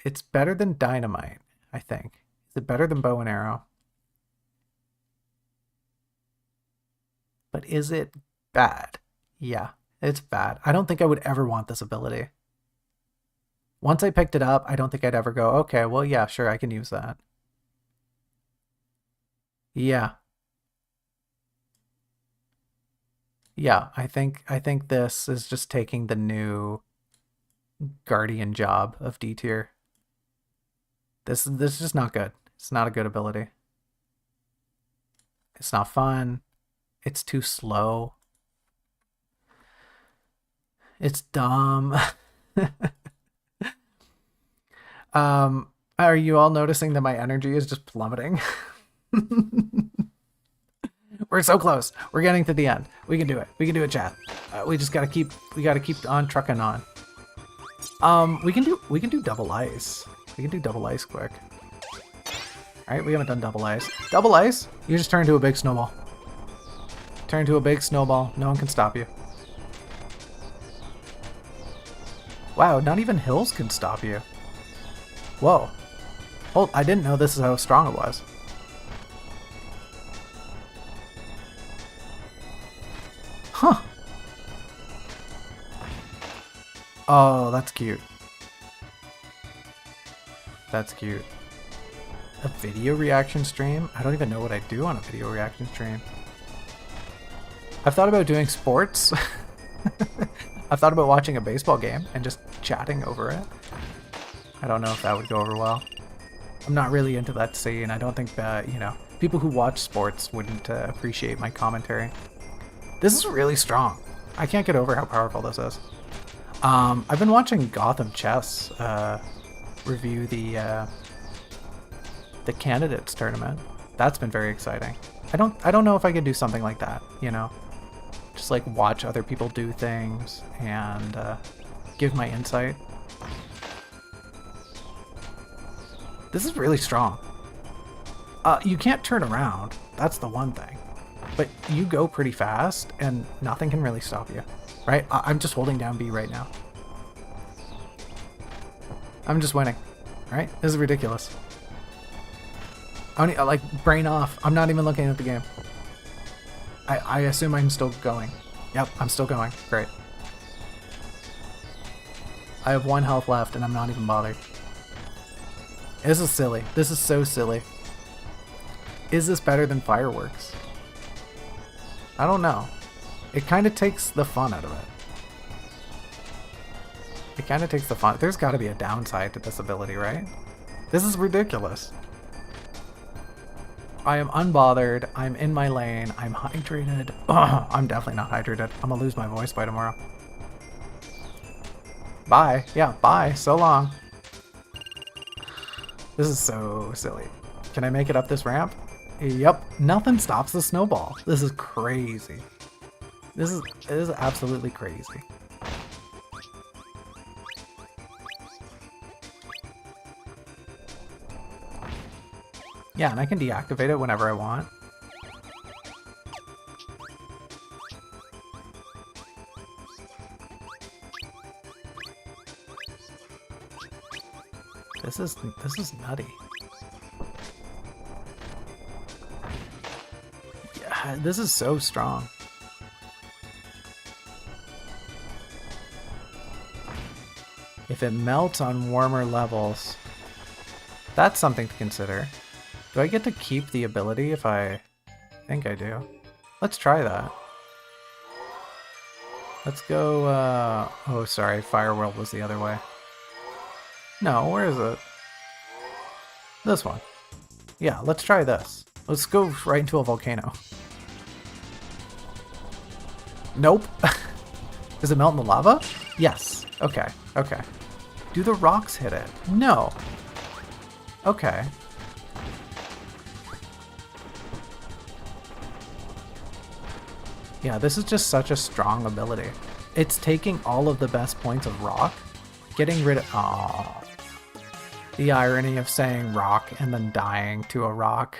It's better than dynamite, I think. Is it better than bow and arrow? But is it bad? Yeah, it's bad. I don't think I would ever want this ability. Once I picked it up, I don't think I'd ever go, okay, well, yeah, sure, I can use that. Yeah. Yeah, I think this is just taking the new Guardian job of D tier. This is just not good. It's not a good ability. It's not fun. It's too slow. It's dumb. Are you all noticing that my energy is just plummeting? We're so close. We're getting to the end. We can do it. We can do it, chat. We just gotta keep on trucking on. We can do double ice. We can do double ice quick. Alright, we haven't done double ice. Double ice? You just turn into a big snowball. Turn into a big snowball. No one can stop you. Wow, not even hills can stop you. Whoa. Hold, I didn't know this is how strong it was. Huh. Oh, that's cute. That's cute. A video reaction stream? I don't even know what I do on a video reaction stream. I've thought about doing sports. I've thought about watching a baseball game and just chatting over it. I don't know if that would go over well. I'm not really into that scene. I don't think that, you know, people who watch sports wouldn't appreciate my commentary. This is really strong. I can't get over how powerful this is. I've been watching Gotham Chess review the candidates tournament. That's been very exciting. I don't know if I could do something like that, you know? Just like watch other people do things and give my insight. This is really strong. You can't turn around. That's the one thing. But you go pretty fast and nothing can really stop you. Right? I'm just holding down B right now. I'm just winning. Right? This is ridiculous. I like, brain off. I'm not even looking at the game. I assume I'm still going. Yep, I'm still going. Great. I have 1 health left and I'm not even bothered. This is silly. This is so silly. Is this better than fireworks? I don't know. It kind of takes the fun out of it. It kind of takes the fun. There's got to be a downside to this ability, right? This is ridiculous. I am unbothered. I'm in my lane. I'm hydrated. Ugh, I'm definitely not hydrated. I'm gonna lose my voice by tomorrow. Bye. Yeah, bye. So long. This is so silly. Can I make it up this ramp? Yep. Nothing stops the snowball. This is crazy. This is absolutely crazy. Yeah, and I can deactivate it whenever I want. This is nutty. Yeah, this is so strong. If it melts on warmer levels, that's something to consider. Do I get to keep the ability if I think I do? Let's try that. Let's go, oh sorry, Fireworld was the other way. No, where is it? This one. Yeah, let's try this. Let's go right into a volcano. Nope. Does it melt in the lava? Yes. Okay, okay. Do the rocks hit it? No. Okay. Yeah, this is just such a strong ability. It's taking all of the best points of rock, getting rid of... Aww. The irony of saying rock and then dying to a rock.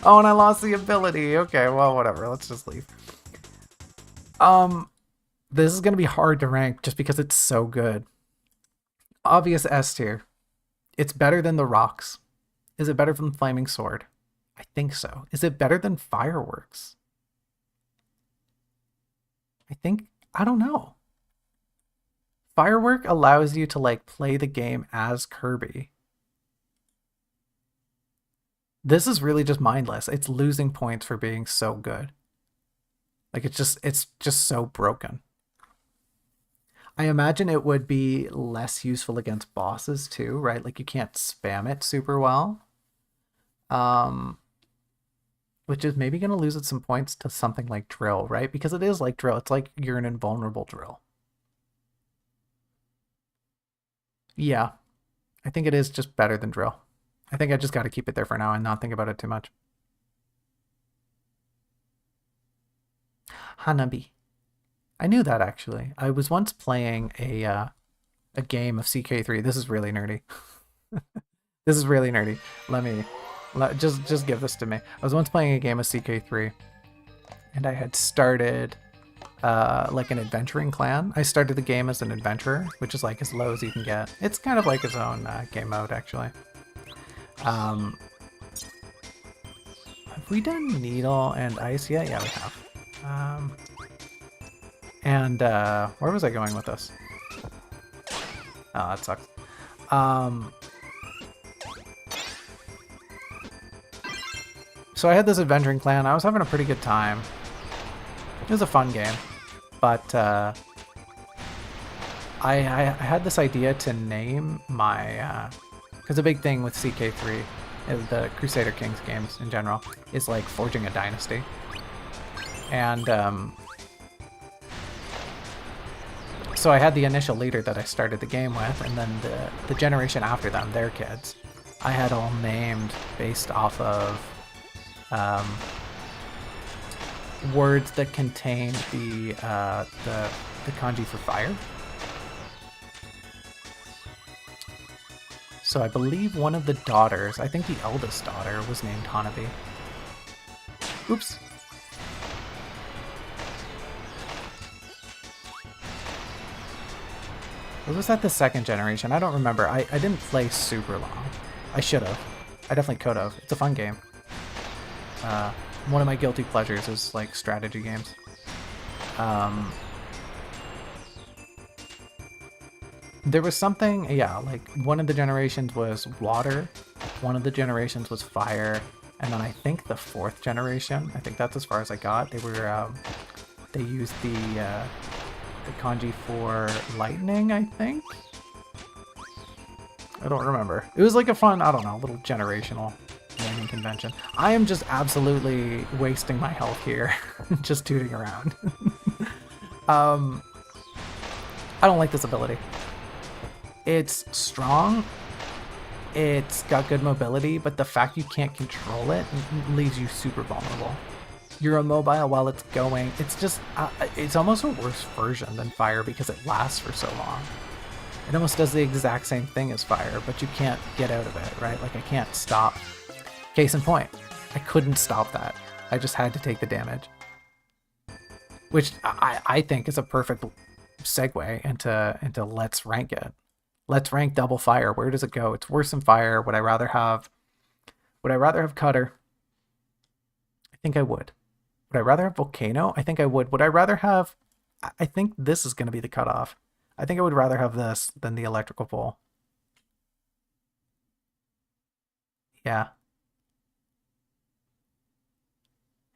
Oh, and I lost the ability. Okay, well, whatever. Let's just leave. This is going to be hard to rank just because it's so good. Obvious S tier. It's better than the rocks. Is it better than Flaming Sword? I think so. Is it better than Fireworks? I don't know. Firework allows you to like play the game as Kirby. This is really just mindless. It's losing points for being so good. Like it's just so broken. I imagine it would be less useful against bosses too, right? Like you can't spam it super well. Um, which is maybe going to lose it some points to something like drill, right? Because it is like drill. It's like you're an invulnerable drill. Yeah, I think it is just better than drill. I think I just got to keep it there for now and not think about it too much. Hanabi. I knew that actually. I was once playing a game of CK3. This is really nerdy. This is really nerdy. Just give this to me. I was once playing a game of CK3, and I had started like an adventuring clan. I started the game as an adventurer, which is like as low as you can get. It's kind of like its own game mode, actually. Have we done needle and ice yet? Yeah, we have. And where was I going with this? Oh, that sucks. So I had this adventuring clan. I was having a pretty good time. It was a fun game, but I had this idea to name my because a big thing with CK3, the Crusader Kings games in general, is like forging a dynasty, and so I had the initial leader that I started the game with, and then the generation after them, their kids, I had all named based off of words that contained the kanji for fire. So I believe one of the daughters, I think the eldest daughter, was named Hanabi. Oops. Or was that the second generation? I don't remember. I didn't play super long. I should have. I definitely could have. It's a fun game. One of my guilty pleasures is like strategy games. There was something, yeah, like one of the generations was water, one of the generations was fire, and then I think the fourth generation, I think that's as far as I got, they were, they used the kanji for lightning, I think? I don't remember. It was like a fun, I don't know, little generational naming convention. I am just absolutely wasting my health here, just tooting around. I don't like this ability. It's strong, it's got good mobility, but the fact you can't control it leaves you super vulnerable. You're immobile while it's going. It's just, it's almost a worse version than fire because it lasts for so long. It almost does the exact same thing as fire, but you can't get out of it, right? Like I can't stop. Case in point, I couldn't stop that. I just had to take the damage. Which I think is a perfect segue into let's rank it. Let's rank double fire. Where does it go? It's worse than fire. Would I rather have cutter? I think I would. Would I rather have volcano? I think I would. Would I rather have... I think this is going to be the cutoff. I think I would rather have this than the electrical pole. Yeah.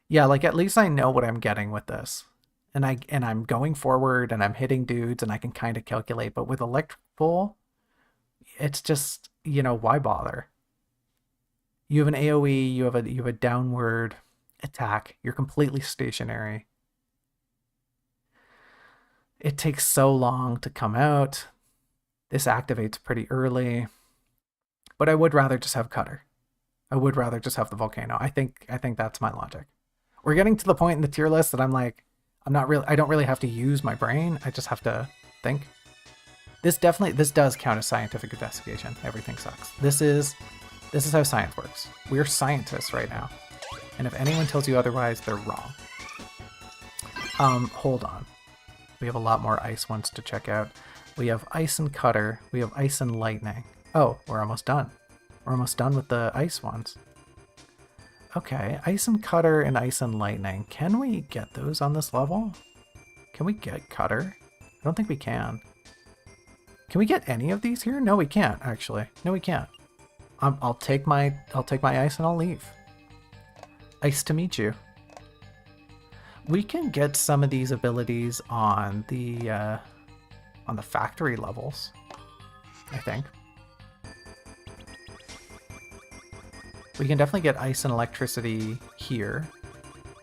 Yeah, like at least I know what I'm getting with this. And I'm going forward and I'm hitting dudes and I can kind of calculate, but with electrical pole, it's just, you know, why bother? You have an AoE, you have a downward attack. You're completely stationary. It takes so long to come out. This activates pretty early. But I would rather just have cutter. I would rather just have the volcano. I think that's my logic. We're getting to the point in the tier list that I'm like, I don't really have to use my brain. I just have to think. This does count as scientific investigation. Everything sucks. This is how science works. We're scientists right now. And if anyone tells you otherwise, they're wrong. Hold on. We have a lot more ice ones to check out. We have ice and cutter. We have ice and lightning. Oh, we're almost done. We're almost done with the ice ones. Okay, ice and cutter and ice and lightning. Can we get those on this level? Can we get cutter? I don't think we can. Can we get any of these here? No, we can't, actually. No, we can't. I'll take my ice and I'll leave. Ice to meet you. We can get some of these abilities on the factory levels, I think. We can definitely get ice and electricity here,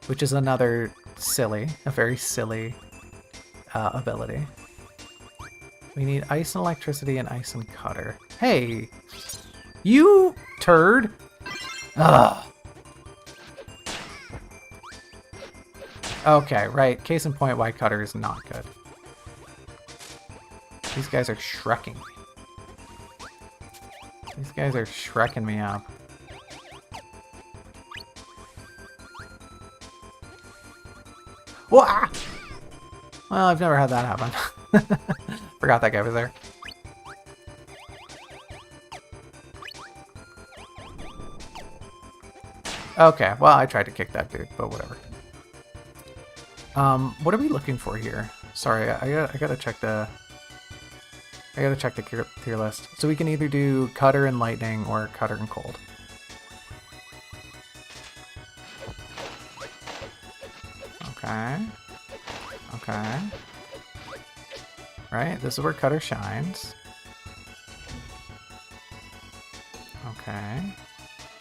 which is another a very silly ability. We need ice and electricity and ice and cutter. Hey, you turd! Ugh. Okay, right. Case in point, why cutter is not good. These guys are shrekking me. These guys are shrekking me up. Wah! Well, I've never had that happen. Forgot that guy was there. Okay, well, I tried to kick that dude, but whatever. What are we looking for here? Sorry, I gotta check the tier list. So we can either do cutter and lightning or cutter and cold. Okay. Okay. Right, this is where cutter shines. Okay.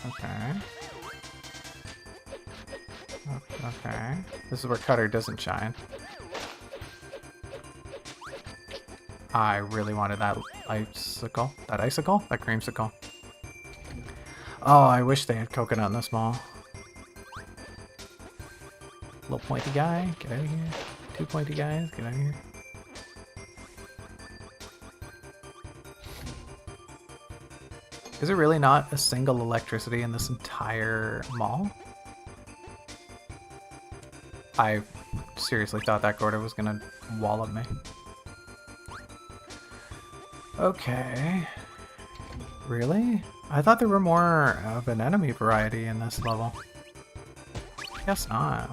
Okay. Okay. This is where cutter doesn't shine. I really wanted that icicle. That icicle? That creamsicle. Oh, I wish they had coconut in this mall. Little pointy guy, get out of here. Two pointy guys, get out of here. Is there really not a single electricity in this entire mall? I seriously thought that Gordo was gonna wallop me. Okay. Really? I thought there were more of an enemy variety in this level. Guess not.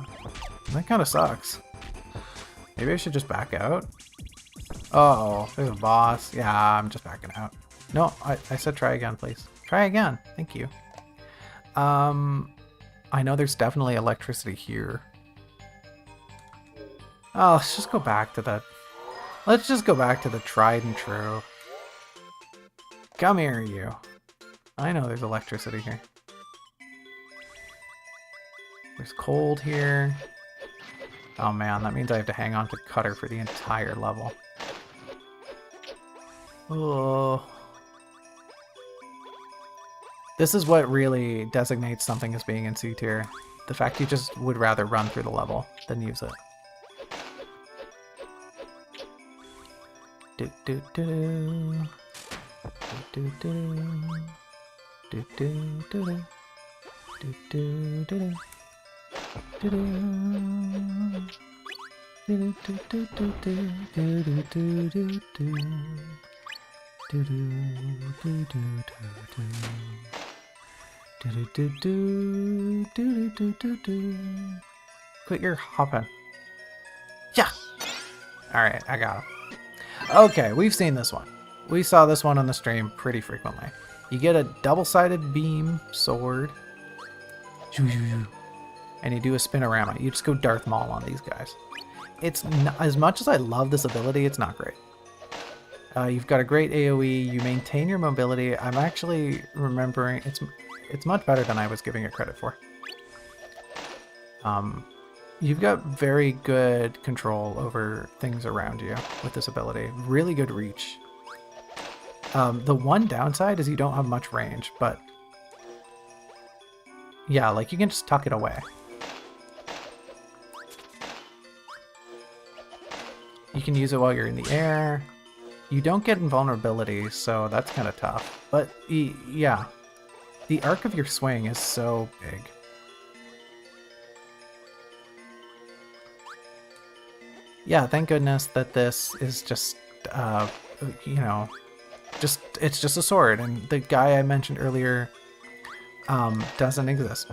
That kind of sucks. Maybe I should just back out? Oh, there's a boss. Yeah, I'm just backing out. No, I said try again, please. Try again. Thank you. I know there's definitely electricity here. Oh, let's just go back to the... Let's just go back to the tried and true. Come here, you. I know there's electricity here. There's cold here. Oh man, that means I have to hang on to cutter for the entire level. Oh. This is what really designates something as being in C tier. The fact you just would rather run through the level than use it. Do do do. Do do do. Do do do. Do do do. Do do. Do do do do do do do do do do. Do do do do do. Do do do do do do do do. Quit your hopping. Yeah. All right, I got him. Okay, we've seen this one. We saw this one on the stream pretty frequently. You get a double-sided beam sword, and you do a spinorama. You just go Darth Maul on these guys. It's not, as much as I love this ability, it's not great. You've got a great AoE. You maintain your mobility. I'm actually remembering it's much better than I was giving it credit for. You've got very good control over things around you with this ability. Really good reach. The one downside is you don't have much range, but yeah, like you can just tuck it away. You can use it while you're in the air. You don't get invulnerability, so that's kind of tough. But yeah, the arc of your swing is so big. Yeah, thank goodness that this is just, you know, it's just a sword, and the guy I mentioned earlier doesn't exist.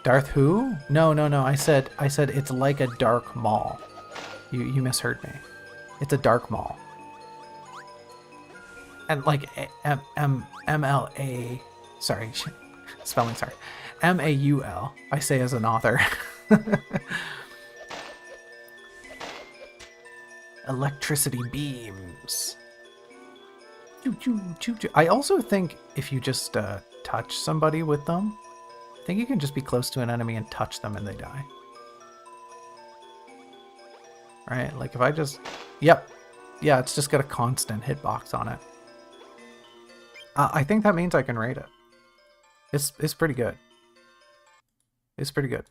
Darth who? No. I said it's like a dark maul. You misheard me. It's a dark maul. And like M-L-A... Sorry, spelling, sorry. M-A-U-L, I say as an author. Electricity beams. Choo, choo, choo, choo. I also think if you just touch somebody with them, I think you can just be close to an enemy and touch them and they die. Right? Like if I just... Yep. Yeah, it's just got a constant hitbox on it. I think that means I can rate it. It's pretty good. It's pretty good.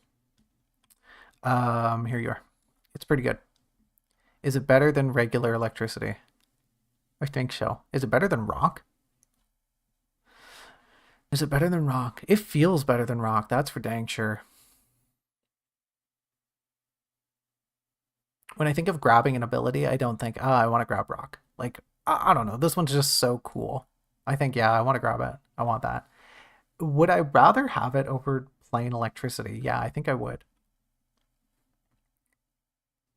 Here you are. It's pretty good. Is it better than regular electricity? I think so. Is it better than rock? Is it better than rock? It feels better than rock, that's for dang sure. When I think of grabbing an ability, I don't think, I want to grab rock. Like, I don't know. This one's just so cool. I think, yeah, I want to grab it. I want that. Would I rather have it over plain electricity? Yeah, I think I would.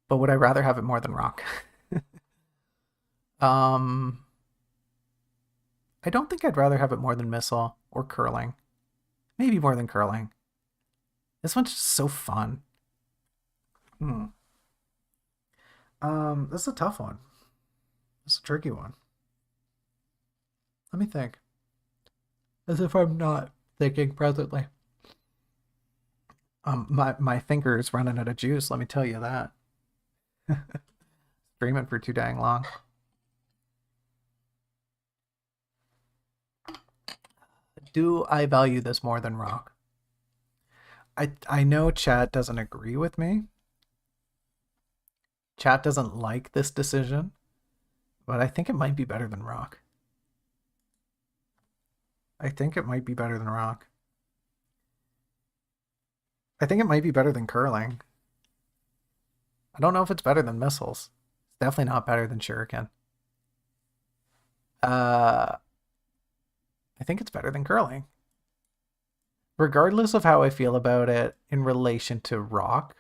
But would I rather have it more than rock? I don't think I'd rather have it more than missile or curling. Maybe more than curling. This one's just so fun. This is a tough one. This is a tricky one. Let me think. As if I'm not thinking presently. My finger's running out of juice, let me tell you that. Streaming for too dang long. Do I value this more than rock? I know chat doesn't agree with me. Chat doesn't like this decision, but I think it might be better than rock. I think it might be better than rock. I think it might be better than curling. I don't know if it's better than missiles. It's definitely not better than shuriken. I think it's better than curling. Regardless of how I feel about it in relation to rock,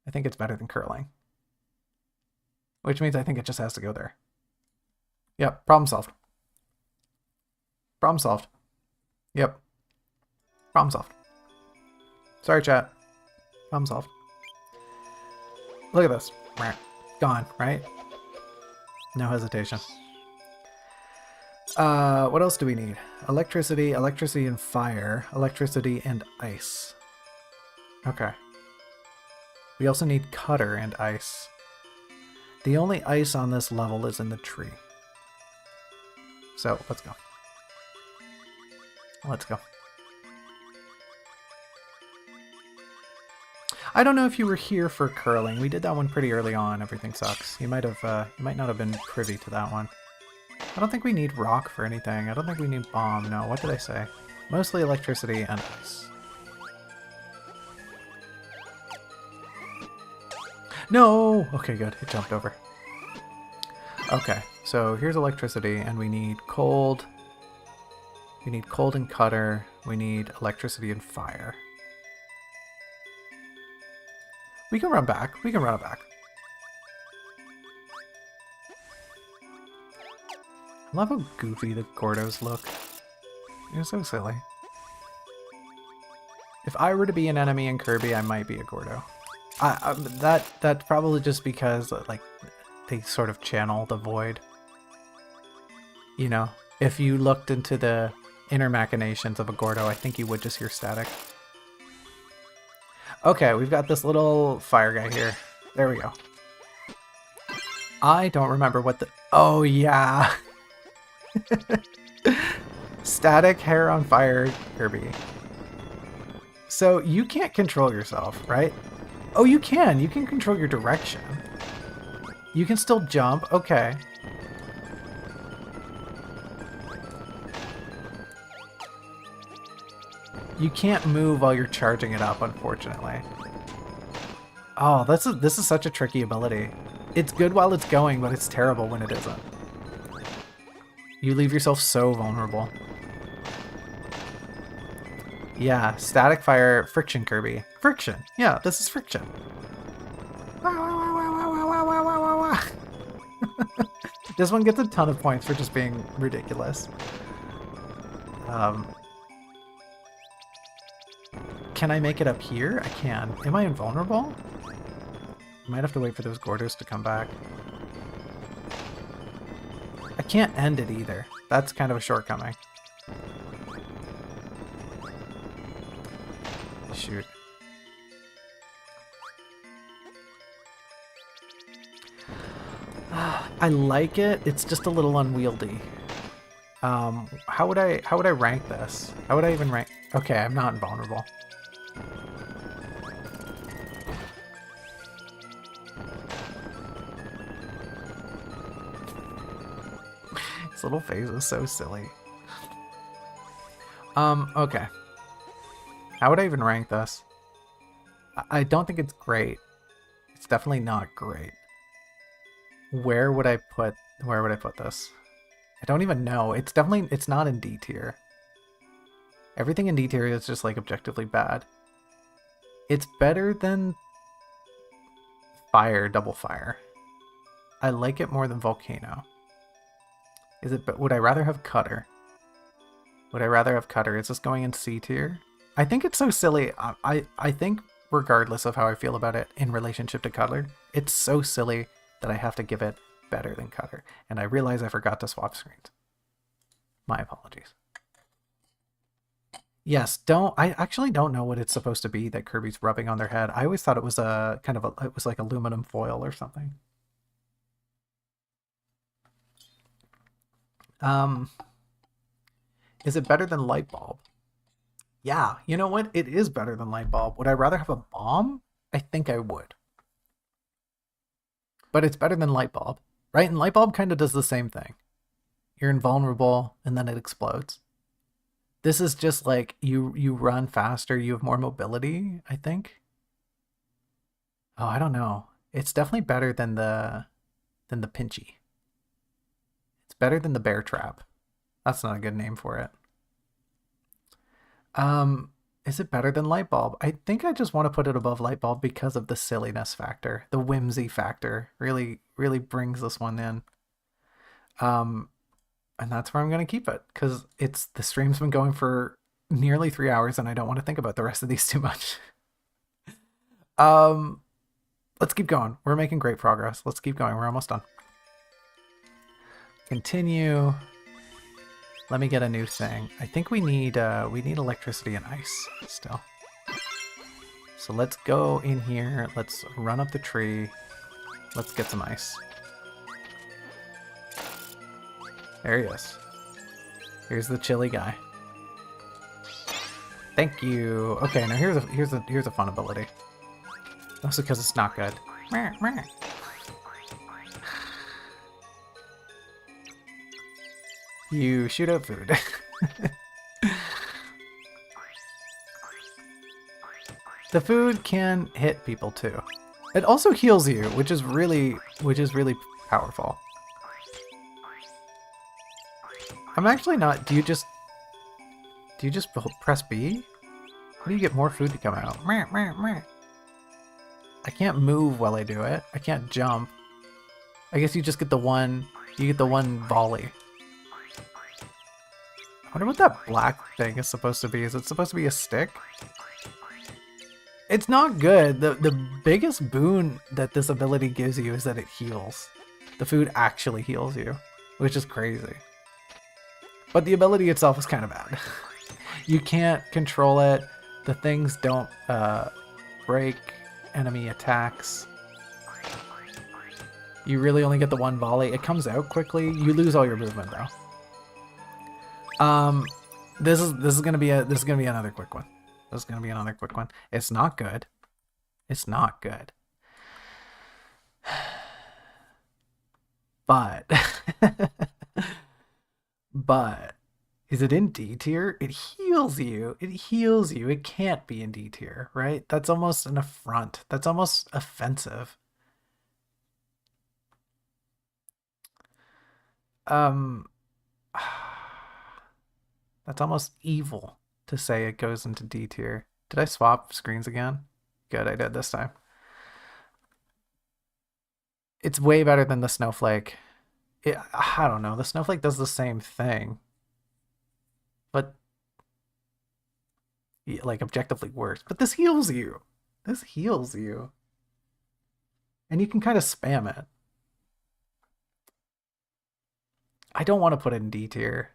I think it's better than curling. Which means I think it just has to go there. Yep, problem solved. Problem solved. Yep. Problem solved. Sorry, chat. Problem solved. Look at this. Gone, right? No hesitation. What else do we need? Electricity, electricity and fire, electricity and ice. Okay. We also need cutter and ice. The only ice on this level is in the tree. So, let's go. Let's go. I don't know if you were here for curling. We did that one pretty early on. Everything sucks. You might not have been privy to that one. I don't think we need rock for anything. I don't think we need bomb. No, what did I say? Mostly electricity and ice. No! Okay, good. It jumped over. Okay, so here's electricity, and we need cold. We need cold and cutter. We need electricity and fire. We can run back. We can run it back. I love how goofy the Gordos look. They're so silly. If I were to be an enemy in Kirby, I might be a Gordo. That's probably just because like they sort of channel the void. You know, if you looked into the inner machinations of a Gordo, I think you would just hear static. Okay, we've got this little fire guy here. There we go. I don't remember what the... Oh, yeah. Static hair on fire Kirby. So you can't control yourself, right? Oh, you can. You can control your direction. You can still jump. Okay. You can't move while you're charging it up, unfortunately. Oh, this is such a tricky ability. It's good while it's going, but it's terrible when it isn't. You leave yourself so vulnerable. Yeah, static fire, friction Kirby. Friction. Yeah, this is friction. Wow, wow, wow, wow, wow, This one gets a ton of points for just being ridiculous. Can I make it up here? I can. Am I invulnerable? I might have to wait for those Gorders to come back. I can't end it either. That's kind of a shortcoming. Shoot. I like it. It's just a little unwieldy. How would I rank this? How would I even rank? Okay, I'm not invulnerable. This little phase is so silly. Okay. How would I even rank this? I don't think it's great. It's definitely not great. Where would I put this? I don't even know. It's not in D tier. Everything in D tier is just like objectively bad. It's better than Fire, Double Fire. I like it more than Volcano. Would I rather have Cutter? Would I rather have Cutter? Is this going in C tier? I think it's so silly. I think regardless of how I feel about it in relationship to Cutter, it's so silly that I have to give it better than Cutter. And I realize I forgot to swap screens. My apologies. Yes, I actually don't know what it's supposed to be that Kirby's rubbing on their head. I always thought it was it was like aluminum foil or something. Is it better than Light Bulb? Yeah, you know what? It is better than Light Bulb. Would I rather have a bomb? I think I would. But it's better than Light Bulb, right? And Light Bulb kind of does the same thing. You're invulnerable, and then it explodes. This is just like you run faster, you have more mobility, I think. Oh, I don't know. It's definitely better than the Pinchy. It's better than the Bear Trap. That's not a good name for it. Is it better than Light Bulb? I think I just want to put it above Light Bulb because of the silliness factor. The whimsy factor really brings this one in. And that's where I'm going to keep it because the stream's been going for nearly 3 hours and I don't want to think about the rest of these too much. Let's keep going. We're making great progress. Let's keep going. We're almost done. Continue. Let me get a new thing. I think we need electricity and ice still. So let's go in here. Let's run up the tree. Let's get some ice. There he is. Here's the chilly guy. Thank you. Okay, now here's a fun ability. Also because it's not good. You shoot out food. The food can hit people too. It also heals you, which is really powerful. I'm actually not. Do you just press B? How do you get more food to come out? I can't move while I do it. I can't jump. I guess you just get the one. You get the one volley. I wonder what that black thing is supposed to be. Is it supposed to be a stick? It's not good. The biggest boon that this ability gives you is that it heals. The food actually heals you, which is crazy. But the ability itself is kind of bad. You can't control it. The things don't break enemy attacks. You really only get the one volley. It comes out quickly. You lose all your movement though. This is gonna be another quick one. This is gonna be another quick one. It's not good. It's not good. But but is it in D tier? It heals you. It heals you. It can't be in D tier, right? That's almost an affront. That's almost offensive. That's almost evil to say it goes into D tier. Did I swap screens again? Good, I did this time. It's way better than the snowflake. I don't know. The snowflake does the same thing, but like objectively worse. But this heals you. This heals you. And you can kind of spam it. I don't want to put it in D tier.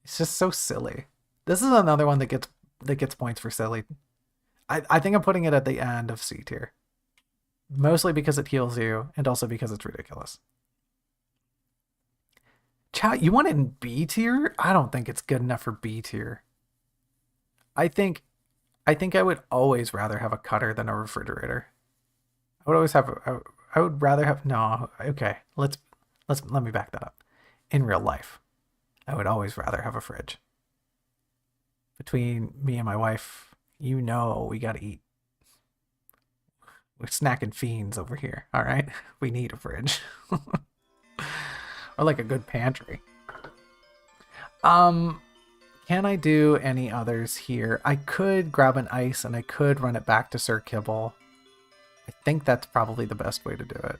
It's just so silly. This is another one that gets points for silly. I think I'm putting it at the end of C tier. Mostly because it heals you, and also because it's ridiculous. Chat, you want it in B tier? I don't think it's good enough for B tier. I think I would always rather have a cutter than a refrigerator. I would always have I would rather have no, okay. Let me back that up. In real life, I would always rather have a fridge. Between me and my wife, you know we gotta eat. We're snacking fiends over here, all right? We need a fridge. Or like a good pantry. Can I do any others here? I could grab an ice and I could run it back to Sir Kibble. I think that's probably the best way to do it.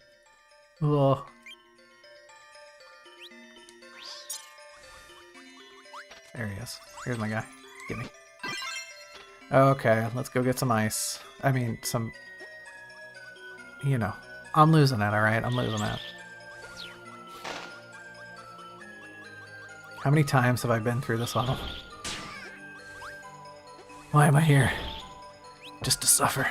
Ugh. There he is. Here's my guy. Gimme. Okay, let's go get some ice. I mean, some... You know. I'm losing it, alright? I'm losing it. How many times have I been through this level? Why am I here? Just to suffer.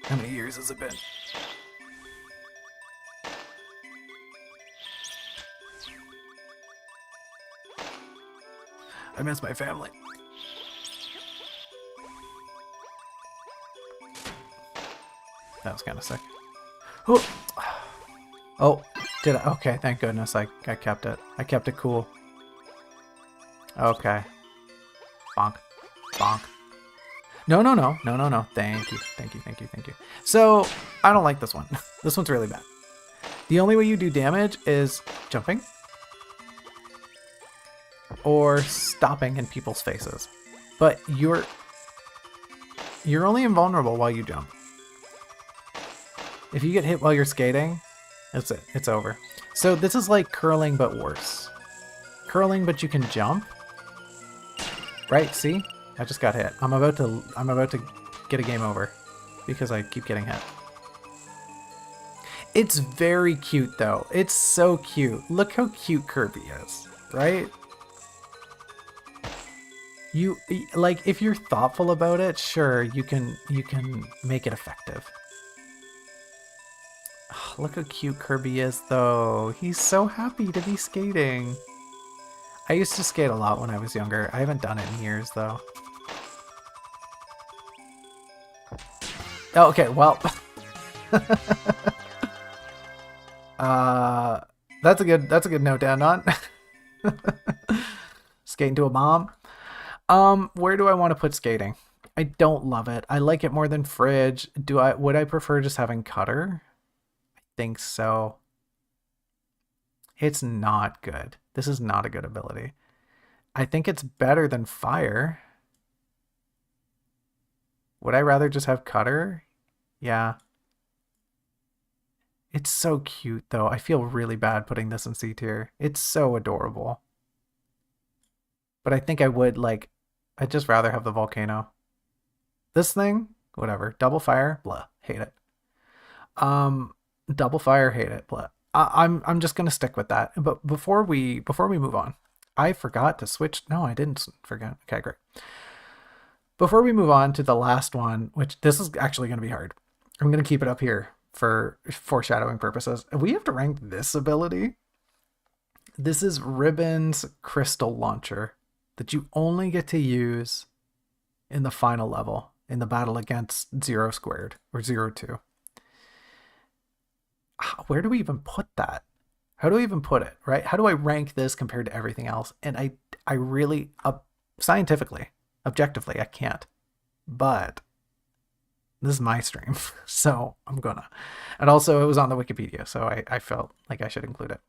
How many years has it been? I miss my family. That was kind of sick. Oh, oh, did I? Okay, thank goodness I kept it. I kept it cool. Okay. Bonk. Bonk. No. Thank you. So, I don't like this one. This one's really bad. The only way you do damage is jumping. Or stopping in people's faces. But you're only invulnerable while you jump. If you get hit while you're skating, that's it. It's over. So this is like curling but worse. Curling but you can jump. Right, see? I just got hit. I'm about to get a game over because I keep getting hit. It's very cute though. It's so cute. Look how cute Kirby is, right? You like if you're thoughtful about it, sure, you can make it effective. Oh, look how cute Kirby is though. He's so happy to be skating. I used to skate a lot when I was younger. I haven't done it in years though. Oh, okay, well. That's a good note to end on. Skating to a bomb. Where do I want to put skating? I don't love it. I like it more than fridge. Would I prefer just having cutter? I think so. It's not good. This is not a good ability. I think it's better than fire. Would I rather just have cutter? Yeah. It's so cute though. I feel really bad putting this in C tier. It's so adorable. But I think I would like, I'd just rather have the volcano. This thing, whatever. Double fire, blah, hate it. Double fire, hate it, blah. I'm just gonna stick with that. But before we move on, I forgot to switch. No, I didn't forget. Okay, great. Before we move on to the last one, which this is actually gonna be hard. I'm gonna keep it up here for foreshadowing purposes. We have to rank this ability. This is Ribbon's Crystal Launcher that you only get to use in the final level, in the battle against Zero Squared, or 02. Where do we even put that? How do we even put it, right? How do I rank this compared to everything else? And I really, scientifically, objectively, I can't. But this is my stream, so I'm gonna. And also, it was on the Wikipedia, so I felt like I should include it.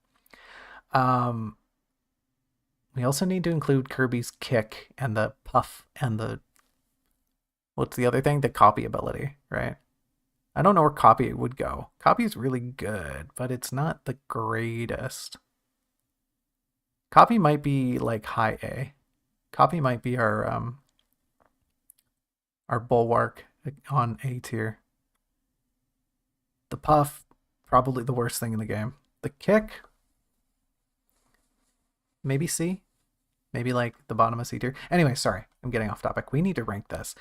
We also need to include Kirby's kick and the puff and the... What's the other thing? The copy ability, right? I don't know where copy would go. Copy is really good, but it's not the greatest. Copy might be like high A. Copy might be our bulwark on A tier. The puff, probably the worst thing in the game. The kick, maybe C. Maybe like the bottom of C tier. Anyway, sorry, I'm getting off topic. We need to rank this.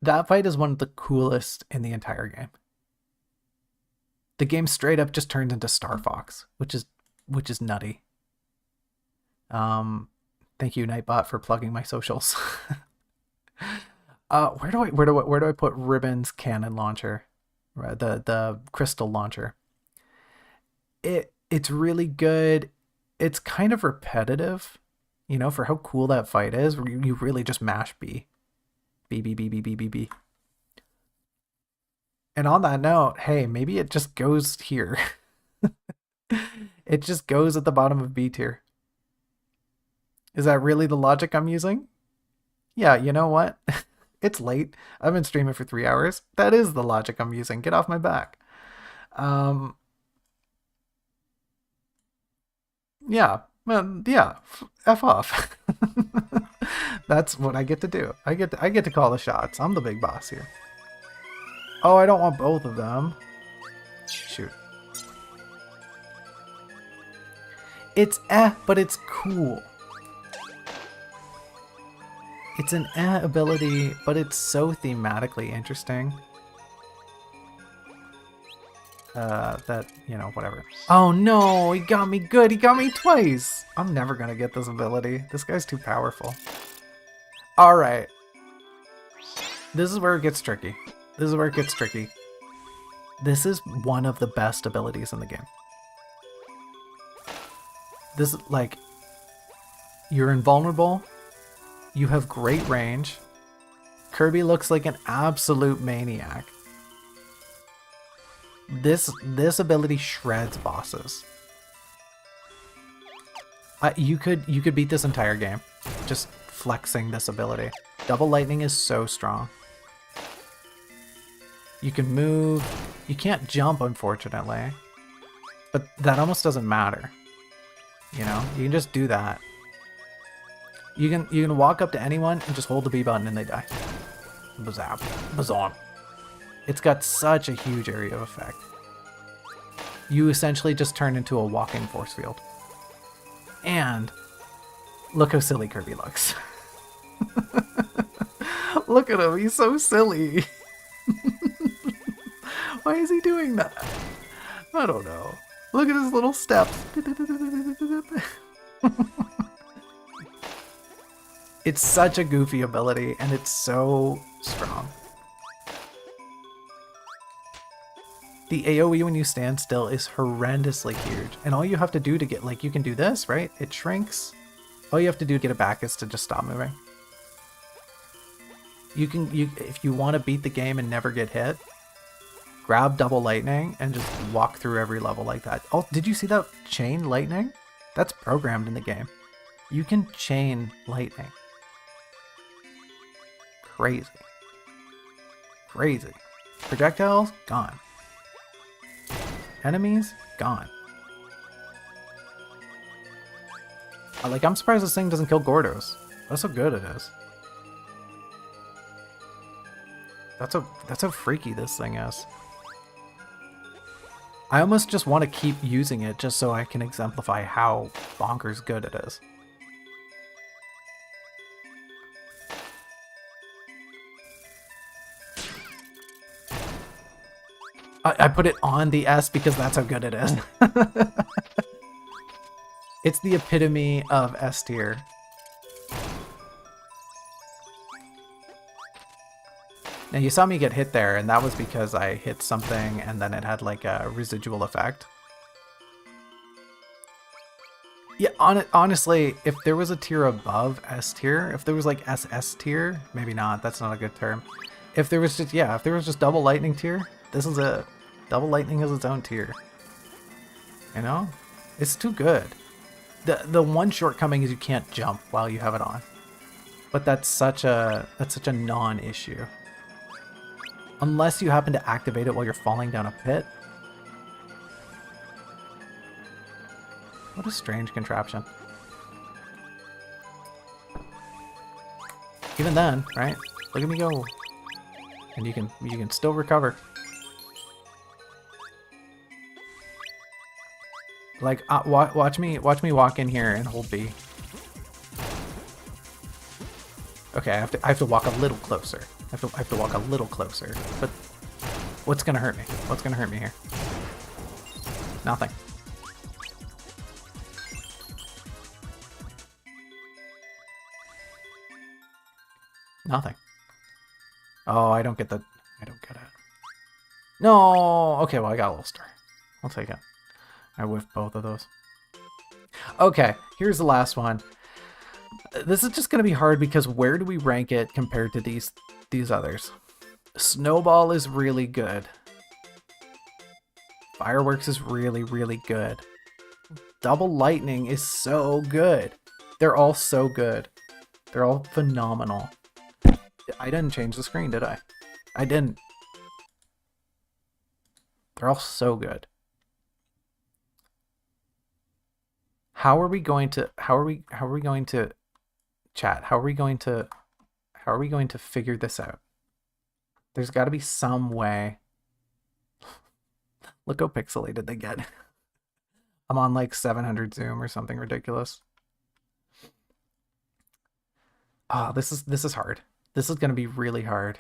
That fight is one of the coolest in the entire game. The game straight up just turns into Star Fox, which is nutty. Thank you, Nightbot, for plugging my socials. Where do I put Ribbon's cannon launcher? The crystal launcher. It's really good. It's kind of repetitive, you know, for how cool that fight is. You really just mash B. B, B, B, B, B, B, B. And on that note, hey, maybe it just goes here. It just goes at the bottom of B tier. Is that really the logic I'm using? Yeah, you know what? It's late. I've been streaming for 3 hours. That is the logic I'm using. Get off my back. Yeah. Well, yeah. F off. That's what I get to do. I get to call the shots. I'm the big boss here. Oh, I don't want both of them. Shoot. It's but it's cool. It's an ability, but it's so thematically interesting. That, you know, whatever. Oh no, he got me good. He got me twice. I'm never gonna get this ability. This guy's too powerful. All right. This is where it gets tricky. This is where it gets tricky. This is one of the best abilities in the game. This, like, you're invulnerable. You have great range. Kirby looks like an absolute maniac. This ability shreds bosses. You could beat this entire game just flexing this ability. Double lightning is so strong. You can move. You can't jump, unfortunately, but that almost doesn't matter. You know, you can just do that. You can walk up to anyone and just hold the B button and they die. Bazap. Bazon. It's got such a huge area of effect. You essentially just turn into a walking force field. And look how silly Kirby looks. Look at him, he's so silly. Why is he doing that? I don't know. Look at his little steps. It's such a goofy ability, and it's so strong. The AoE when you stand still is horrendously huge, and all you have to do to get, like, you can do this, right? It shrinks. All you have to do to get it back is to just stop moving. If you want to beat the game and never get hit, grab double lightning and just walk through every level like that. Oh, did you see that chain lightning? That's programmed in the game. You can chain lightning. Crazy. Crazy. Projectiles, gone. Enemies, gone. Like, I'm surprised this thing doesn't kill Gordos. That's how good it is. That's how freaky this thing is. I almost just want to keep using it just so I can exemplify how bonkers good it is. I put it on the S because that's how good it is. It's the epitome of S tier. Now you saw me get hit there, and that was because I hit something and then it had like a residual effect. Yeah, honestly, if there was a tier above S tier, if there was like SS tier, maybe not, that's not a good term. If there was just, yeah, if there was just double lightning tier, this is it. Double lightning is its own tier. You know? It's too good. The one shortcoming is you can't jump while you have it on. But that's such a non-issue. Unless you happen to activate it while you're falling down a pit. What a strange contraption. Even then, right? Look at me go. And you can still recover. Like, watch me walk in here and hold B. Okay, I have to walk a little closer. I have to walk a little closer. But what's gonna hurt me? What's gonna hurt me here? Nothing. Nothing. Oh, I don't get it. No! Okay, well, I got a little star. I'll take it. I whiffed both of those. Okay, here's the last one. This is just going to be hard because where do we rank it compared to these others? Snowball is really good. Fireworks is really, really good. Double Lightning is so good. They're all so good. They're all phenomenal. I didn't change the screen, did I? I didn't. They're all so good. How are we going to chat? How are we going to figure this out? There's got to be some way. Look how pixelated they get. I'm on like 700 zoom or something ridiculous. Oh, this is hard. This is going to be really hard.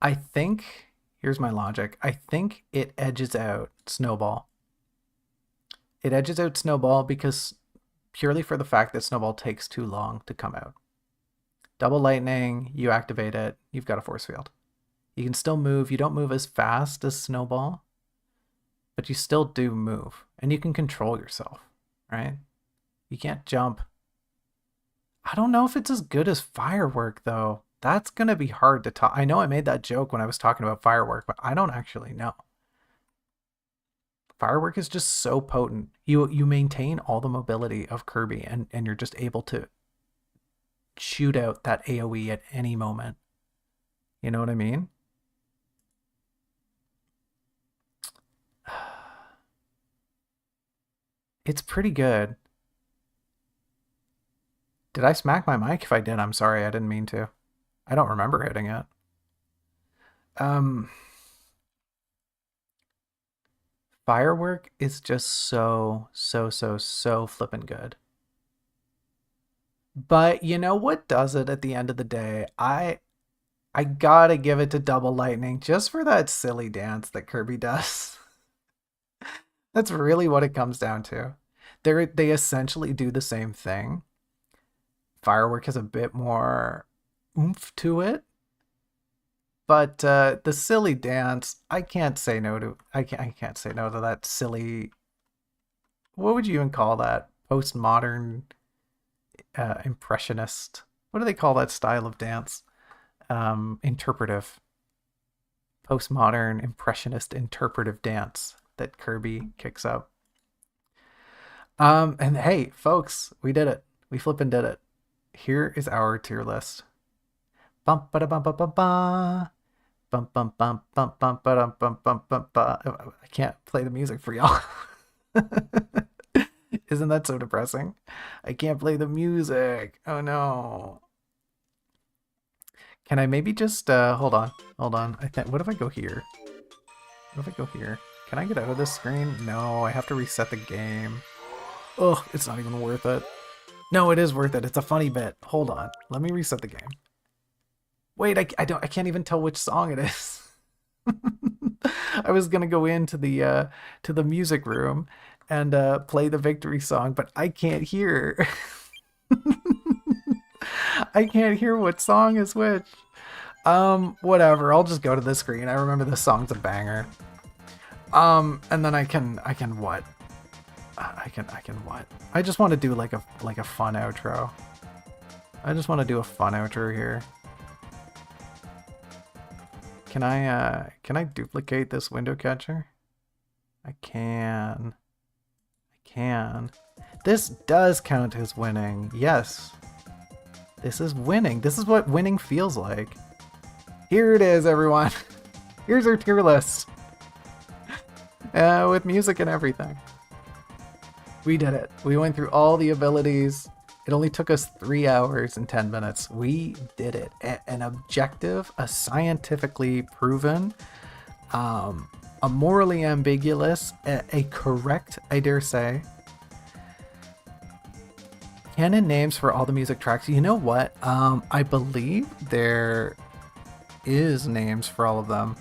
I think, here's my logic. I think it edges out Snowball. It edges out Snowball because purely for the fact that Snowball takes too long to come out. Double Lightning, you activate it, you've got a force field. You can still move. You don't move as fast as Snowball, but you still do move. And you can control yourself, right? You can't jump. I don't know if it's as good as Firework, though. That's going to be hard to talk. I know I made that joke when I was talking about Firework, but I don't actually know. Firework is just so potent. You maintain all the mobility of Kirby, and you're just able to shoot out that AoE at any moment. You know what I mean? It's pretty good. Did I smack my mic? If I did, I'm sorry. I didn't mean to. I don't remember hitting it. Firework is just so flippin' good. But you know what does it at the end of the day? I gotta give it to Double Lightning just for that silly dance that Kirby does. That's really what it comes down to. They essentially do the same thing. Firework has a bit more oomph to it, but the silly dance, I can't say no to. I can't say no to that silly. What would you even call that? Postmodern, impressionist. What do they call that style of dance? Interpretive. Postmodern, impressionist, interpretive dance that Kirby kicks up. And hey, folks, we did it. We flippin' did it. Here is our tier list. Bum ba da bum ba bum ba. Bum bum bum bum bum ba dum bum bum bum ba. I can't play the music for y'all. Isn't that so depressing? I can't play the music. Oh no. Can I maybe just hold on? I think, what if I go here? What if I go here? Can I get out of this screen? No, I have to reset the game. Ugh, it's not even worth it. No, it is worth it. It's a funny bit. Hold on. Let me reset the game. Wait, I can't even tell which song it is. I was gonna go into the music room and play the victory song, but I can't hear. I can't hear what song is which. Whatever. I'll just go to the screen. I remember this song's a banger. And then I can what? I can what? I just want to do like a fun outro. I just want to do a fun outro here. Can I duplicate this window catcher? I can. This does count as winning. Yes. This is winning. This is what winning feels like. Here it is, everyone. Here's our tier list. With music and everything. We did it. We went through all the abilities. It only took us 3 hours and 10 minutes. We did it. An objective, a scientifically proven, a morally ambiguous, a correct, I dare say, canon names for all the music tracks. You know what? I believe there is names for all of them.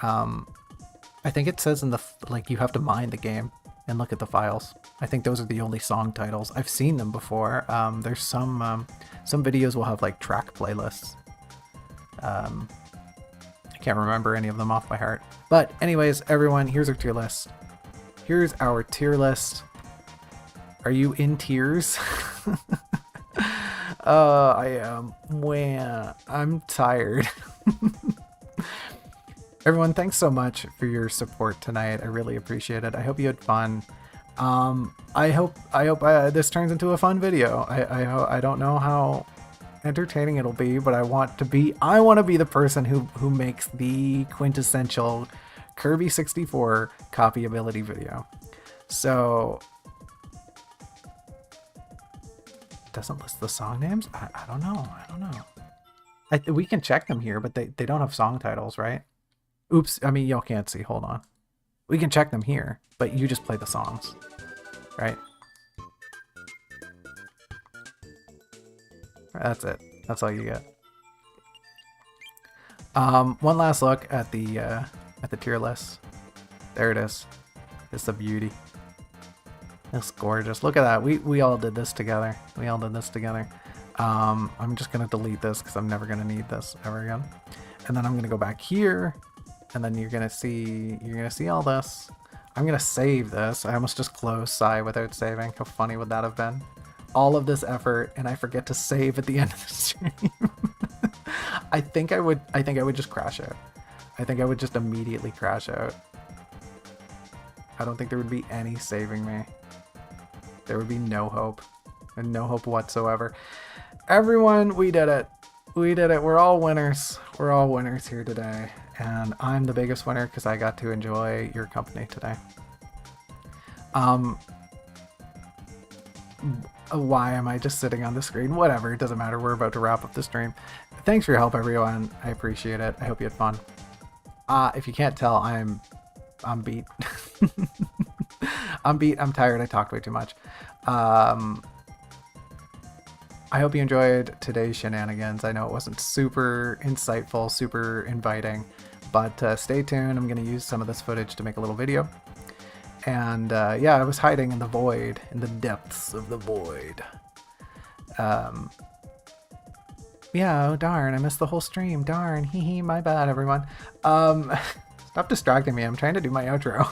I think it says in the, like, you have to mine the game and look at the files. I think those are the only song titles. I've seen them before. There's some videos will have like track playlists. I can't remember any of them off by heart. But anyways, everyone, here's our tier list. Here's our tier list. Are you in tears? I am. I'm tired. Everyone, thanks so much for your support tonight. I really appreciate it. I hope you had fun. I hope this turns into a fun video. I don't know how entertaining it'll be, but I want to be the person who makes the quintessential Kirby 64 copyability video. So doesn't list the song names? I don't know. We can check them here, but they don't have song titles, right? Oops, I mean, y'all can't see. Hold on. We can check them here, but you just play the songs, right? That's it. That's all you get. One last look at the tier list. There it is. It's a beauty. It's gorgeous. Look at that. We all did this together. I'm just gonna delete this because I'm never gonna need this ever again. And then I'm gonna go back here, and then you're gonna see all this. I'm gonna save this. I almost just closed Psy without saving. How funny would that have been? All of this effort, and I forget to save at the end of the stream. I think I would just crash out. I think I would just immediately crash out. I don't think there would be any saving me. There would be no hope, and no hope whatsoever. Everyone, we did it. We did it. We're all winners. We're all winners here today. And I'm the biggest winner because I got to enjoy your company today. Why am I just sitting on the screen? Whatever, it doesn't matter. We're about to wrap up the stream. Thanks for your help, everyone. I appreciate it. I hope you had fun. If you can't tell, I'm beat. I'm beat. I'm tired. I talked way too much. I hope you enjoyed today's shenanigans. I know it wasn't super insightful, super inviting, but stay tuned. I'm going to use some of this footage to make a little video. And yeah, I was hiding in the void, in the depths of the void. Yeah, oh darn, I missed the whole stream. Darn, hee hee, my bad, everyone. Stop distracting me. I'm trying to do my outro.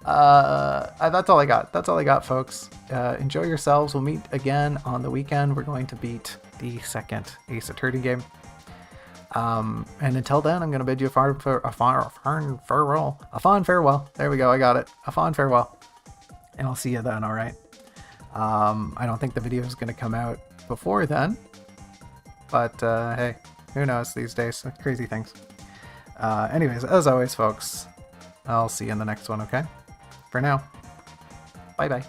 That's all I got. That's all I got, folks. Enjoy yourselves. We'll meet again on the weekend. We're going to beat the second Ace Attorney game. And until then, I'm going to bid you a fond farewell. There we go. I got it. A fond farewell. And I'll see you then. All right. I don't think the video is going to come out before then, but hey, who knows these days? Crazy things. Anyways, as always, folks, I'll see you in the next one. Okay. For now, bye bye.